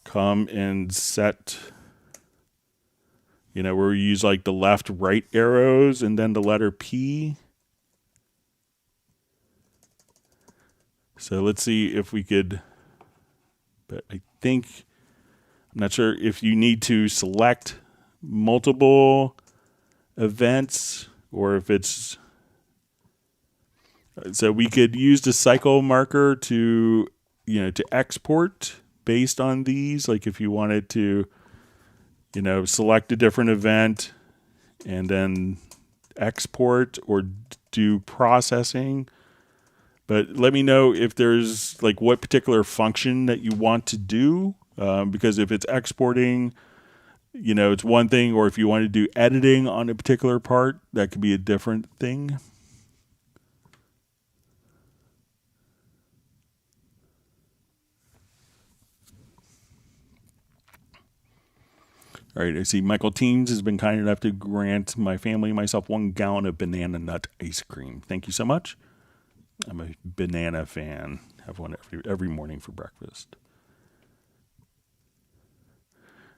come and set, where we use like the left, right arrows and then the letter P. So let's see if we could, but I think, I'm not sure if you need to select multiple events or if it's, so we could use the cycle marker to export based on these. Like if you wanted to, select a different event and then export or do processing. But let me know if there's like what particular function that you want to do. Because if it's exporting, it's one thing, or if you want to do editing on a particular part, that could be a different thing. All right, I see Michael Teens has been kind enough to grant my family and myself 1 gallon of banana nut ice cream. Thank you so much. I'm a banana fan. Have one every morning for breakfast.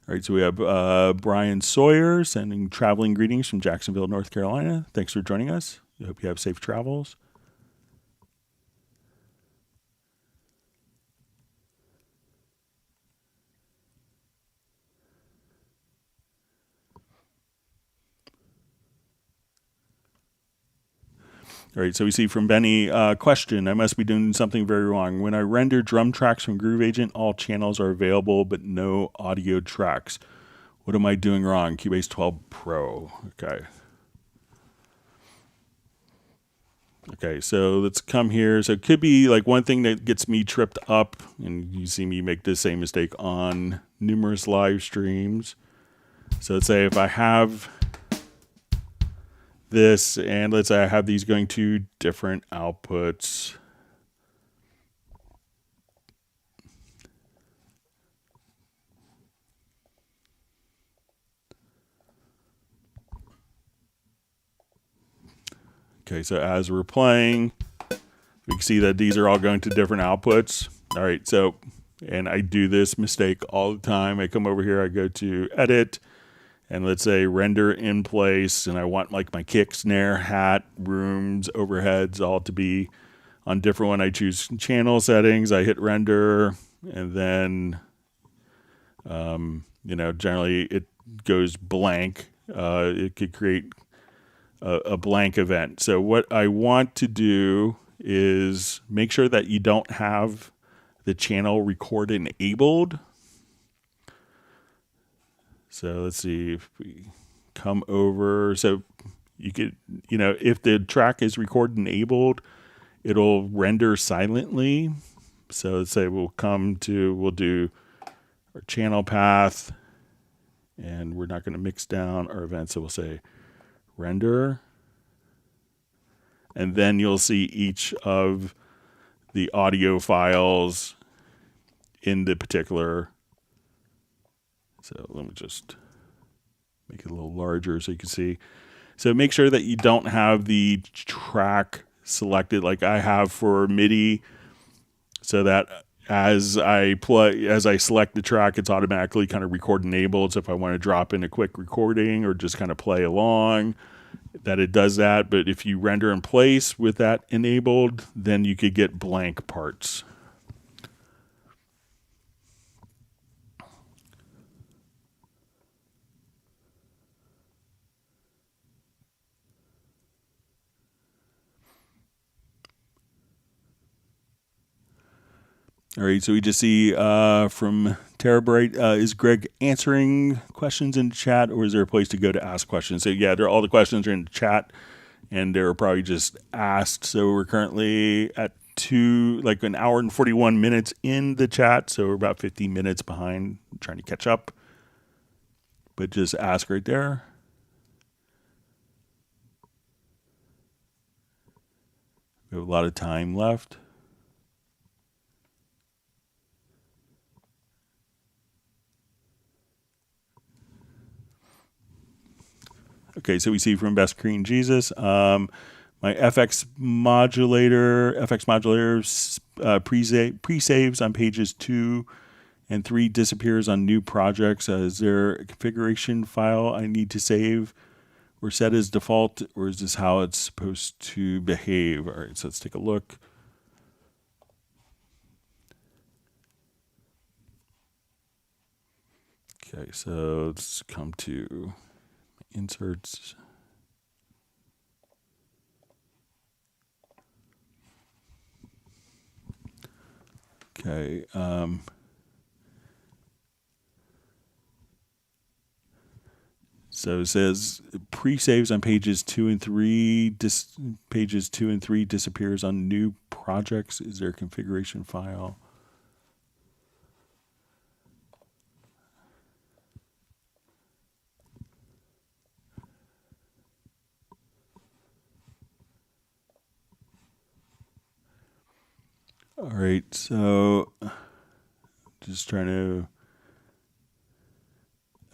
All right, so we have Brian Sawyer sending traveling greetings from Jacksonville, North Carolina. Thanks for joining us. I hope you have safe travels. All right, so we see from Benny, question, I must be doing something very wrong. When I render drum tracks from Groove Agent, all channels are available, but no audio tracks. What am I doing wrong? Cubase 12 Pro. Okay, so let's come here. So it could be like one thing that gets me tripped up, and you see me make the same mistake on numerous live streams. So let's say if I have this, and let's say I have these going to different outputs. Okay, so as we're playing, we can see that these are all going to different outputs. All right, so, and I do this mistake all the time. I come over here, I go to edit, and let's say render in place, and I want like my kick, snare, hat, rooms, overheads all to be on different one. I choose channel settings, I hit render, and then, generally it goes blank. It could create a blank event. So what I want to do is make sure that you don't have the channel record enabled. So let's see if we come over. So you could, if the track is record enabled, it'll render silently. So let's say we'll do our channel path, and we're not going to mix down our event. So we'll say render. And then you'll see each of the audio files in the particular. So let me just make it a little larger so you can see. So make sure that you don't have the track selected like I have for MIDI, so that as I select the track, it's automatically kind of record enabled. So if I want to drop in a quick recording or just kind of play along, that it does that. But if you render in place with that enabled, then you could get blank parts. All right, so we just see from Terabyte, is Greg answering questions in the chat, or is there a place to go to ask questions? So yeah, all the questions are in the chat, and they were probably just asked. So we're currently at an hour and 41 minutes in the chat. So we're about 15 minutes behind, trying to catch up. But just ask right there. We have a lot of time left. Okay, so we see from Best Green Jesus, my FX modulator pre-saves on pages 2 and 3 disappears on new projects. Is there a configuration file I need to save or set as default, or is this how it's supposed to behave? All right, so let's take a look. Okay, so let's come to inserts. Okay. So it says pre-saves on pages 2 and 3. Pages 2 and 3 disappears on new projects. Is there a configuration file? All right, so just trying to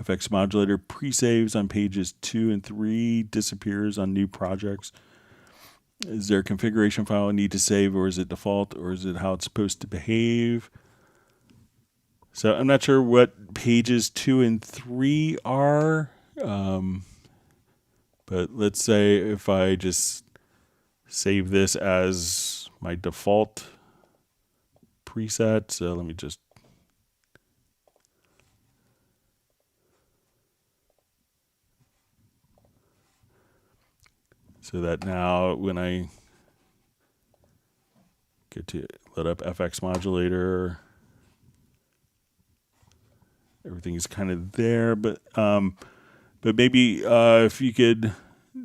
FX modulator pre-saves on pages 2 and 3 disappears on new projects. Is there a configuration file I need to save, or is it default, or is it how it's supposed to behave? So I'm not sure what pages 2 and 3 are, but let's say if I just save this as my default preset. So let me just so that now when I get to load up FX modulator, everything is kind of there, but maybe if you could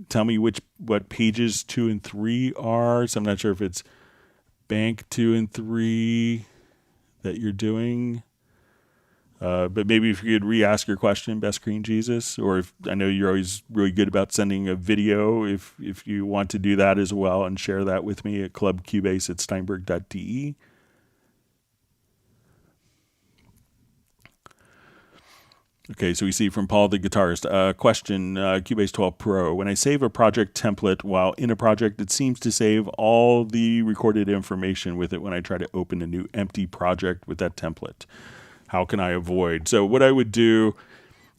tell me what pages 2 and 3 are. So I'm not sure if it's bank 2 and 3 that you're doing. But maybe if you could re-ask your question, Best Green Jesus, or if I know you're always really good about sending a video, if you want to do that as well and share that with me at clubcubase@steinberg.de. Okay, so we see from Paul the guitarist, question, Cubase 12 Pro. When I save a project template while in a project, it seems to save all the recorded information with it when I try to open a new empty project with that template. How can I avoid? So what I would do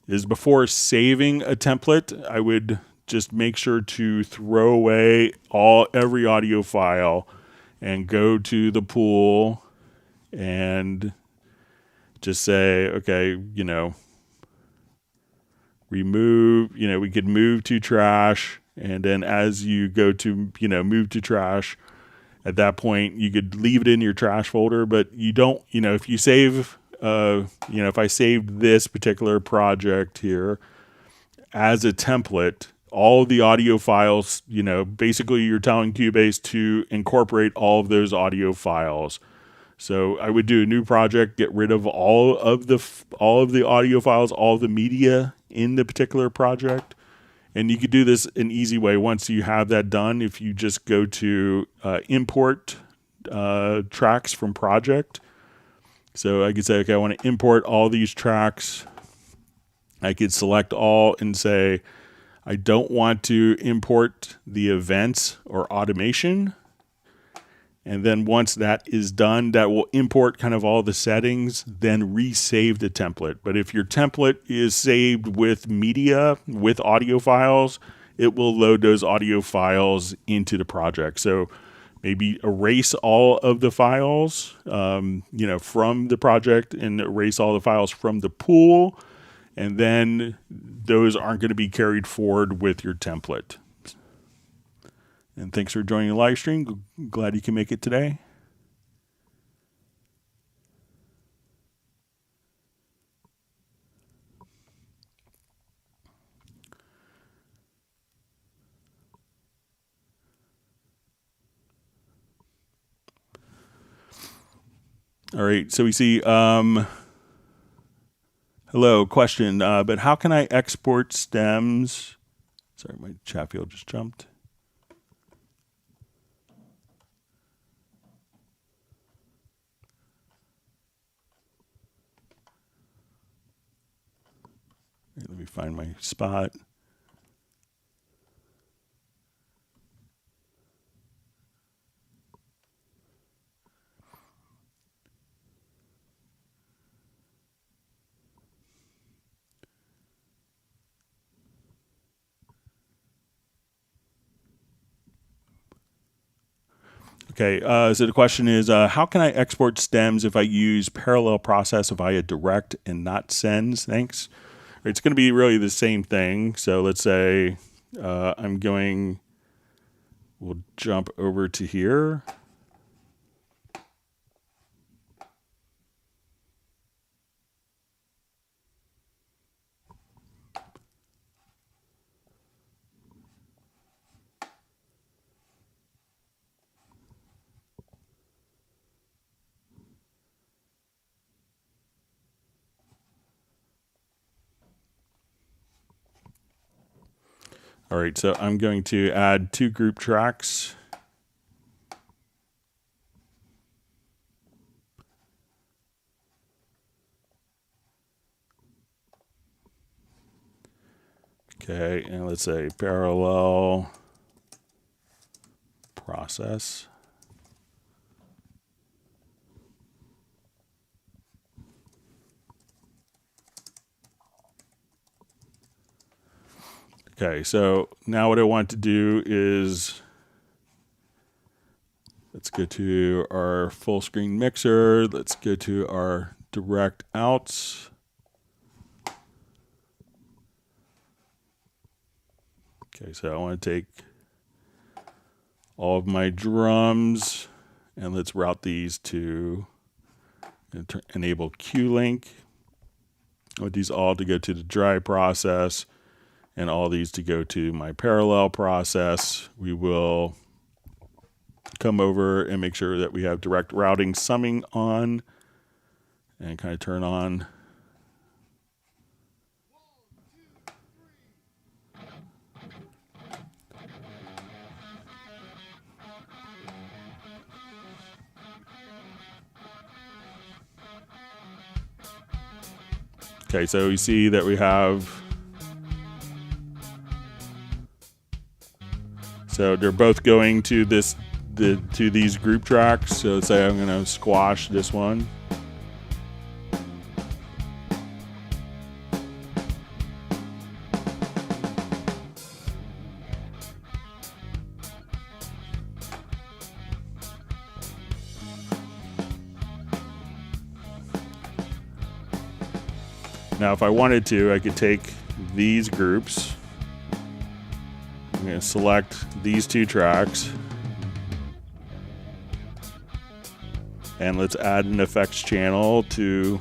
is before saving a template, I would just make sure to throw away every audio file and go to the pool and just say, okay, remove, we could move to trash. And then as you go to, move to trash, at that point, you could leave it in your trash folder, but you don't, if you save, if I saved this particular project here as a template, all the audio files, basically you're telling Cubase to incorporate all of those audio files. So I would do a new project, get rid of all of the audio files, all of the media in the particular project. And you could do this an easy way. Once you have that done, if you just go to import tracks from project. So I could say, okay, I want to import all these tracks. I could select all and say, I don't want to import the events or automation. And then once that is done, that will import kind of all the settings, then resave the template. But if your template is saved with media, with audio files, it will load those audio files into the project. So maybe erase all of the files, from the project and erase all the files from the pool. And then those aren't going to be carried forward with your template. And thanks for joining the live stream. Glad you can make it today. All right, so we see, hello, question, but how can I export stems? Sorry, my chat field just jumped. Right, let me find my spot. Okay, so the question is, how can I export stems if I use parallel process via direct and not sends? Thanks. It's going to be really the same thing. So let's say we'll jump over to here. All right, so I'm going to add 2 group tracks. Okay, and let's say parallel process. Okay, so now what I want to do is, let's go to our full screen mixer. Let's go to our direct outs. Okay, so I want to take all of my drums and let's route these to enable Q-Link. I want these all to go to the dry process and all these to go to my parallel process. We will come over and make sure that we have direct routing summing on and kind of turn on. Okay, so you see that we have, so they're both going to to these group tracks. So let's say I'm going to squash this one. Now, if I wanted to, I could take these groups. I'm going to select these 2 tracks. And let's add an effects channel to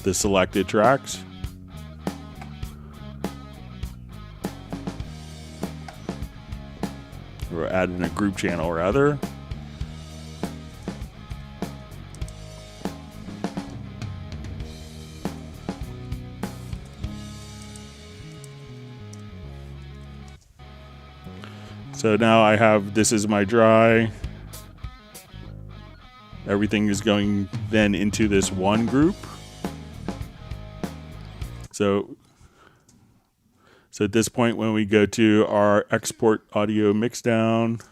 the selected tracks. Or add in a group channel, rather. So now I have, this is my dry. Everything is going then into this one group. So at this point, when we go to our export audio mixdown,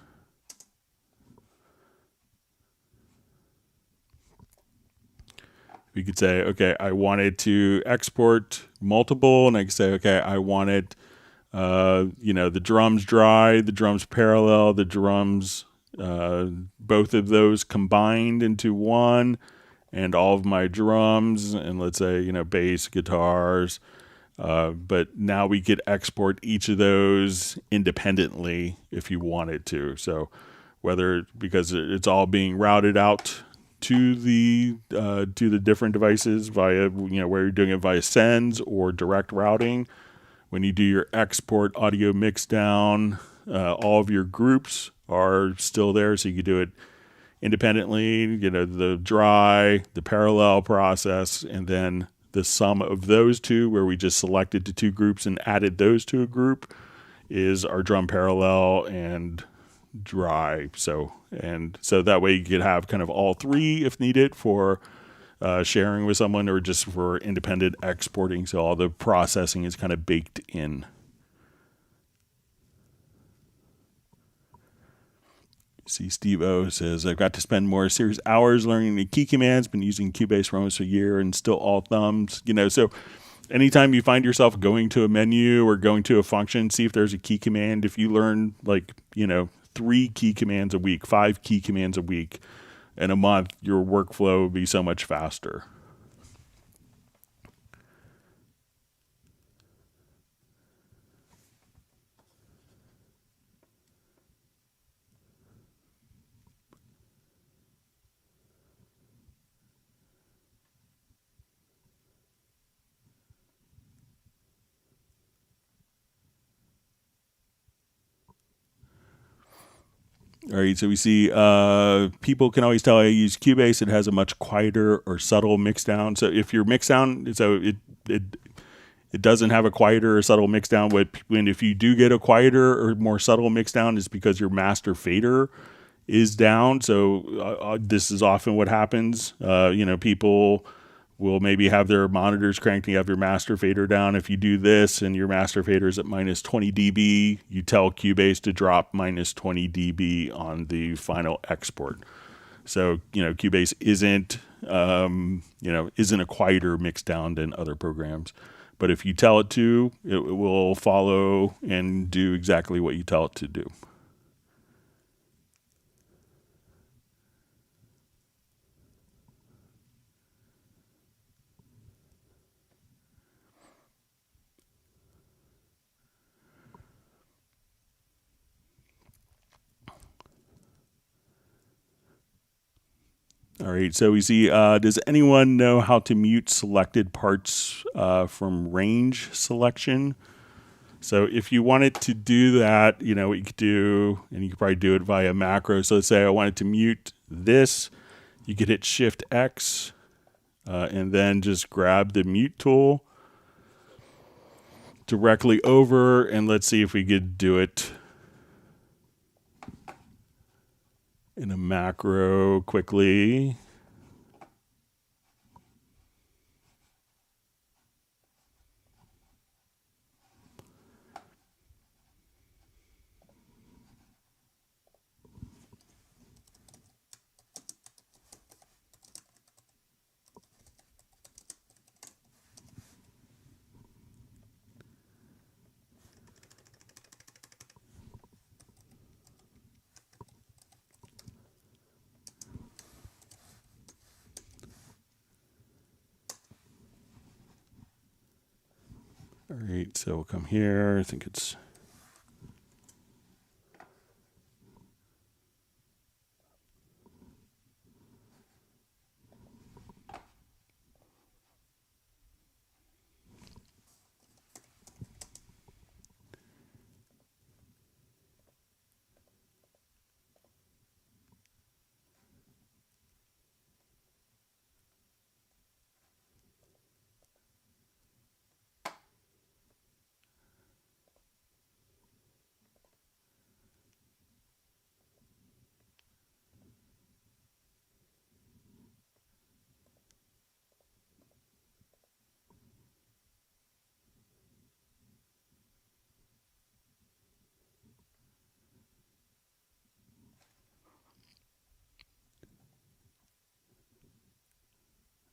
we could say, okay, I wanted to export multiple, and I could say, okay, I wanted the drums dry, the drums parallel, the drums, both of those combined into one, and all of my drums, and let's say, bass, guitars. But now we could export each of those independently if you wanted to. So because it's all being routed out to the different devices via, where you're doing it via sends or direct routing. When you do your export audio mix down, all of your groups are still there, so you can do it, independently, the dry, the parallel process, and then the sum of those two, where we just selected the two groups and added those to a group, is our drum parallel and dry. So that way you could have kind of all three if needed for sharing with someone, or just for independent exporting. So all the processing is kind of baked in. See, Steve O says, I've got to spend more serious hours learning the key commands, been using Cubase for almost a year and still all thumbs. So anytime you find yourself going to a menu or going to a function, see if there's a key command. If you learn 3 key commands a week, 5 key commands a week in a month, your workflow will be so much faster. All right, so we see people can always tell I use Cubase. It has a much quieter or subtle mix down. So if your mix down, so it doesn't have a quieter or subtle mix down. When if you do get a quieter or more subtle mix down, is because your master fader is down. So this is often what happens. People will maybe have their monitors cranked and you have your master fader down. If you do this and your master fader is at minus 20 dB, you tell Cubase to drop minus 20 dB on the final export. So, Cubase isn't a quieter mix down than other programs. But if you tell it to, it will follow and do exactly what you tell it to do. All right, so we see, does anyone know how to mute selected parts from range selection? So if you wanted to do that, what you could do, and you could probably do it via macro. So let's say I wanted to mute this. You could hit Shift X and then just grab the mute tool directly over, and let's see if we could do it in a macro quickly. All right, so we'll come here. I think it's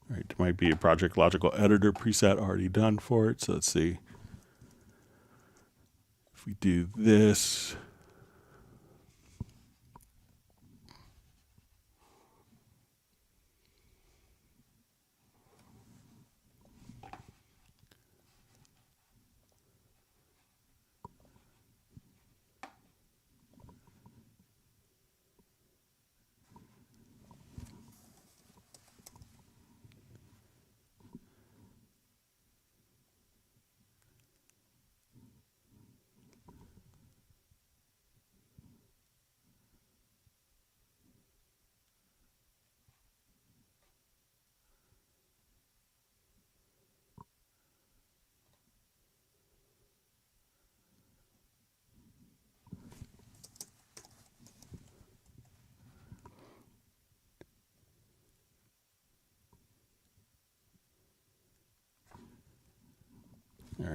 all right. There might be a Project Logical Editor preset already done for it. So let's see if we do this.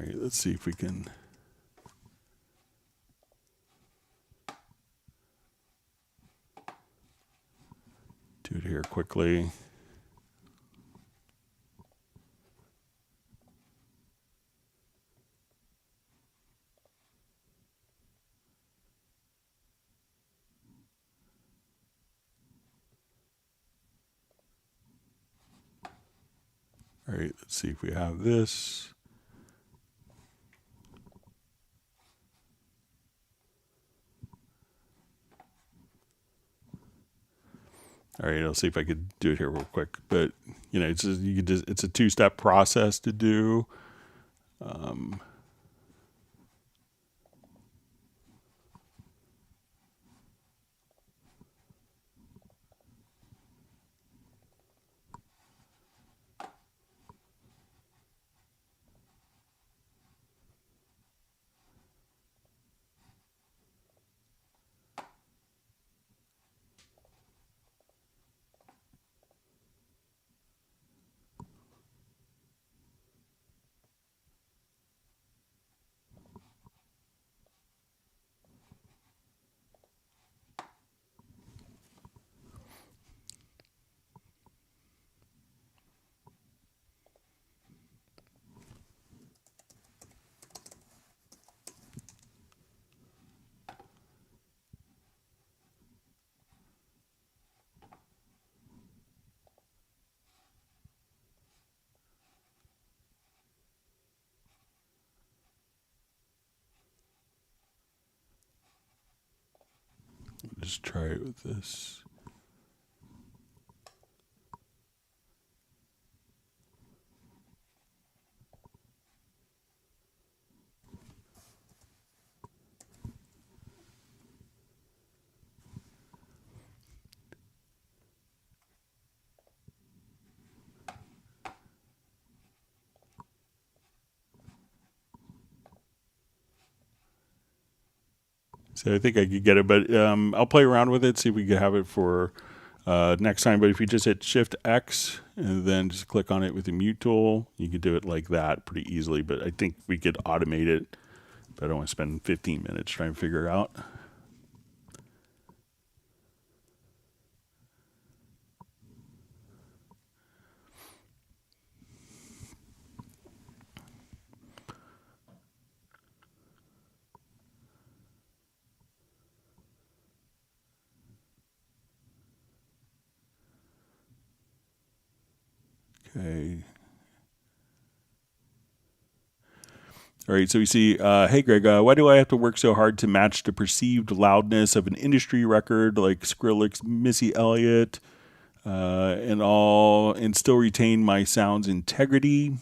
right, let's see if we can. Do it here quickly. All right, let's see if we have this. All right, I'll see if I could do it here real quick. But you know, it's a two-step process to do. Just try it with this. So I think I could get it, but I'll play around with it, see if we can have it for next time. But if you just hit Shift X and then just click on it with the mute tool, you can do it like that pretty easily. But I think we could automate it, but I don't want to spend 15 minutes trying to figure it out. Okay. All right, so we see, hey Greg, why do I have to work so hard to match the perceived loudness of an industry record like Skrillex's Missy Elliott and still retain my sound's integrity?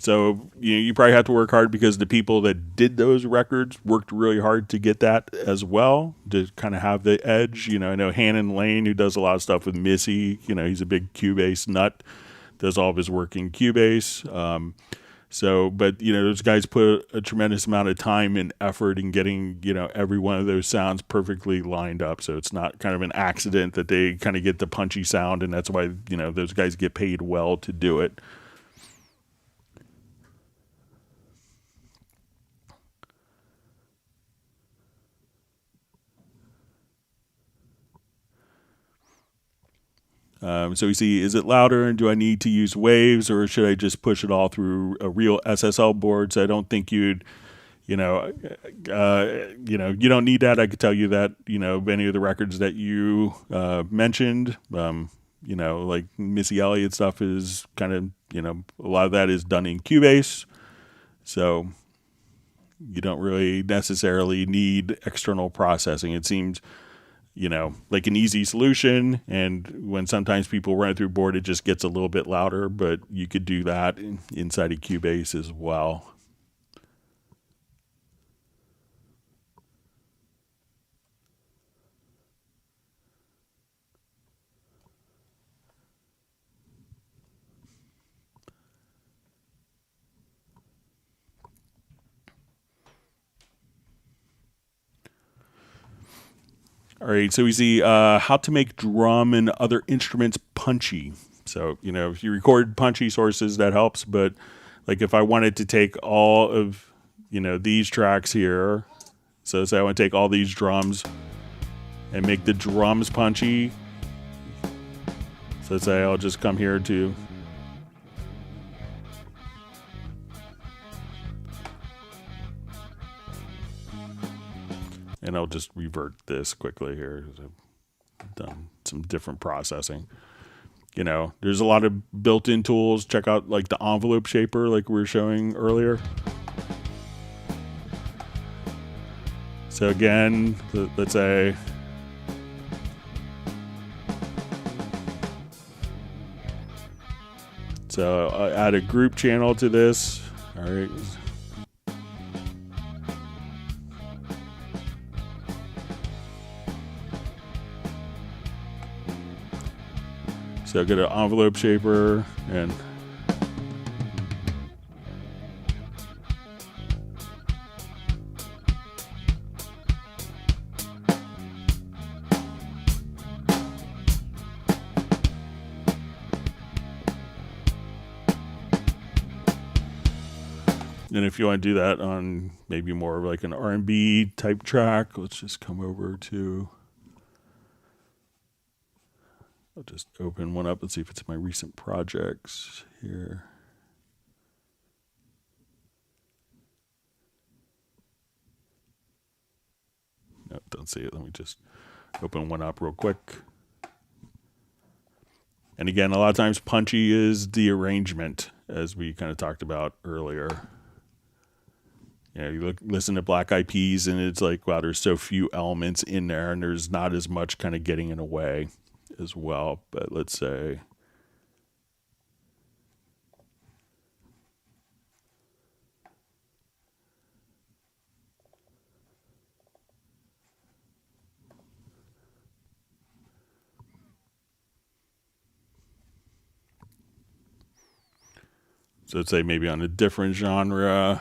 So you probably have to work hard because the people that did those records worked really hard to get that as well, to kind of have the edge. I know Hannon Lane, who does a lot of stuff with Missy, he's a big Cubase nut, does all of his work in Cubase. But those guys put a tremendous amount of time and effort in getting, every one of those sounds perfectly lined up. So it's not kind of an accident that they kind of get the punchy sound, and that's why, those guys get paid well to do it. So we see, is it louder and do I need to use waves, or should I just push it all through a real SSL board? So I don't think you don't need that. I could tell you that, any of the records that you mentioned, like Missy Elliott stuff is kind of, a lot of that is done in Cubase. So you don't really necessarily need external processing. It seems like an easy solution. And when sometimes people run it through board, it just gets a little bit louder, but you could do that inside of Cubase as well. All right, so we see how to make drum and other instruments punchy. So, if you record punchy sources, that helps. But Like if I wanted to take all of, these tracks here, so say I want to take all these drums and make the drums punchy. So let's say I'll just come here to and I'll just revert this quickly here because I've done some different processing. There's a lot of built-in tools. Check out like the envelope shaper like we were showing earlier. So again, let's say so I'll add a group channel to this. All right. So I'll get an envelope shaper and if you want to do that on maybe more of like an R&B type track, let's just come over to, I'll just open one up. Let's see if it's my recent projects here. No, don't see it. Let me just open one up real quick. And again, a lot of times punchy is the arrangement, as we kind of talked about earlier. You listen to Black Eyed Peas and it's like, wow, there's so few elements in there and there's not as much kind of getting in the way as well. But let's say let's say maybe on a different genre.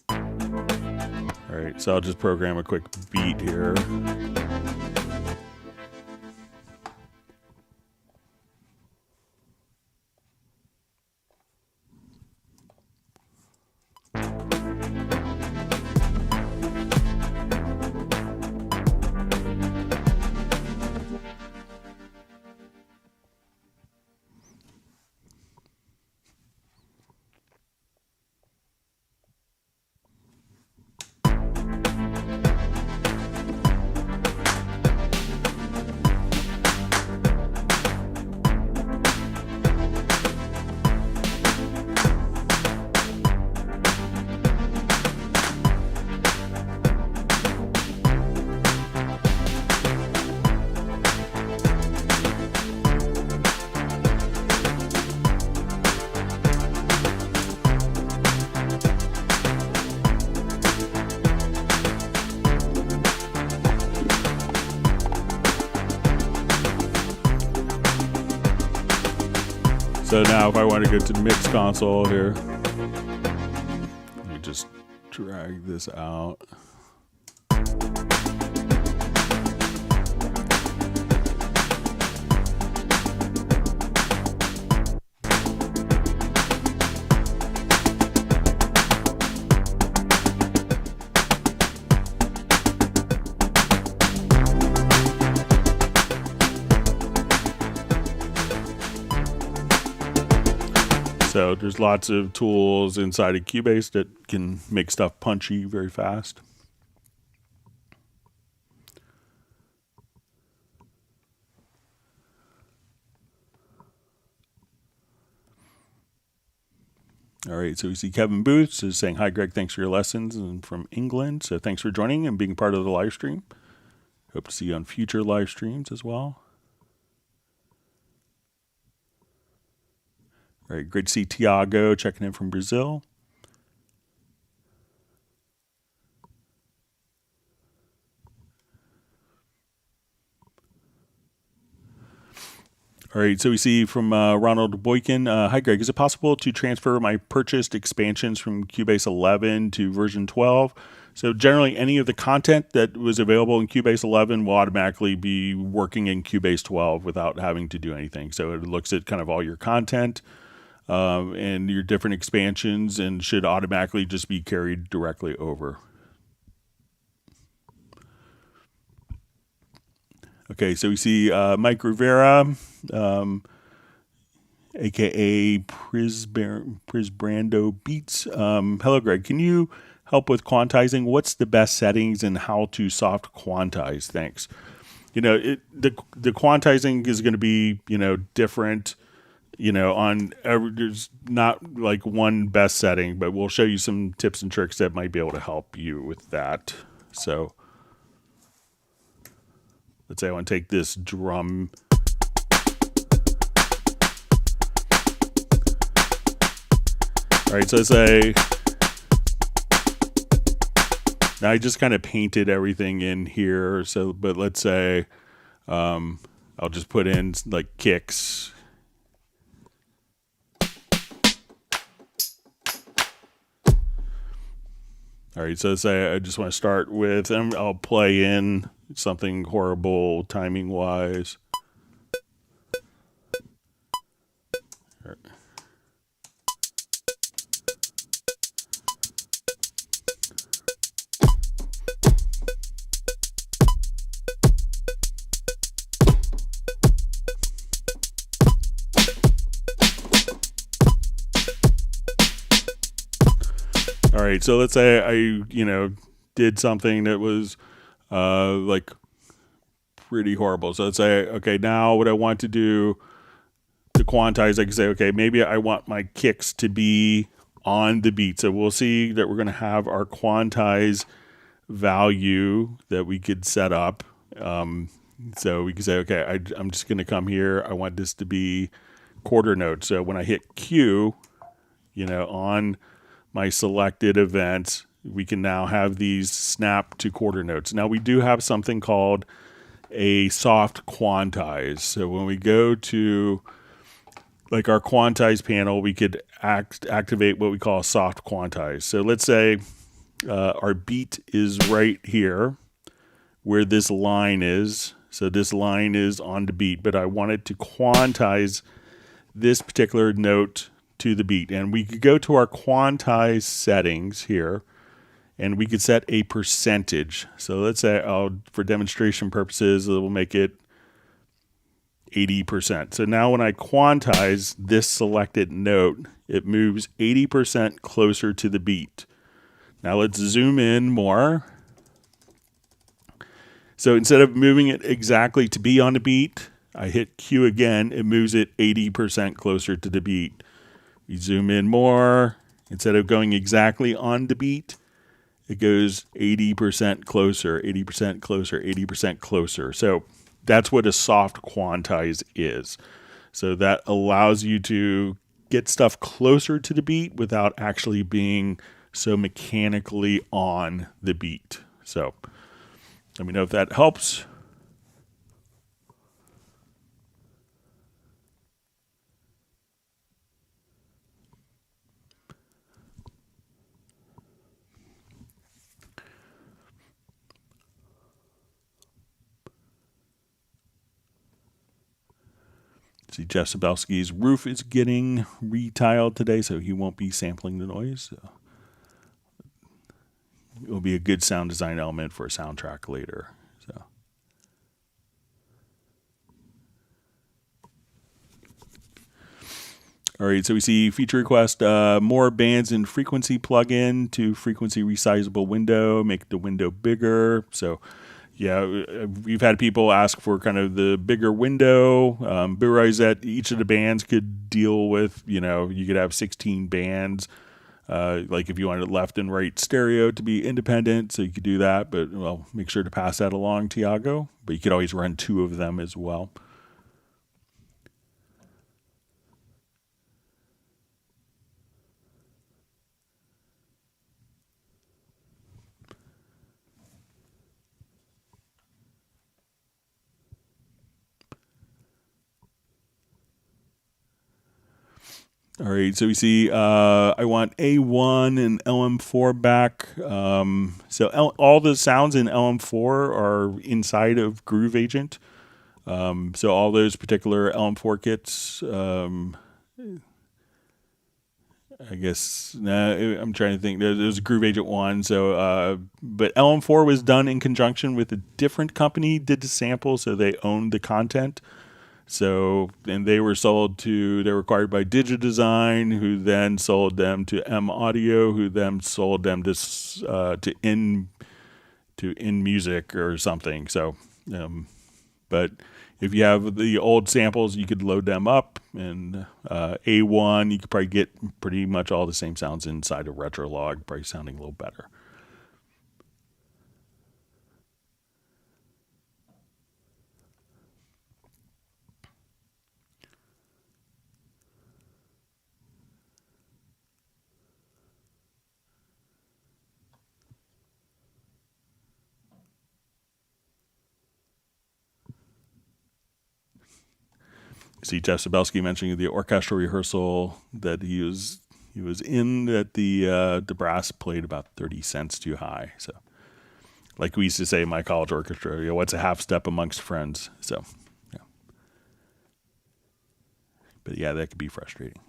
All right, so I'll just program a quick beat here. So now if I want to go to the mix console here, let me just drag this out. So there's lots of tools inside of Cubase that can make stuff punchy very fast. All right, so we see Kevin Booths is saying, hi, Greg, thanks for your lessons, and from England. So thanks for joining and being part of the live stream. Hope to see you on future live streams as well. All right, great to see Tiago checking in from Brazil. All right, so we see from Ronald Boykin, hi Greg, is it possible to transfer my purchased expansions from Cubase 11 to version 12? So generally, any of the content that was available in Cubase 11 will automatically be working in Cubase 12 without having to do anything. So it looks at kind of all your content and your different expansions and should automatically just be carried directly over. Okay, so we see Mike Rivera, aka Prisbrando Beats. Hello, Greg. Can you help with quantizing? What's the best settings and how to soft quantize? Thanks. The quantizing is going to be different. There's not like one best setting, but we'll show you some tips and tricks that might be able to help you with that. So let's say I want to take this drum. All right, so let's say now I just kind of painted everything in here. So, but let's say I'll just put in like kicks. All right, so let's say I just want to start with, and I'll play in something horrible timing wise. All right, so let's say I, did something that was like pretty horrible. So let's say, okay, now what I want to do to quantize, I can say, okay, maybe I want my kicks to be on the beat. So we'll see that we're going to have our quantize value that we could set up. So we can say, okay, I'm just going to come here. I want this to be quarter note. So when I hit Q, on my selected events, we can now have these snap to quarter notes. Now we do have something called a soft quantize. So when we go to like our quantize panel, we could activate what we call a soft quantize. So let's say our beat is right here where this line is. So this line is on the beat, but I wanted to quantize this particular note to the beat. And we could go to our quantize settings here and we could set a percentage. So let's say for demonstration purposes, we'll make it 80%. So now when I quantize this selected note, it moves 80% closer to the beat. Now let's zoom in more. So instead of moving it exactly to be on the beat, I hit Q again, it moves it 80% closer to the beat. We zoom in more. Instead of going exactly on the beat, it goes 80% closer, 80% closer, 80% closer. So that's what a soft quantize is. So that allows you to get stuff closer to the beat without actually being so mechanically on the beat. So let me know if that helps. See, Jeff Sabelski's roof is getting retiled today, so he won't be sampling the noise. So it will be a good sound design element for a soundtrack later. So, all right, so we see feature request, more bands and frequency plugin to frequency resizable window, make the window bigger. So yeah, we've had people ask for kind of the bigger window. Realize that each of the bands could deal with, you could have 16 bands. Like if you wanted left and right stereo to be independent, so you could do that. But, well, make sure to pass that along, Tiago. But you could always run two of them as well. All right, so we see I want A1 and LM4 back. All the sounds in LM4 are inside of Groove Agent. So all those particular LM4 kits, I guess I'm trying to think. There's Groove Agent 1. But LM4 was done in conjunction with a different company, did the sample, so they owned the content. So, and they were acquired by DigiDesign, who then sold them to M Audio, who then sold them to In Music or something. So, but if you have the old samples, you could load them up, and A1, you could probably get pretty much all the same sounds inside of Retrolog, probably sounding a little better. See Jeff Sabelski mentioning the orchestral rehearsal that he was in, that the brass played about 30 cents too high. So, like we used to say in my college orchestra, what's a half step amongst friends? So, yeah. But yeah, that could be frustrating.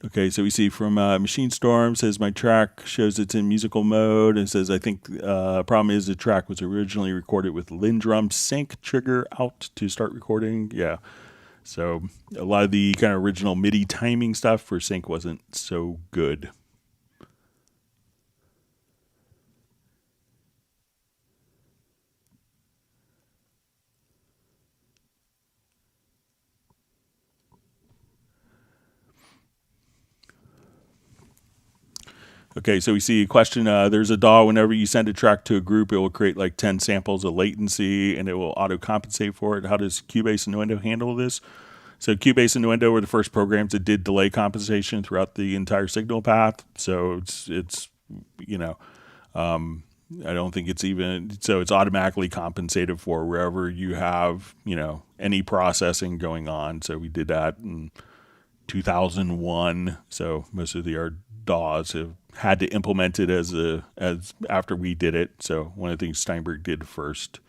Okay, so we see from Machine Storm says my track shows it's in musical mode, and says I think problem is the track was originally recorded with Lindrum sync trigger out to start recording. Yeah, so a lot of the kind of original MIDI timing stuff for sync wasn't so good. Okay, so we see a question. There's a DAW. Whenever you send a track to a group, it will create like 10 samples of latency, and it will auto-compensate for it. How does Cubase and Nuendo handle this? So Cubase and Nuendo were the first programs that did delay compensation throughout the entire signal path. So it's I don't think it's even, so it's automatically compensated for wherever you have, any processing going on. So we did that in 2001. So most of our DAWs have had to implement it as after we did it. So one of the things Steinberg did first.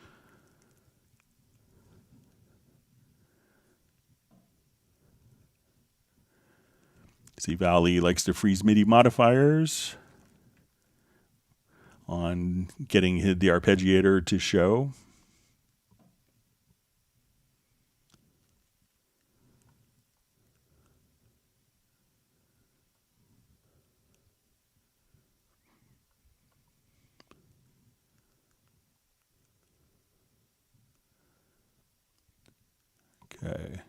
See, Valley likes to freeze MIDI modifiers on getting the arpeggiator to show. Okay.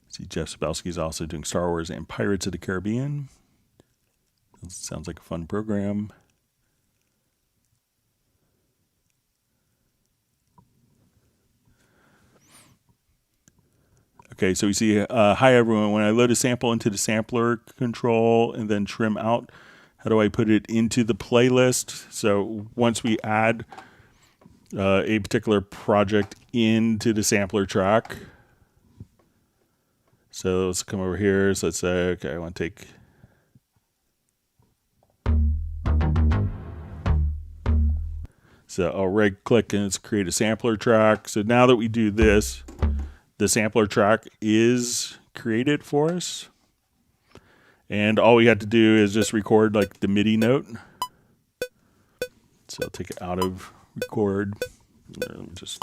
See, Jeff Sabelski is also doing Star Wars and Pirates of the Caribbean. Sounds like a fun program. Okay, so we see, hi everyone, when I load a sample into the sampler control and then trim out, how do I put it into the playlist? So once we add a particular project into the sampler track, so let's come over here. So let's say, okay, I want to take, so I'll right click and it's create a sampler track. So now that we do this, the sampler track is created for us. And all we have to do is just record like the MIDI note. So I'll take it out of record. Let me just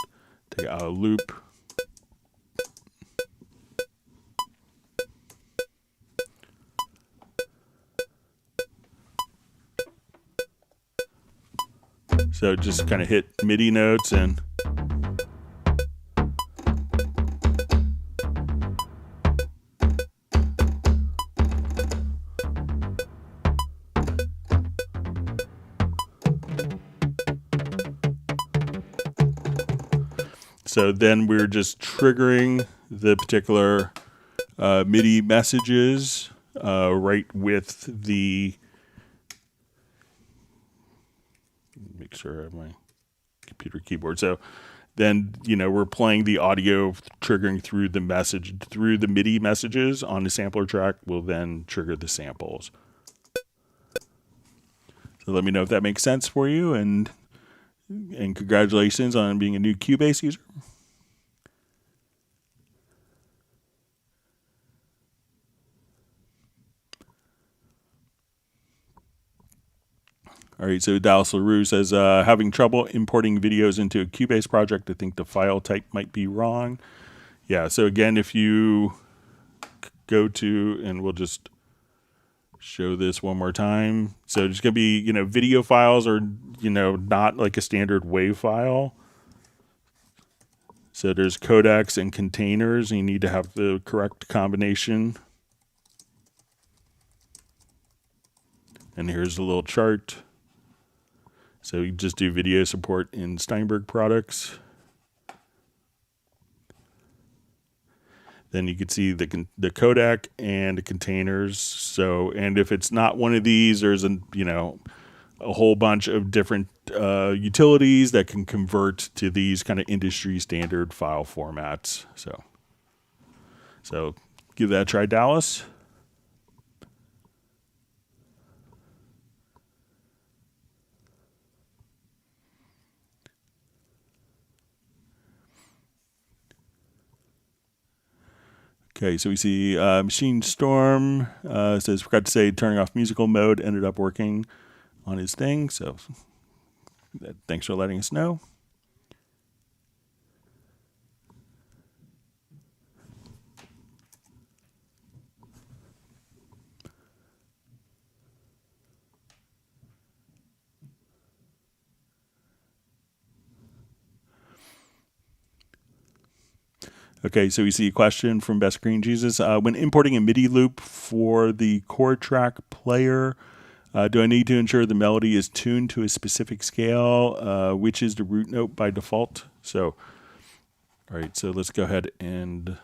take it out of loop. So just kind of hit MIDI notes and So then we're just triggering the particular MIDI messages right with the. Make sure I have my computer keyboard. So then, we're playing the audio triggering through the MIDI messages on the sampler track will then trigger the samples. So let me know if that makes sense for you, and congratulations on being a new Cubase user. All right, so Dallas LaRue says, having trouble importing videos into a Cubase project. I think the file type might be wrong. Yeah, so again, if you go to, and we'll just show this one more time. So it's going to be, video files are, not like a standard WAV file. So there's codecs and containers, and you need to have the correct combination. And here's a little chart. So you just do video support in Steinberg products. Then you can see the codec and the containers. So, and if it's not one of these, there's a whole bunch of different utilities that can convert to these kind of industry standard file formats. So give that a try, Dallas. Okay, so we see Machine Storm says, forgot to say turning off musical mode ended up working on his thing. So thanks for letting us know. Okay, so we see a question from Best Green Jesus. When importing a MIDI loop for the chord track player, do I need to ensure the melody is tuned to a specific scale, which is the root note by default? So, all right, so let's go ahead and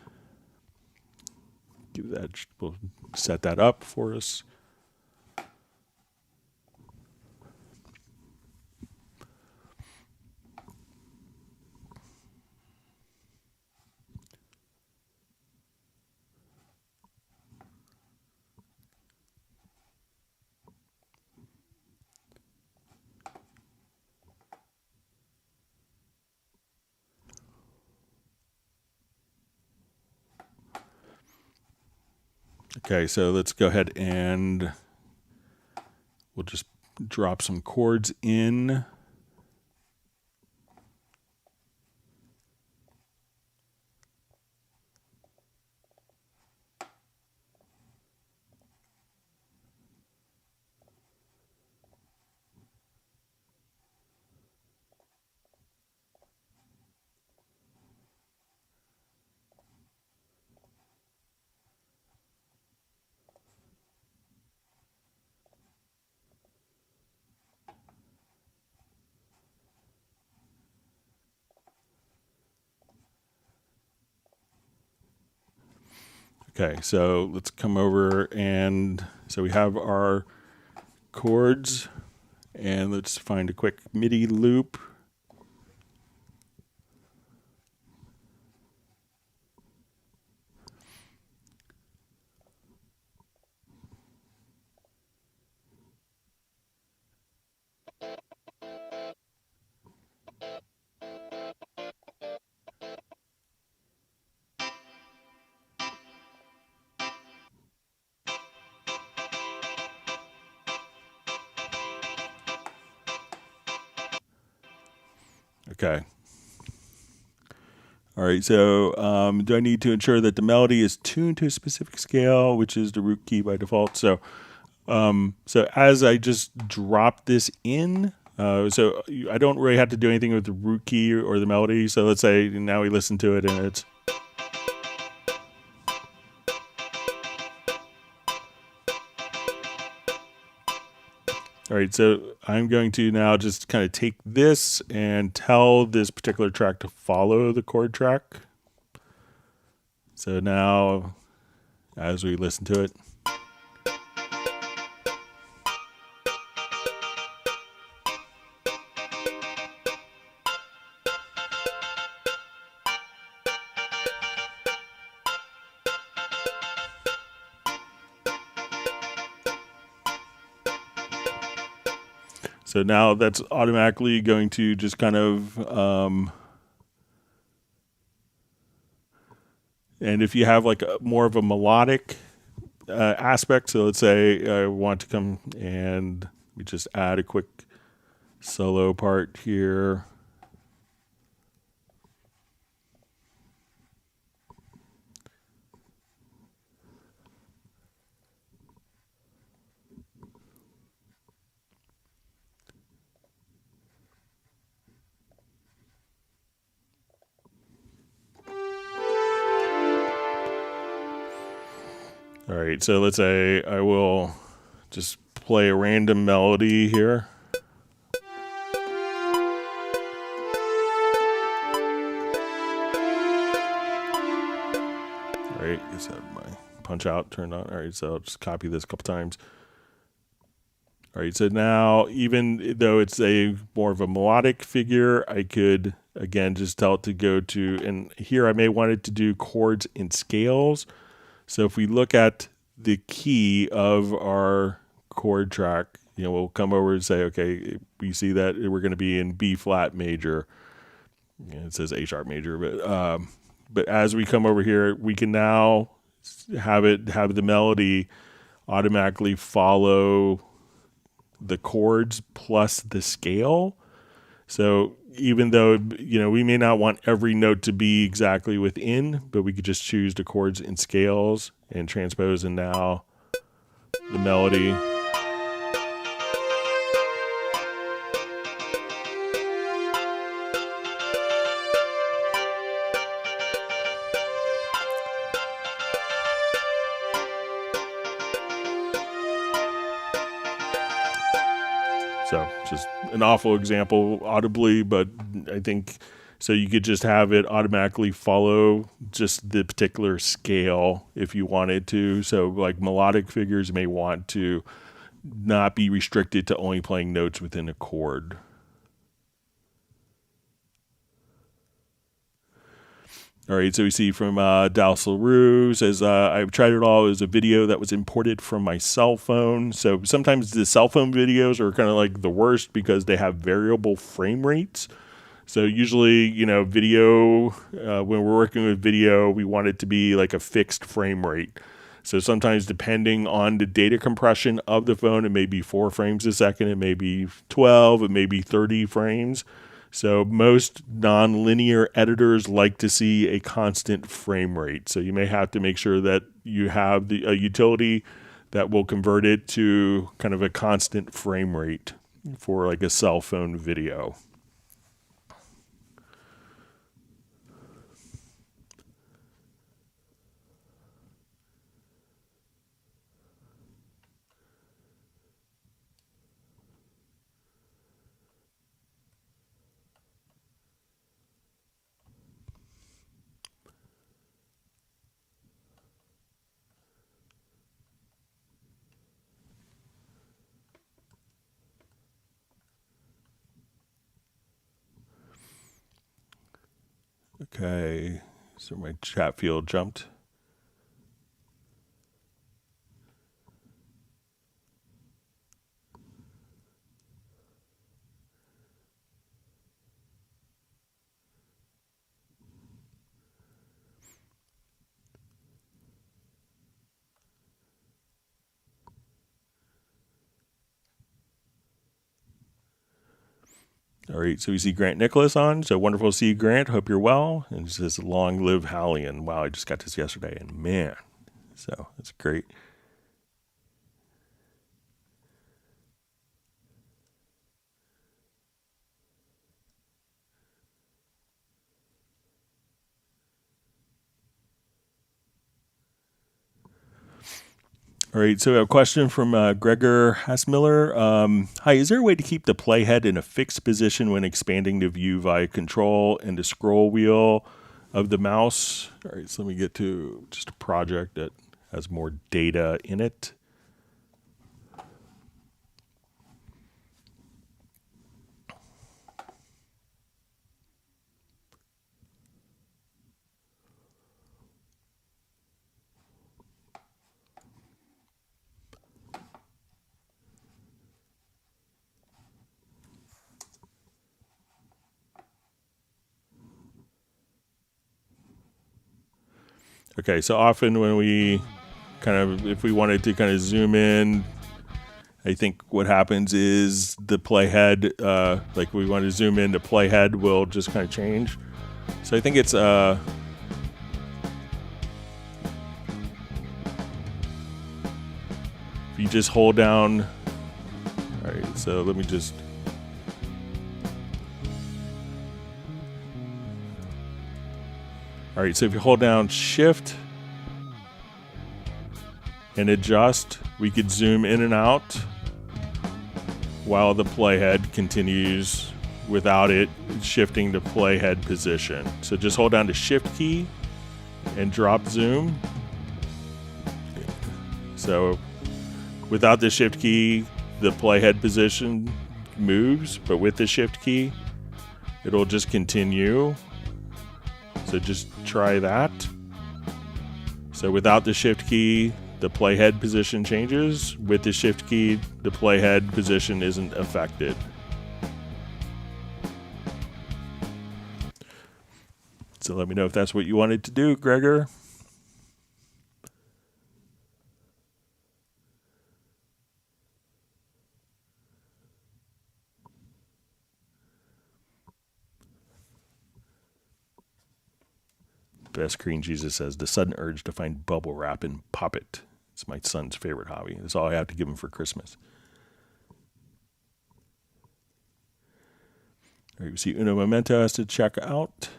do that. We'll set that up for us. Okay, so let's go ahead and we'll just drop some chords in. Okay, so let's come over, and so we have our chords, and let's find a quick MIDI loop. Okay. All right, so do I need to ensure that the melody is tuned to a specific scale, which is the root key by default? So as I just drop this in, so I don't really have to do anything with the root key or the melody. So let's say now we listen to it and it's. All right, so I'm going to now just kind of take this and tell this particular track to follow the chord track. So now, as we listen to it, so now that's automatically going to just kind of, and if you have like more of a melodic aspect, so let's say I want to come and we just add a quick solo part here. All right, so let's say I will just play a random melody here. All right, I just had my punch out turned on. All right, so I'll just copy this a couple times. All right, so now even though it's a more of a melodic figure, I could again just tell it to go to, and here I may want it to do chords and scales. So if we look at the key of our chord track, we'll come over and say, okay, we see that we're going to be in B flat major. It says A sharp major, but as we come over here, we can now have the melody automatically follow the chords plus the scale. So even though, we may not want every note to be exactly within, but we could just choose the chords and scales and transpose, and now the melody. So just an awful example audibly, but I think so you could just have it automatically follow just the particular scale if you wanted to. So like melodic figures may want to not be restricted to only playing notes within a chord. All right, so we see from Dallas LaRue says, I've tried it all. It was a video that was imported from my cell phone. So sometimes the cell phone videos are kind of like the worst because they have variable frame rates. So usually, video, when we're working with video, we want it to be like a fixed frame rate. So sometimes depending on the data compression of the phone, it may be 4 frames a second, it may be 12, it may be 30 frames. So most non-linear editors like to see a constant frame rate. So you may have to make sure that you have a utility that will convert it to kind of a constant frame rate for like a cell phone video. Okay, so my chat field jumped. All right, so we see Grant Nicholas on. So wonderful to see you, Grant. Hope you're well. And it says, long live Hallian. Wow, I just got this yesterday, and man, so it's great. All right, so we have a question from Gregor Hassmiller. Hi, is there a way to keep the playhead in a fixed position when expanding the view via control and the scroll wheel of the mouse? All right, so let me get to just a project that has more data in it. Okay, so often when we if we wanted to kind of zoom in, I think what happens is the playhead, like we want to zoom in, the playhead will just kind of change. So I think it's, if you just hold down, all right, so let me just, all right, so if you hold down Shift and adjust, we could zoom in and out while the playhead continues without it shifting the playhead position. So just hold down the Shift key and drop zoom. So without the Shift key, the playhead position moves, but with the Shift key, it'll just continue. So just try that. So without the Shift key, the playhead position changes. With the Shift key, the playhead position isn't affected. So let me know if that's what you wanted to do, Gregor. Best Green Jesus says, the sudden urge to find bubble wrap and pop it. It's my son's favorite hobby. That's all I have to give him for Christmas. All right, we see Uno Momento has to check out.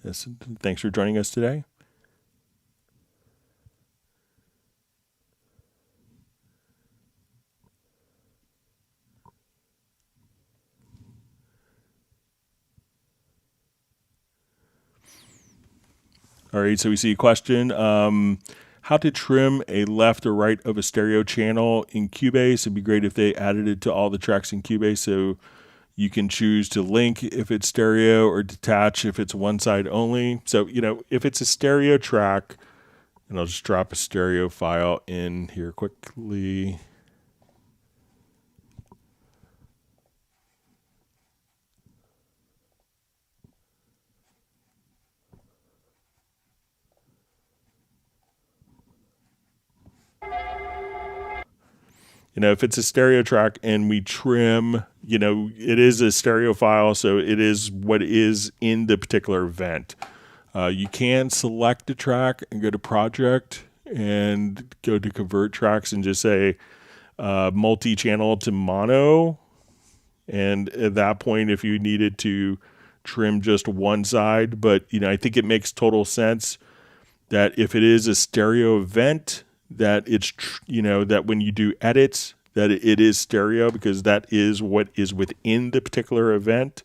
Yes, thanks for joining us today. All right, so we see a question. How to trim a left or right of a stereo channel in Cubase. It'd be great if they added it to all the tracks in Cubase, so you can choose to link if it's stereo or detach if it's one side only. So, if it's a stereo track, and I'll just drop a stereo file in here quickly. If it's a stereo track and we trim, it is a stereo file, so it is what is in the particular event. You can select a track and go to project and go to convert tracks and just say multi-channel to mono. And at that point, if you needed to trim just one side, but I think it makes total sense that if it is a stereo event, that it's, that when you do edits, that it is stereo because that is what is within the particular event.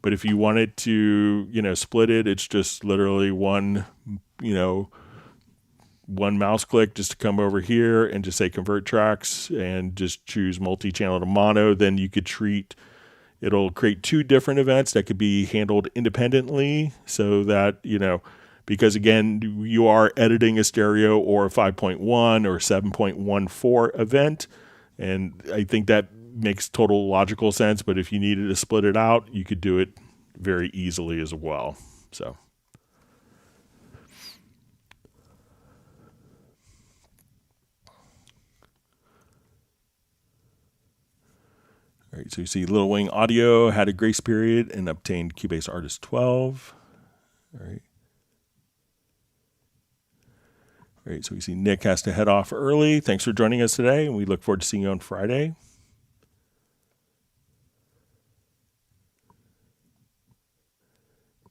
But if you wanted to, split it, it's just literally one mouse click just to come over here and just say convert tracks and just choose multi-channel to mono. Then you could it'll create two different events that could be handled independently so that, because again, you are editing a stereo or a 5.1 or 7.14 event. And I think that makes total logical sense. But if you needed to split it out, you could do it very easily as well. So. All right, so you see Little Wing Audio had a grace period and obtained Cubase Artist 12. All right. All right, so we see Nick has to head off early. Thanks for joining us today, and we look forward to seeing you on Friday.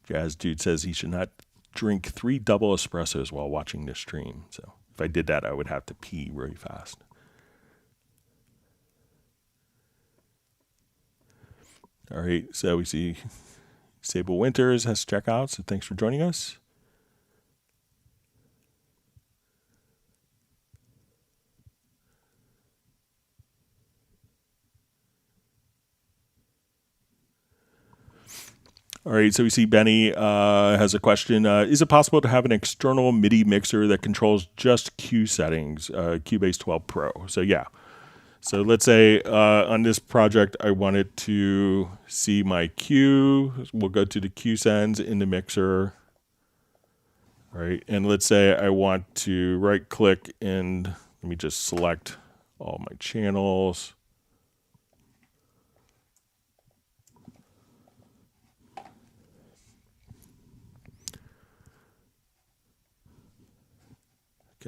Jazz Dude says he should not drink 3 double espressos while watching this stream. So if I did that, I would have to pee really fast. All right, so we see Sable Winters has to check out, so thanks for joining us. All right, so we see Benny has a question. Is it possible to have an external MIDI mixer that controls just Q settings, Cubase 12 Pro? So yeah. So let's say on this project, I wanted to see my Q. We'll go to the Q sends in the mixer. All right, and let's say I want to right click and let me just select all my channels.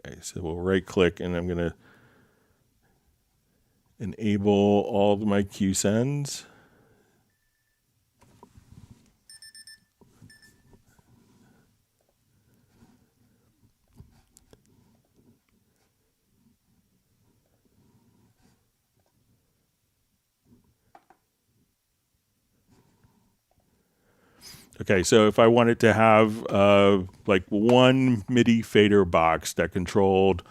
Okay, so we'll right click and I'm going to enable all of my Q sends. Okay, so if I wanted to have like one MIDI fader box that controlled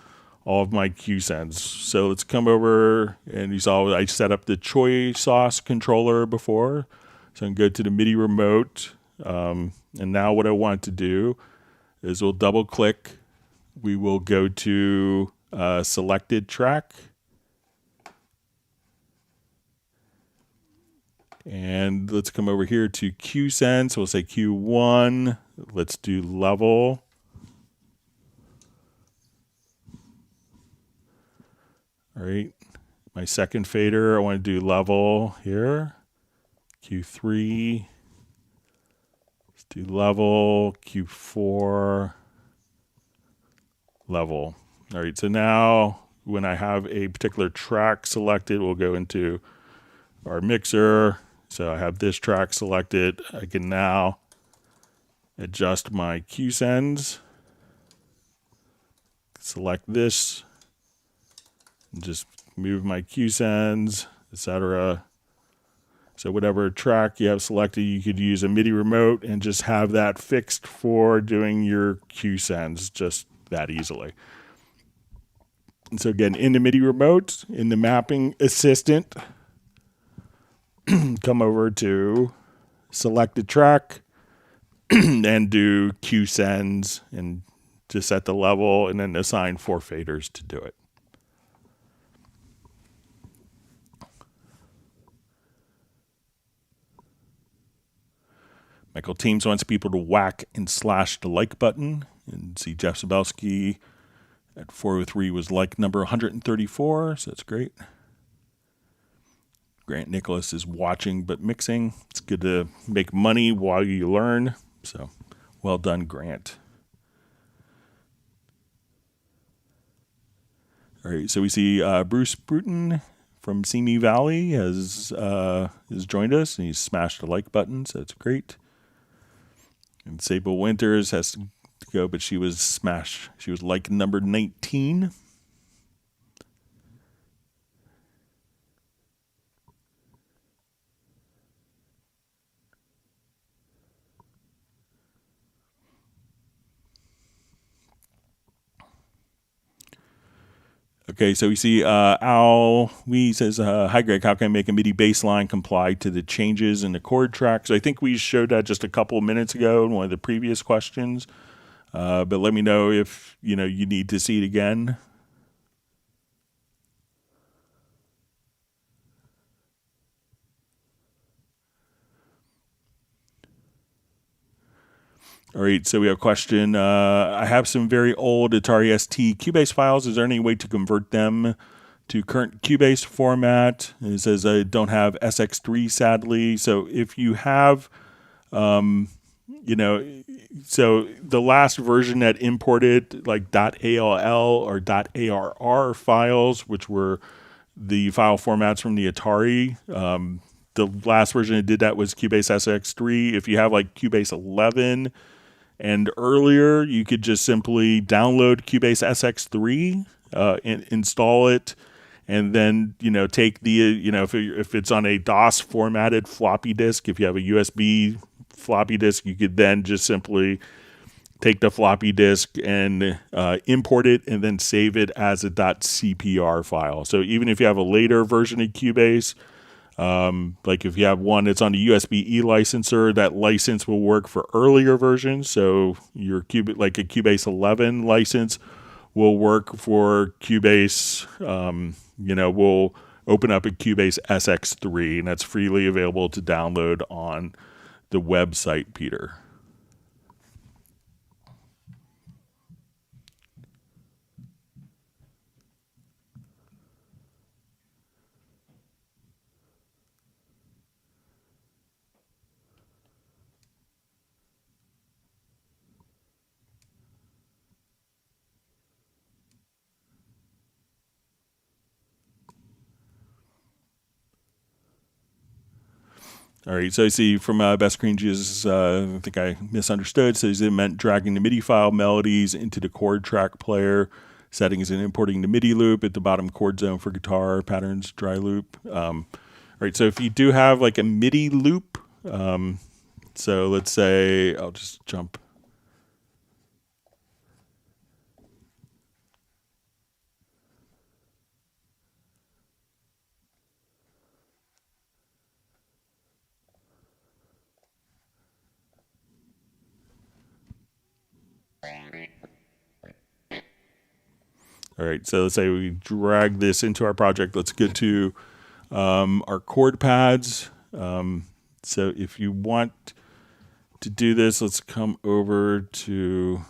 all of my Q sends. So let's come over and you saw I set up the Choi Sauce controller before. So I can go to the MIDI remote. And now what I want to do is we'll double click. We will go to selected track. And let's come over here to Q send. So we'll say Q1. Let's do level. All right. My second fader, I want to do level here. Q3. Let's do level. Q4. Level. All right. So now when I have a particular track selected, we'll go into our mixer. So I have this track selected. I can now adjust my Q sends. Select this. And just move my Q sends, etc. So whatever track you have selected, you could use a MIDI remote and just have that fixed for doing your Q sends just that easily. And so again, in the MIDI remote, in the mapping assistant, come over to select a track and do Q sends and just set the level and then assign 4 faders to do it. Michael Teams wants people to whack and slash the like button. And see Jeff Zabelski at 403 was like number 134, so that's great. Grant Nicholas is watching but mixing. It's good to make money while you learn. So well done, Grant. All right, so we see Bruce Bruton from Simi Valley has joined us, and he's smashed the like button, so that's great. And Sable Winters has to go, but she was smashed. She was like number 19. Okay, so we see Al Wee says, hi Greg, how can I make a MIDI bass line comply to the changes in the chord track? So I think we showed that just a couple of minutes ago in one of the previous questions. But let me know if you need to see it again. All right, so we have a question. I have some very old Atari ST Cubase files. Is there any way to convert them to current Cubase format? And it says I don't have SX3, sadly. So if you have, so the last version that imported like .all or .arr files, which were the file formats from the Atari, the last version that did that was Cubase SX3. If you have like Cubase 11, And earlier, you could just simply download Cubase SX3, install it, and then take the if it's on a DOS formatted floppy disk, if you have a USB floppy disk, you could then just simply take the floppy disk and import it, and then save it as a .cpr file. So even if you have a later version of Cubase, like if you have one that's on a USB-E licenser, that license will work for earlier versions. So your like a Cubase 11 license will work for Cubase. We'll open up a Cubase SX3, and that's freely available to download on the website, Peter. All right, so I see from Best Green Jesus, I think I misunderstood. So it meant dragging the MIDI file melodies into the chord track player, settings and importing the MIDI loop at the bottom chord zone for guitar, patterns, dry loop. All right, so if you do have like a MIDI loop, so let's say I'll just jump. All right, so let's say we drag this into our project. Let's get to our chord pads. So if you want to do this, let's come over to,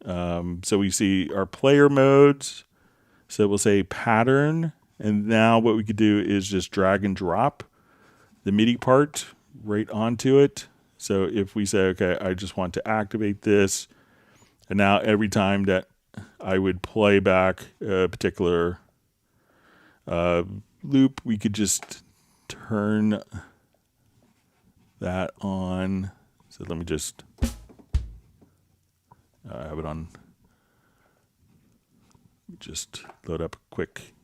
so we see our player modes. So we'll say pattern. And now what we could do is just drag and drop the MIDI part right onto it. So if we say, okay, I just want to activate this. And now every time that I would play back a particular loop, we could just turn that on. So let me just have it on. Just load up quick.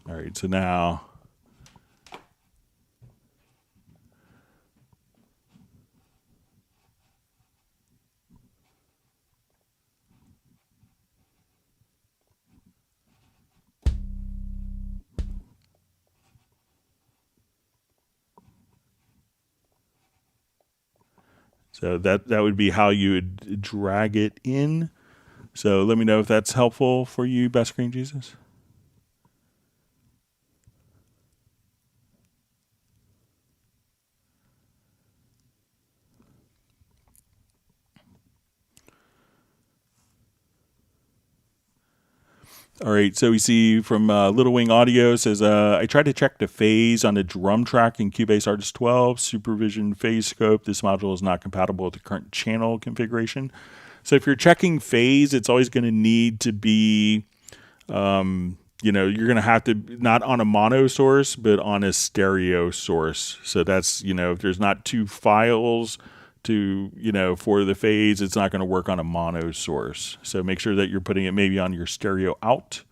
All right, so now that would be how you would drag it in. So let me know if that's helpful for you, Best Green Jesus. All right, so we see from Little Wing Audio says, I tried to check the phase on the drum track in Cubase Artist 12, Supervision Phase Scope. This module is not compatible with the current channel configuration. So if you're checking phase, it's always going to need to be, you're going to have to, not on a mono source, but on a stereo source. So that's, if there's not two files to, for the phase, it's not going to work on a mono source. So make sure that you're putting it maybe on your stereo out.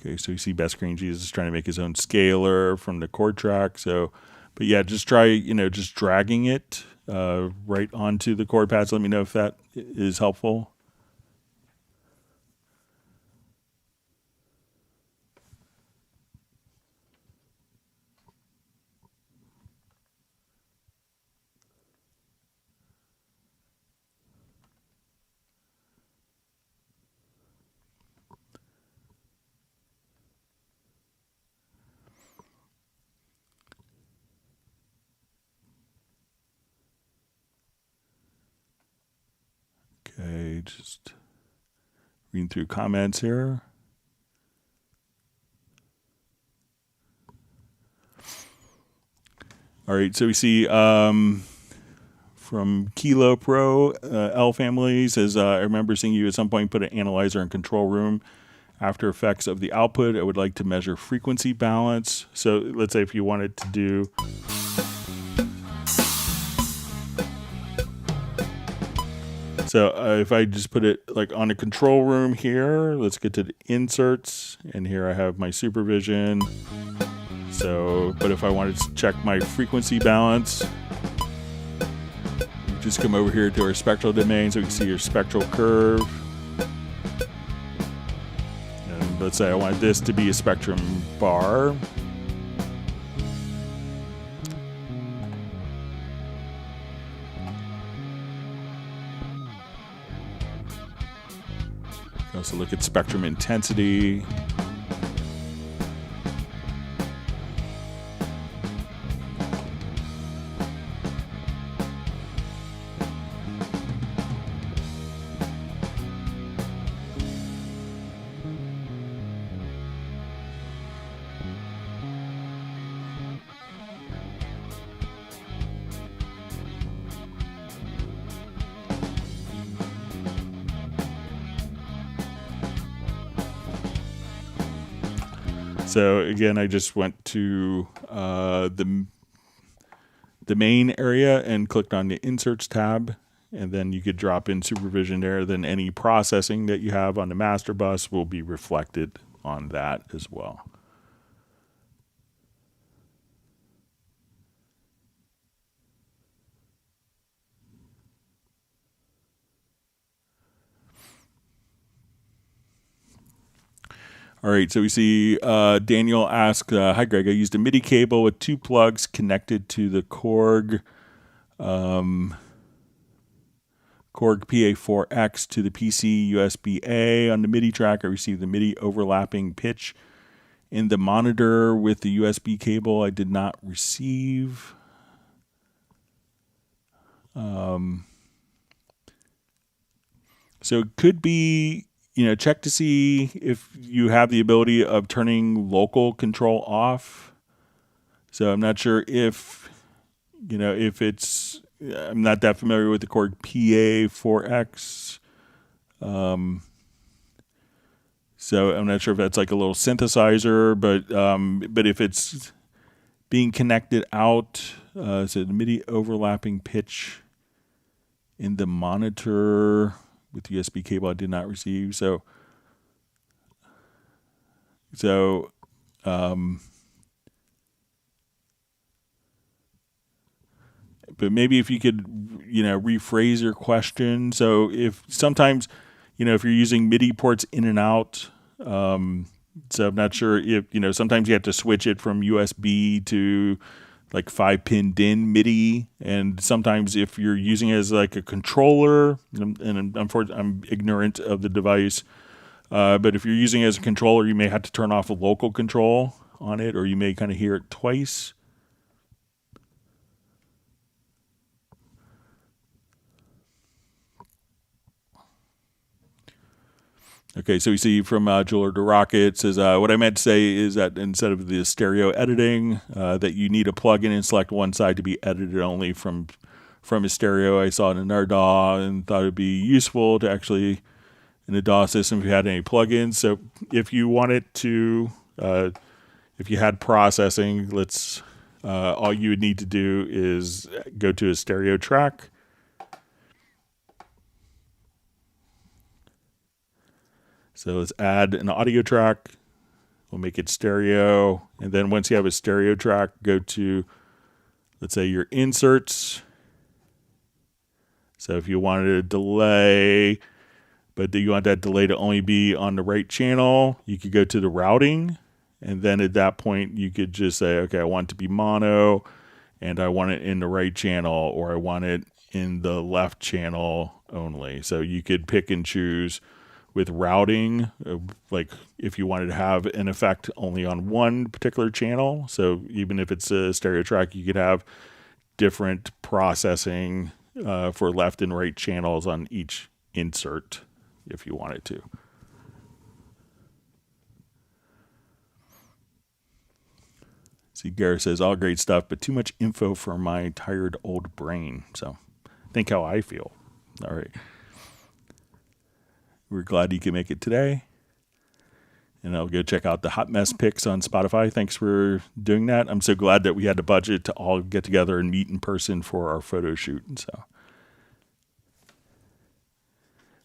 Okay, so you see Best Green Jesus is trying to make his own scaler from the chord track. So, but yeah, just try, just dragging it right onto the chord pads. Let me know if that is helpful. Okay, just reading through comments here. All right, so we see from Kilo Pro, L Family says, I remember seeing you at some point put an analyzer in control room. After effects of the output, I would like to measure frequency balance. So let's say if you wanted to do... So if I just put it like on a control room here, let's get to the inserts, and here I have my supervision. So, but if I wanted to check my frequency balance, just come over here to our spectral domain so we can see your spectral curve. And let's say I want this to be a spectrum bar. Also look at spectrum intensity. So again, I just went to the main area and clicked on the Inserts tab, and then you could drop in supervision there. Then any processing that you have on the master bus will be reflected on that as well. All right, so we see Daniel ask, hi Greg, I used a MIDI cable with 2 plugs connected to the Korg PA4X to the PC USB-A. On the MIDI track, I received the MIDI overlapping pitch in the monitor with the USB cable I did not receive. So it could be, check to see if you have the ability of turning local control off. So I'm not sure if it's, I'm not that familiar with the Korg PA4X. So I'm not sure if that's like a little synthesizer, but if it's being connected out, so the MIDI overlapping pitch in the monitor with USB cable I did not receive. But maybe if you could, rephrase your question. So if sometimes, if you're using MIDI ports in and out, so I'm not sure if, sometimes you have to switch it from USB to like 5-pin DIN MIDI, and sometimes if you're using it as like a controller, and unfortunately I'm ignorant of the device, but if you're using it as a controller, you may have to turn off a local control on it, or you may kind of hear it twice. Okay, so we see from Jeweler to Rocket says, what I meant to say is that instead of the stereo editing, that you need a plugin and select one side to be edited only from a stereo. I saw it in our DAW and thought it'd be useful to actually, in the DAW system, if you had any plugins. So if you wanted to, if you had processing, all you would need to do is go to a stereo track. So let's add an audio track. We'll make it stereo. And then once you have a stereo track, go to, let's say, your inserts. So if you wanted a delay, but you want that delay to only be on the right channel, you could go to the routing. And then at that point, you could just say, okay, I want it to be mono, and I want it in the right channel, or I want it in the left channel only. So you could pick and choose with routing, like if you wanted to have an effect only on one particular channel. So even if it's a stereo track, you could have different processing for left and right channels on each insert if you wanted to. See, Gareth says, all great stuff, but too much info for my tired old brain. So think how I feel. All right. We're glad you can make it today. And I'll go check out the Hot Mess picks on Spotify. Thanks for doing that. I'm so glad that we had the budget to all get together and meet in person for our photo shoot.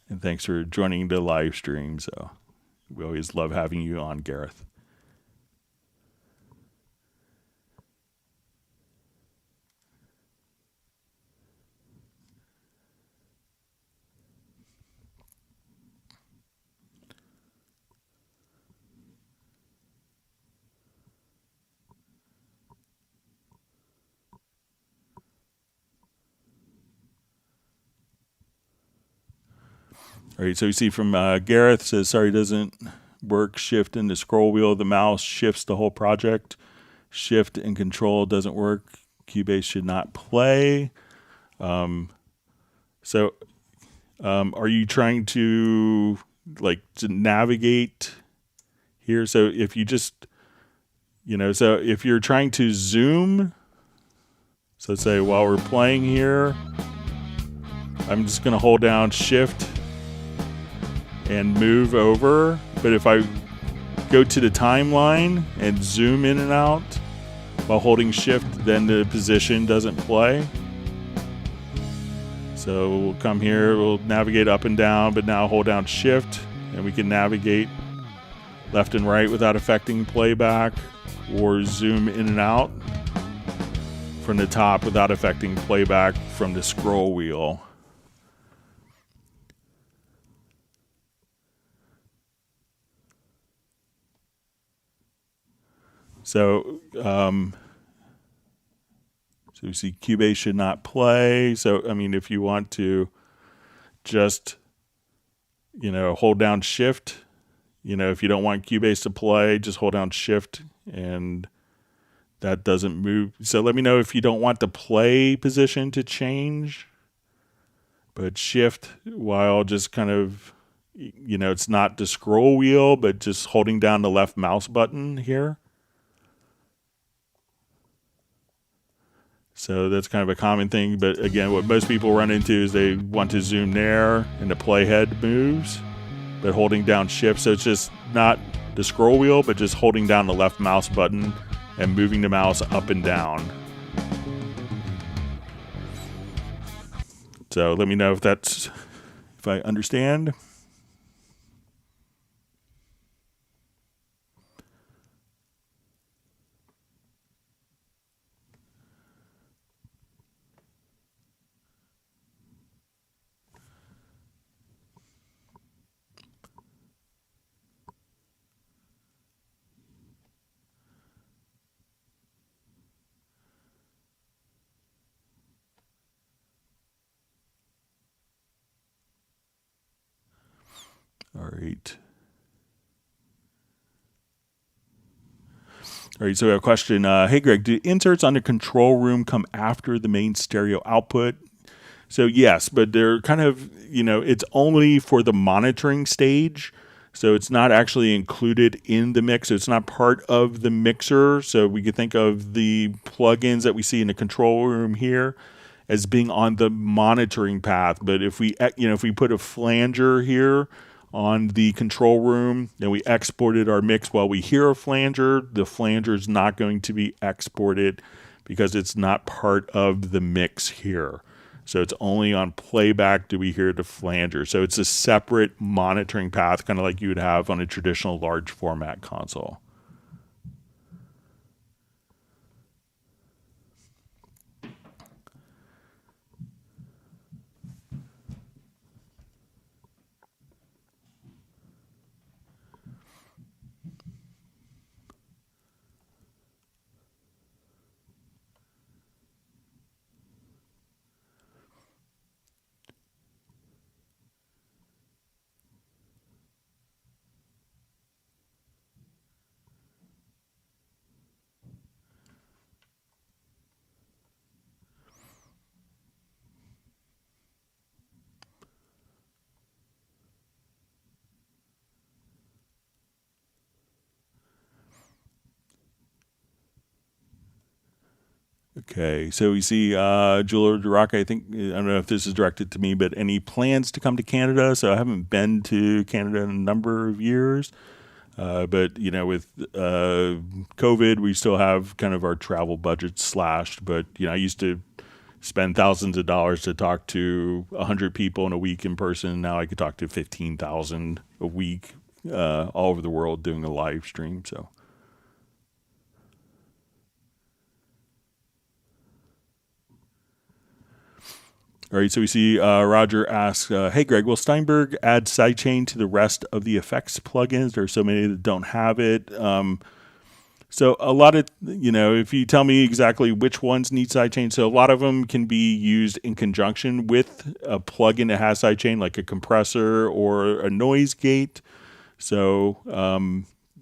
And thanks for joining the live stream. So we always love having you on, Gareth. All right, so you see from Gareth says, sorry, doesn't work. Shift and the scroll wheel of the mouse shifts the whole project. Shift and control doesn't work. Cubase should not play. Are you trying to navigate here? So if you just, so if you're trying to zoom, so say while we're playing here, I'm just going to hold down Shift and move over. But if I go to the timeline and zoom in and out while holding Shift, then the position doesn't play. So we'll come here, we'll navigate up and down, but now hold down Shift and we can navigate left and right without affecting playback, or zoom in and out from the top without affecting playback from the scroll wheel. So you see Cubase should not play. So, I mean, if you want to just, hold down Shift, if you don't want Cubase to play, just hold down Shift and that doesn't move. So let me know if you don't want the play position to change, but Shift while just kind of, it's not the scroll wheel, but just holding down the left mouse button here. So that's kind of a common thing. But again, what most people run into is they want to zoom there and the playhead moves, but holding down Shift. So it's just not the scroll wheel, but just holding down the left mouse button and moving the mouse up and down. So let me know if I understand. All right. All right, so we have a question. Hey, Greg, do inserts on the control room come after the main stereo output? So yes, but they're kind of, it's only for the monitoring stage. So it's not actually included in the mix. So it's not part of the mixer. So we could think of the plugins that we see in the control room here as being on the monitoring path. But if we put a flanger here on the control room and we exported our mix while we hear a flanger, the flanger is not going to be exported because it's not part of the mix here. So it's only on playback do we hear the flanger. So it's a separate monitoring path, kind of like you would have on a traditional large format console. Okay, so we see Julia DeRock. I think, I don't know if this is directed to me, but any plans to come to Canada? So I haven't been to Canada in a number of years. But, you know, with COVID, we still have kind of our travel budget slashed. But, you know, I used to spend thousands of dollars to talk to 100 people in a week in person. Now I could talk to 15,000 a week all over the world doing a live stream. So. All right, so we see Roger asks, hey, Greg, will Steinberg add sidechain to the rest of the effects plugins? There are so many that don't have it. So a lot of, you know, if you tell me exactly which ones need sidechain, so a lot of them can be used in conjunction with a plugin that has sidechain, like a compressor or a noise gate. So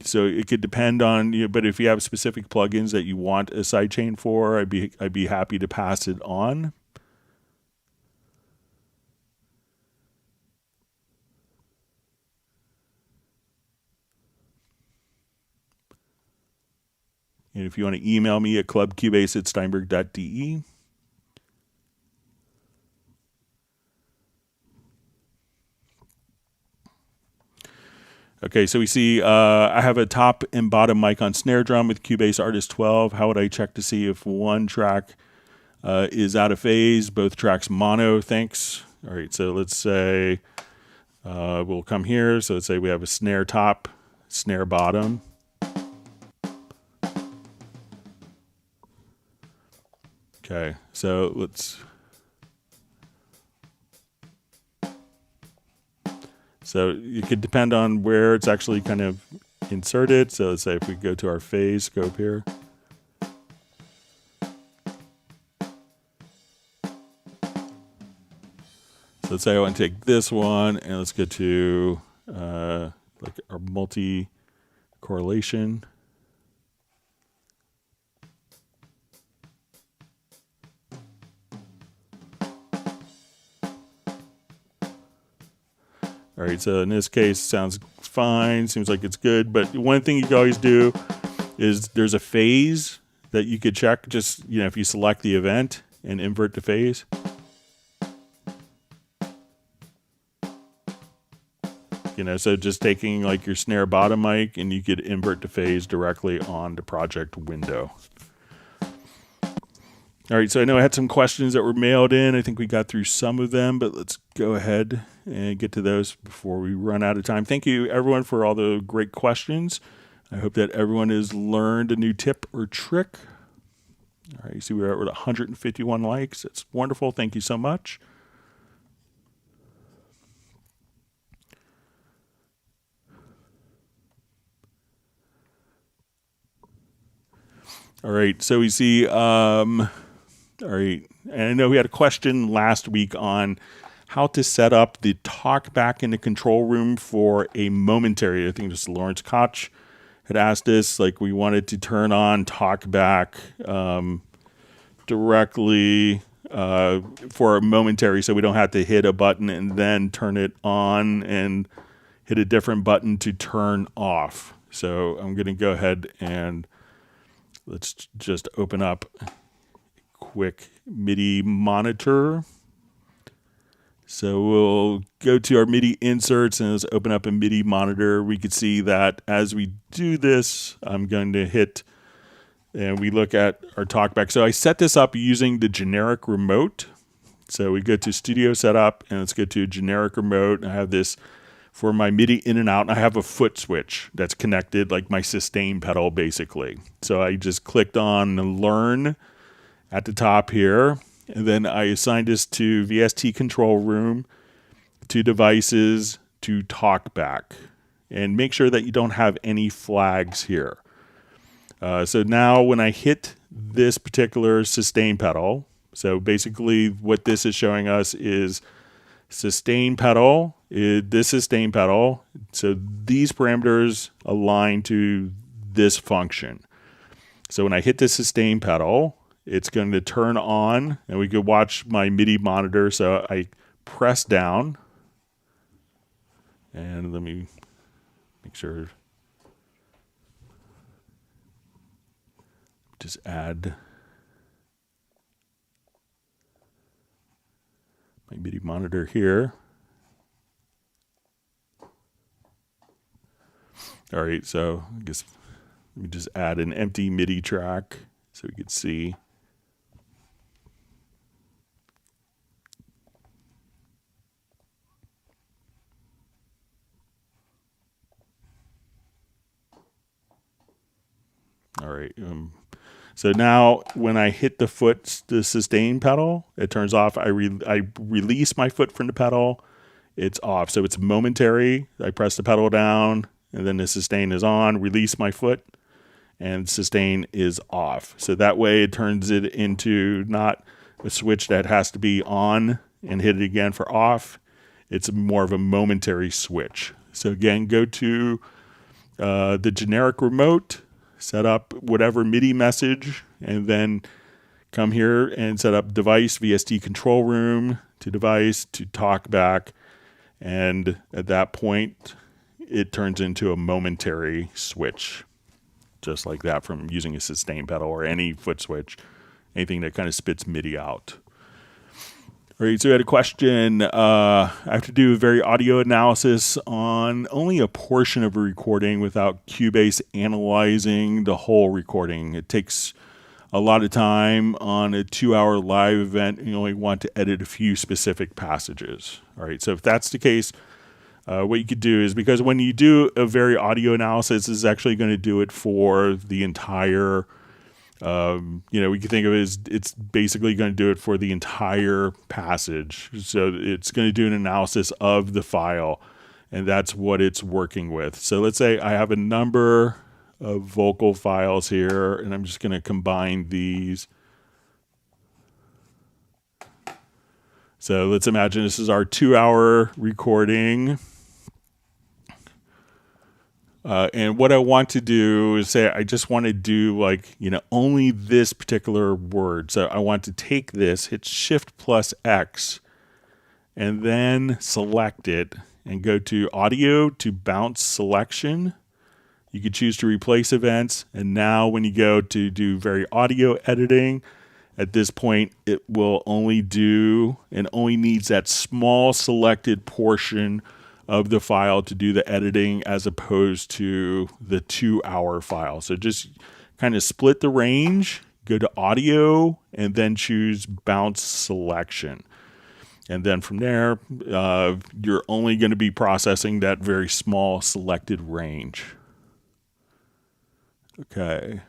so it could depend on, you know, but if you have specific plugins that you want a sidechain for, I'd be happy to pass it on. And if you want to email me at clubcubase@steinberg.de. Okay, so we see I have a top and bottom mic on snare drum with Cubase Artist 12. How would I check to see if one track is out of phase? Both tracks mono, thanks. All right, so let's say we'll come here. So let's say we have a snare top, snare bottom. Okay, so so it could depend on where it's actually kind of inserted. So let's say if we go to our phase scope here. So let's say I want to take this one and let's go to like our multi-correlation. All right, so in this case, sounds fine. Seems like it's good. But one thing you can always do is there's a phase that you could check. Just, you know, if you select the event and invert the phase. You know, so just taking like your snare bottom mic and you could invert the phase directly on the project window. All right, so I know I had some questions that were mailed in. I think we got through some of them, but let's go ahead and get to those before we run out of time. Thank you, everyone, for all the great questions. I hope that everyone has learned a new tip or trick. All right, you see we're at 151 likes. It's wonderful. Thank you so much. All right, so we see... all right, and I know we had a question last week on how to set up the talk back in the control room for a momentary. I think just Lawrence Koch had asked us, like we wanted to turn on talk back directly for a momentary, so we don't have to hit a button and then turn it on and hit a different button to turn off. So I'm going to go ahead and let's just open up quick MIDI monitor. So we'll go to our MIDI inserts and let's open up a MIDI monitor. We could see that as we do this, I'm going to hit and we look at our talkback. So I set this up using the generic remote. So we go to studio setup and let's go to generic remote. I have this for my MIDI in and out. And I have a foot switch that's connected like my sustain pedal basically. So I just clicked on learn at the top here, and then I assigned this to VST control room, to devices, to talkback, and make sure that you don't have any flags here. So now when I hit this particular sustain pedal, so basically what this is showing us is sustain pedal, this sustain pedal, so these parameters align to this function. So when I hit the sustain pedal, it's going to turn on, and we could watch my MIDI monitor. So I press down, and let me make sure. Just add monitor here. All right, so I guess let me just add an empty MIDI track so we could see. All right. So now when I hit the sustain pedal, it turns off. I release my foot from the pedal. It's off. So it's momentary. I press the pedal down and then the sustain is on, release my foot, and sustain is off. So that way it turns it into not a switch that has to be on and hit it again for off. It's more of a momentary switch. So again, go to the generic remote, set up whatever MIDI message, and then come here and set up device, VST control room to device to talk back. And at that point, it turns into a momentary switch, just like that from using a sustain pedal or any foot switch, anything that kind of spits MIDI out. All right, so we had a question. I have to do a very audio analysis on only a portion of a recording without Cubase analyzing the whole recording. It takes a lot of time on a 2-hour live event, and you only want to edit a few specific passages. All right, so if that's the case, what you could do is, because when you do a very audio analysis, this is actually going to do it for the entire, we can think of it as it's basically going to do it for the entire passage. So it's going to do an analysis of the file, and that's what it's working with. So let's say I have a number of vocal files here, and I'm just going to combine these. So let's imagine this is our 2-hour recording. And what I want to do is say, I just want to do only this particular word. So I want to take this, hit Shift plus X, and then select it and go to audio to bounce selection. You could choose to replace events. And now when you go to do very audio editing, at this point, it will only do and only needs that small selected portion of the file to do the editing as opposed to the 2-hour file. So just kind of split the range, go to audio, and then choose bounce selection. And then from there, you're only going to be processing that very small selected range. Okay.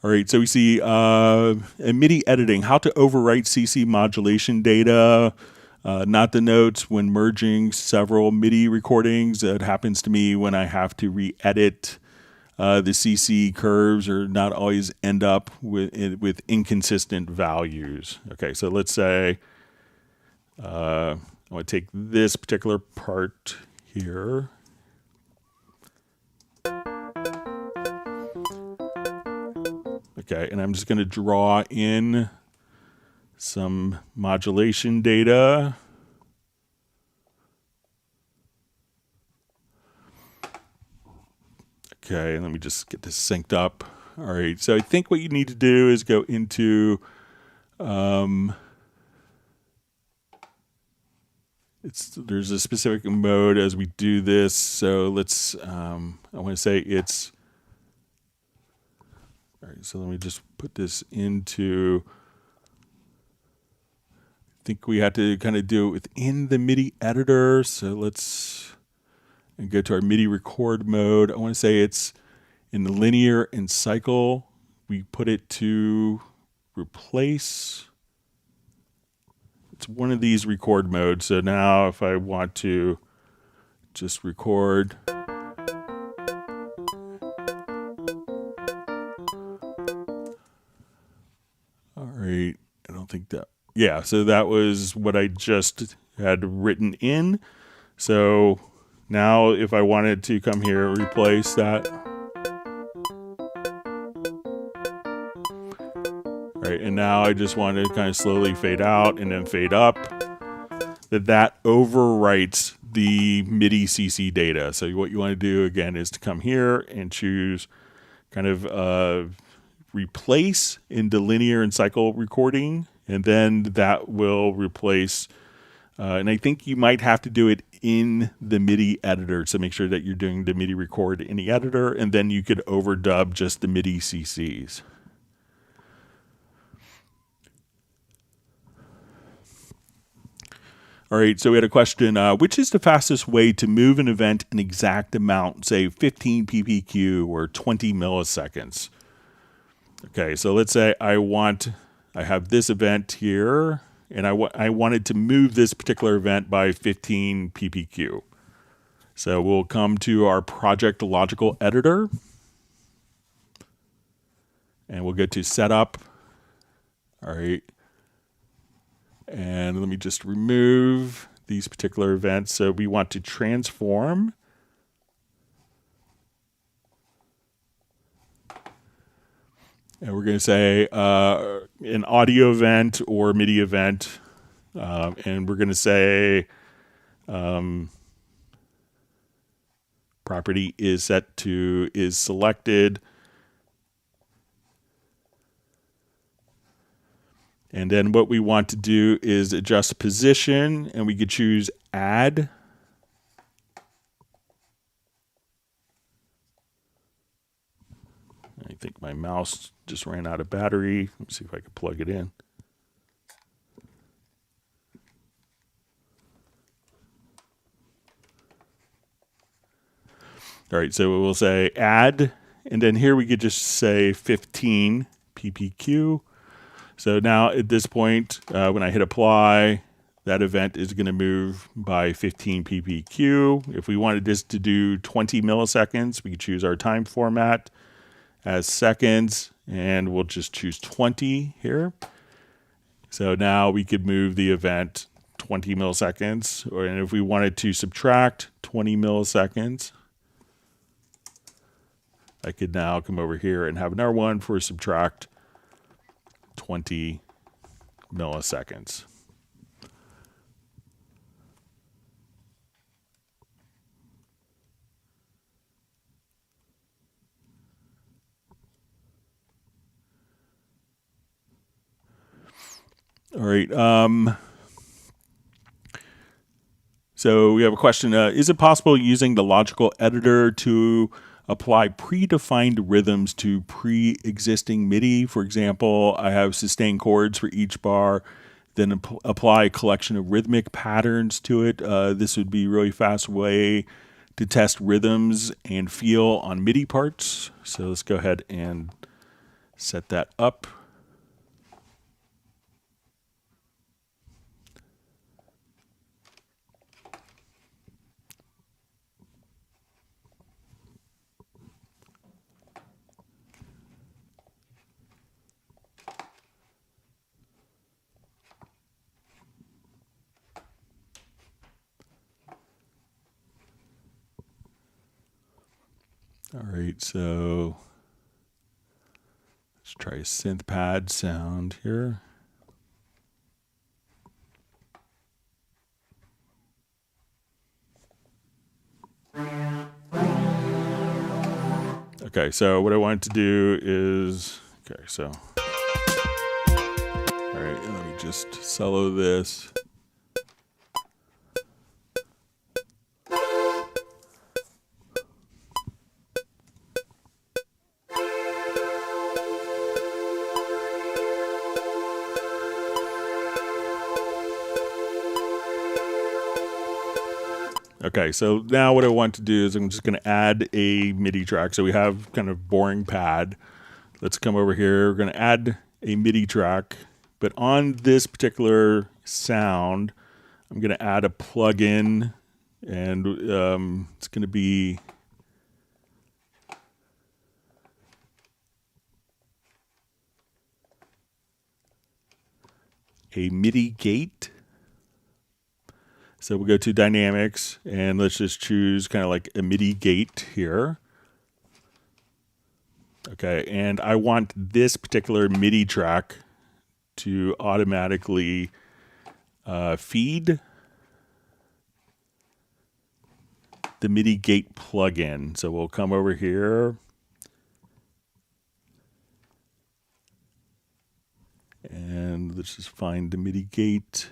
All right, so we see MIDI editing, how to overwrite CC modulation data, not the notes when merging several MIDI recordings. It happens to me when I have to re-edit the CC curves, or not always end up with inconsistent values. Okay, so let's say I want to take this particular part here. Okay, and I'm just going to draw in some modulation data. Okay, and let me just get this synced up. All right, so I think what you need to do is go into there's a specific mode as we do this. So let's I want to say it's all right, so let me just put this into, I think we had to kind of do it within the MIDI editor. So let's go to our MIDI record mode. I want to say it's in the linear and cycle. We put it to replace. It's one of these record modes. So now if I want to just record. I don't think that, yeah, so that was what I just had written in. So now if I wanted to come here and replace that. All right, and now I just want to kind of slowly fade out and then fade up. That overwrites the MIDI CC data. So what you want to do again is to come here and choose kind of replace into linear and cycle recording, and then that will replace, and I think you might have to do it in the MIDI editor, so make sure that you're doing the MIDI record in the editor, and then you could overdub just the MIDI CCs. All right, so we had a question, which is the fastest way to move an event an exact amount, say 15 PPQ or 20 milliseconds? Okay, so let's say I have this event here, and I wanted to move this particular event by 15 PPQ. So we'll come to our project logical editor, and we'll go to setup. All right. And let me just remove these particular events. So we want to transform. And we're going to say an audio event or MIDI event. And we're going to say property is selected. And then what we want to do is adjust position, and we could choose add. I think my mouse just ran out of battery. Let me see if I can plug it in. All right, so we'll say add, and then here we could just say 15 PPQ. So now at this point, when I hit apply, that event is going to move by 15 PPQ. If we wanted this to do 20 milliseconds, we could choose our time format as seconds, and we'll just choose 20 here. So now we could move the event 20 milliseconds, and if we wanted to subtract 20 milliseconds, I could now come over here and have another one for subtract 20 milliseconds. All right. So we have a question. Is it possible using the logical editor to apply predefined rhythms to pre-existing MIDI? For example, I have sustained chords for each bar, then apply a collection of rhythmic patterns to it. This would be a really fast way to test rhythms and feel on MIDI parts. So let's go ahead and set that up. All right, so let's try a synth pad sound here. Okay, so what I want to do is, okay, so, all right, let me just solo this. Okay, so now what I want to do is I'm just going to add a MIDI track. So we have kind of boring pad. Let's come over here. We're going to add a MIDI track. But on this particular sound, I'm going to add a plugin, and it's going to be a MIDI gate. So we'll go to dynamics, and let's just choose kind of like a MIDI gate here. Okay, and I want this particular MIDI track to automatically feed the MIDI gate plugin. So we'll come over here. let's just find the MIDI gate.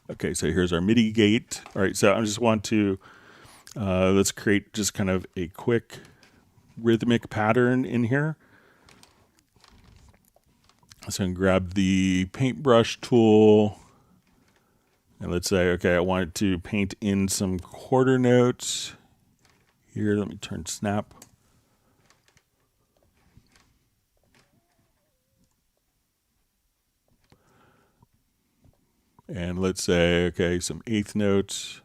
Okay, so here's our MIDI gate. All right, so I just want to, let's create just kind of a quick rhythmic pattern in here. So I'm going to grab the paintbrush tool, and let's say, okay, I want to paint in some quarter notes. Here, let me turn snap. And let's say, okay, some eighth notes,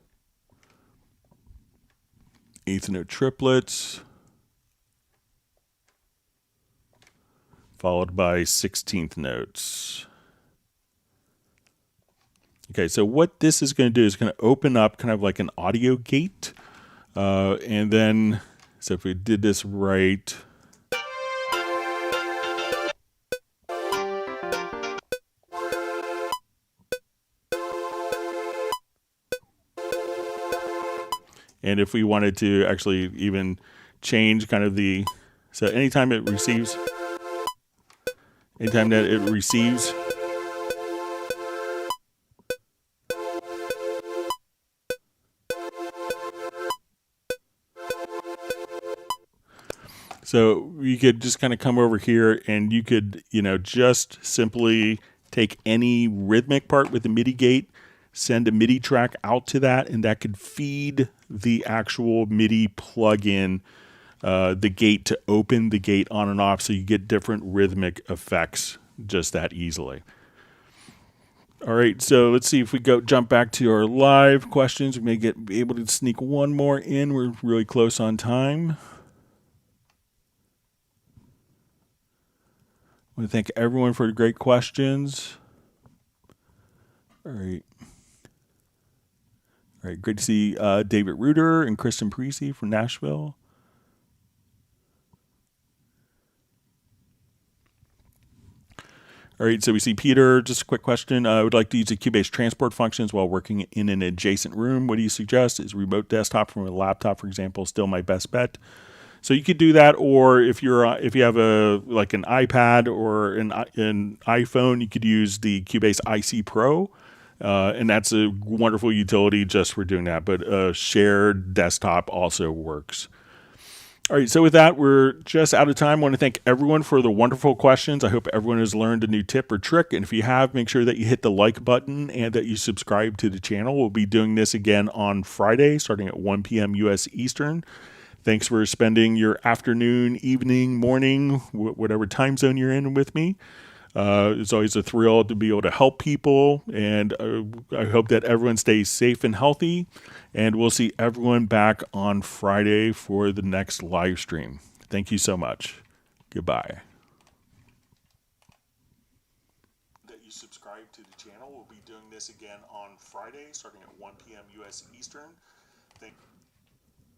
eighth note triplets, followed by 16th notes. Okay, so what this is going to do is going to open up kind of like an audio gate. And then, so if we did this right, and if we wanted to actually even change kind of the, so anytime that it receives, so you could just kind of come over here and you could, just simply take any rhythmic part with the MIDI gate, send a MIDI track out to that, and that could feed the actual MIDI plugin the gate to open the gate on and off, so you get different rhythmic effects just that easily. All right, so let's see if we jump back to our live questions. We may be able to sneak one more in. We're really close on time. I want to thank everyone for the great questions. All right. All right, great to see David Reuter and Kristen Parisi from Nashville. All right, so we see Peter, just a quick question. I would like to use the Cubase transport functions while working in an adjacent room. What do you suggest? Is remote desktop from a laptop, for example, still my best bet? So you could do that, or if you have an iPad or an iPhone, you could use the Cubase IC Pro, and that's a wonderful utility just for doing that. But a shared desktop also works. All right, so with that, we're just out of time. I want to thank everyone for the wonderful questions. I hope everyone has learned a new tip or trick. And if you have, make sure that you hit the like button and that you subscribe to the channel. We'll be doing this again on Friday, starting at 1 p.m. U.S. Eastern. Thanks for spending your afternoon, evening, morning, whatever time zone you're in with me. It's always a thrill to be able to help people, and I hope that everyone stays safe and healthy, and we'll see everyone back on Friday for the next live stream. Thank you so much. Goodbye. That you subscribe to the channel. We'll be doing this again on Friday, starting at 1 p.m. U.S. Eastern. Thank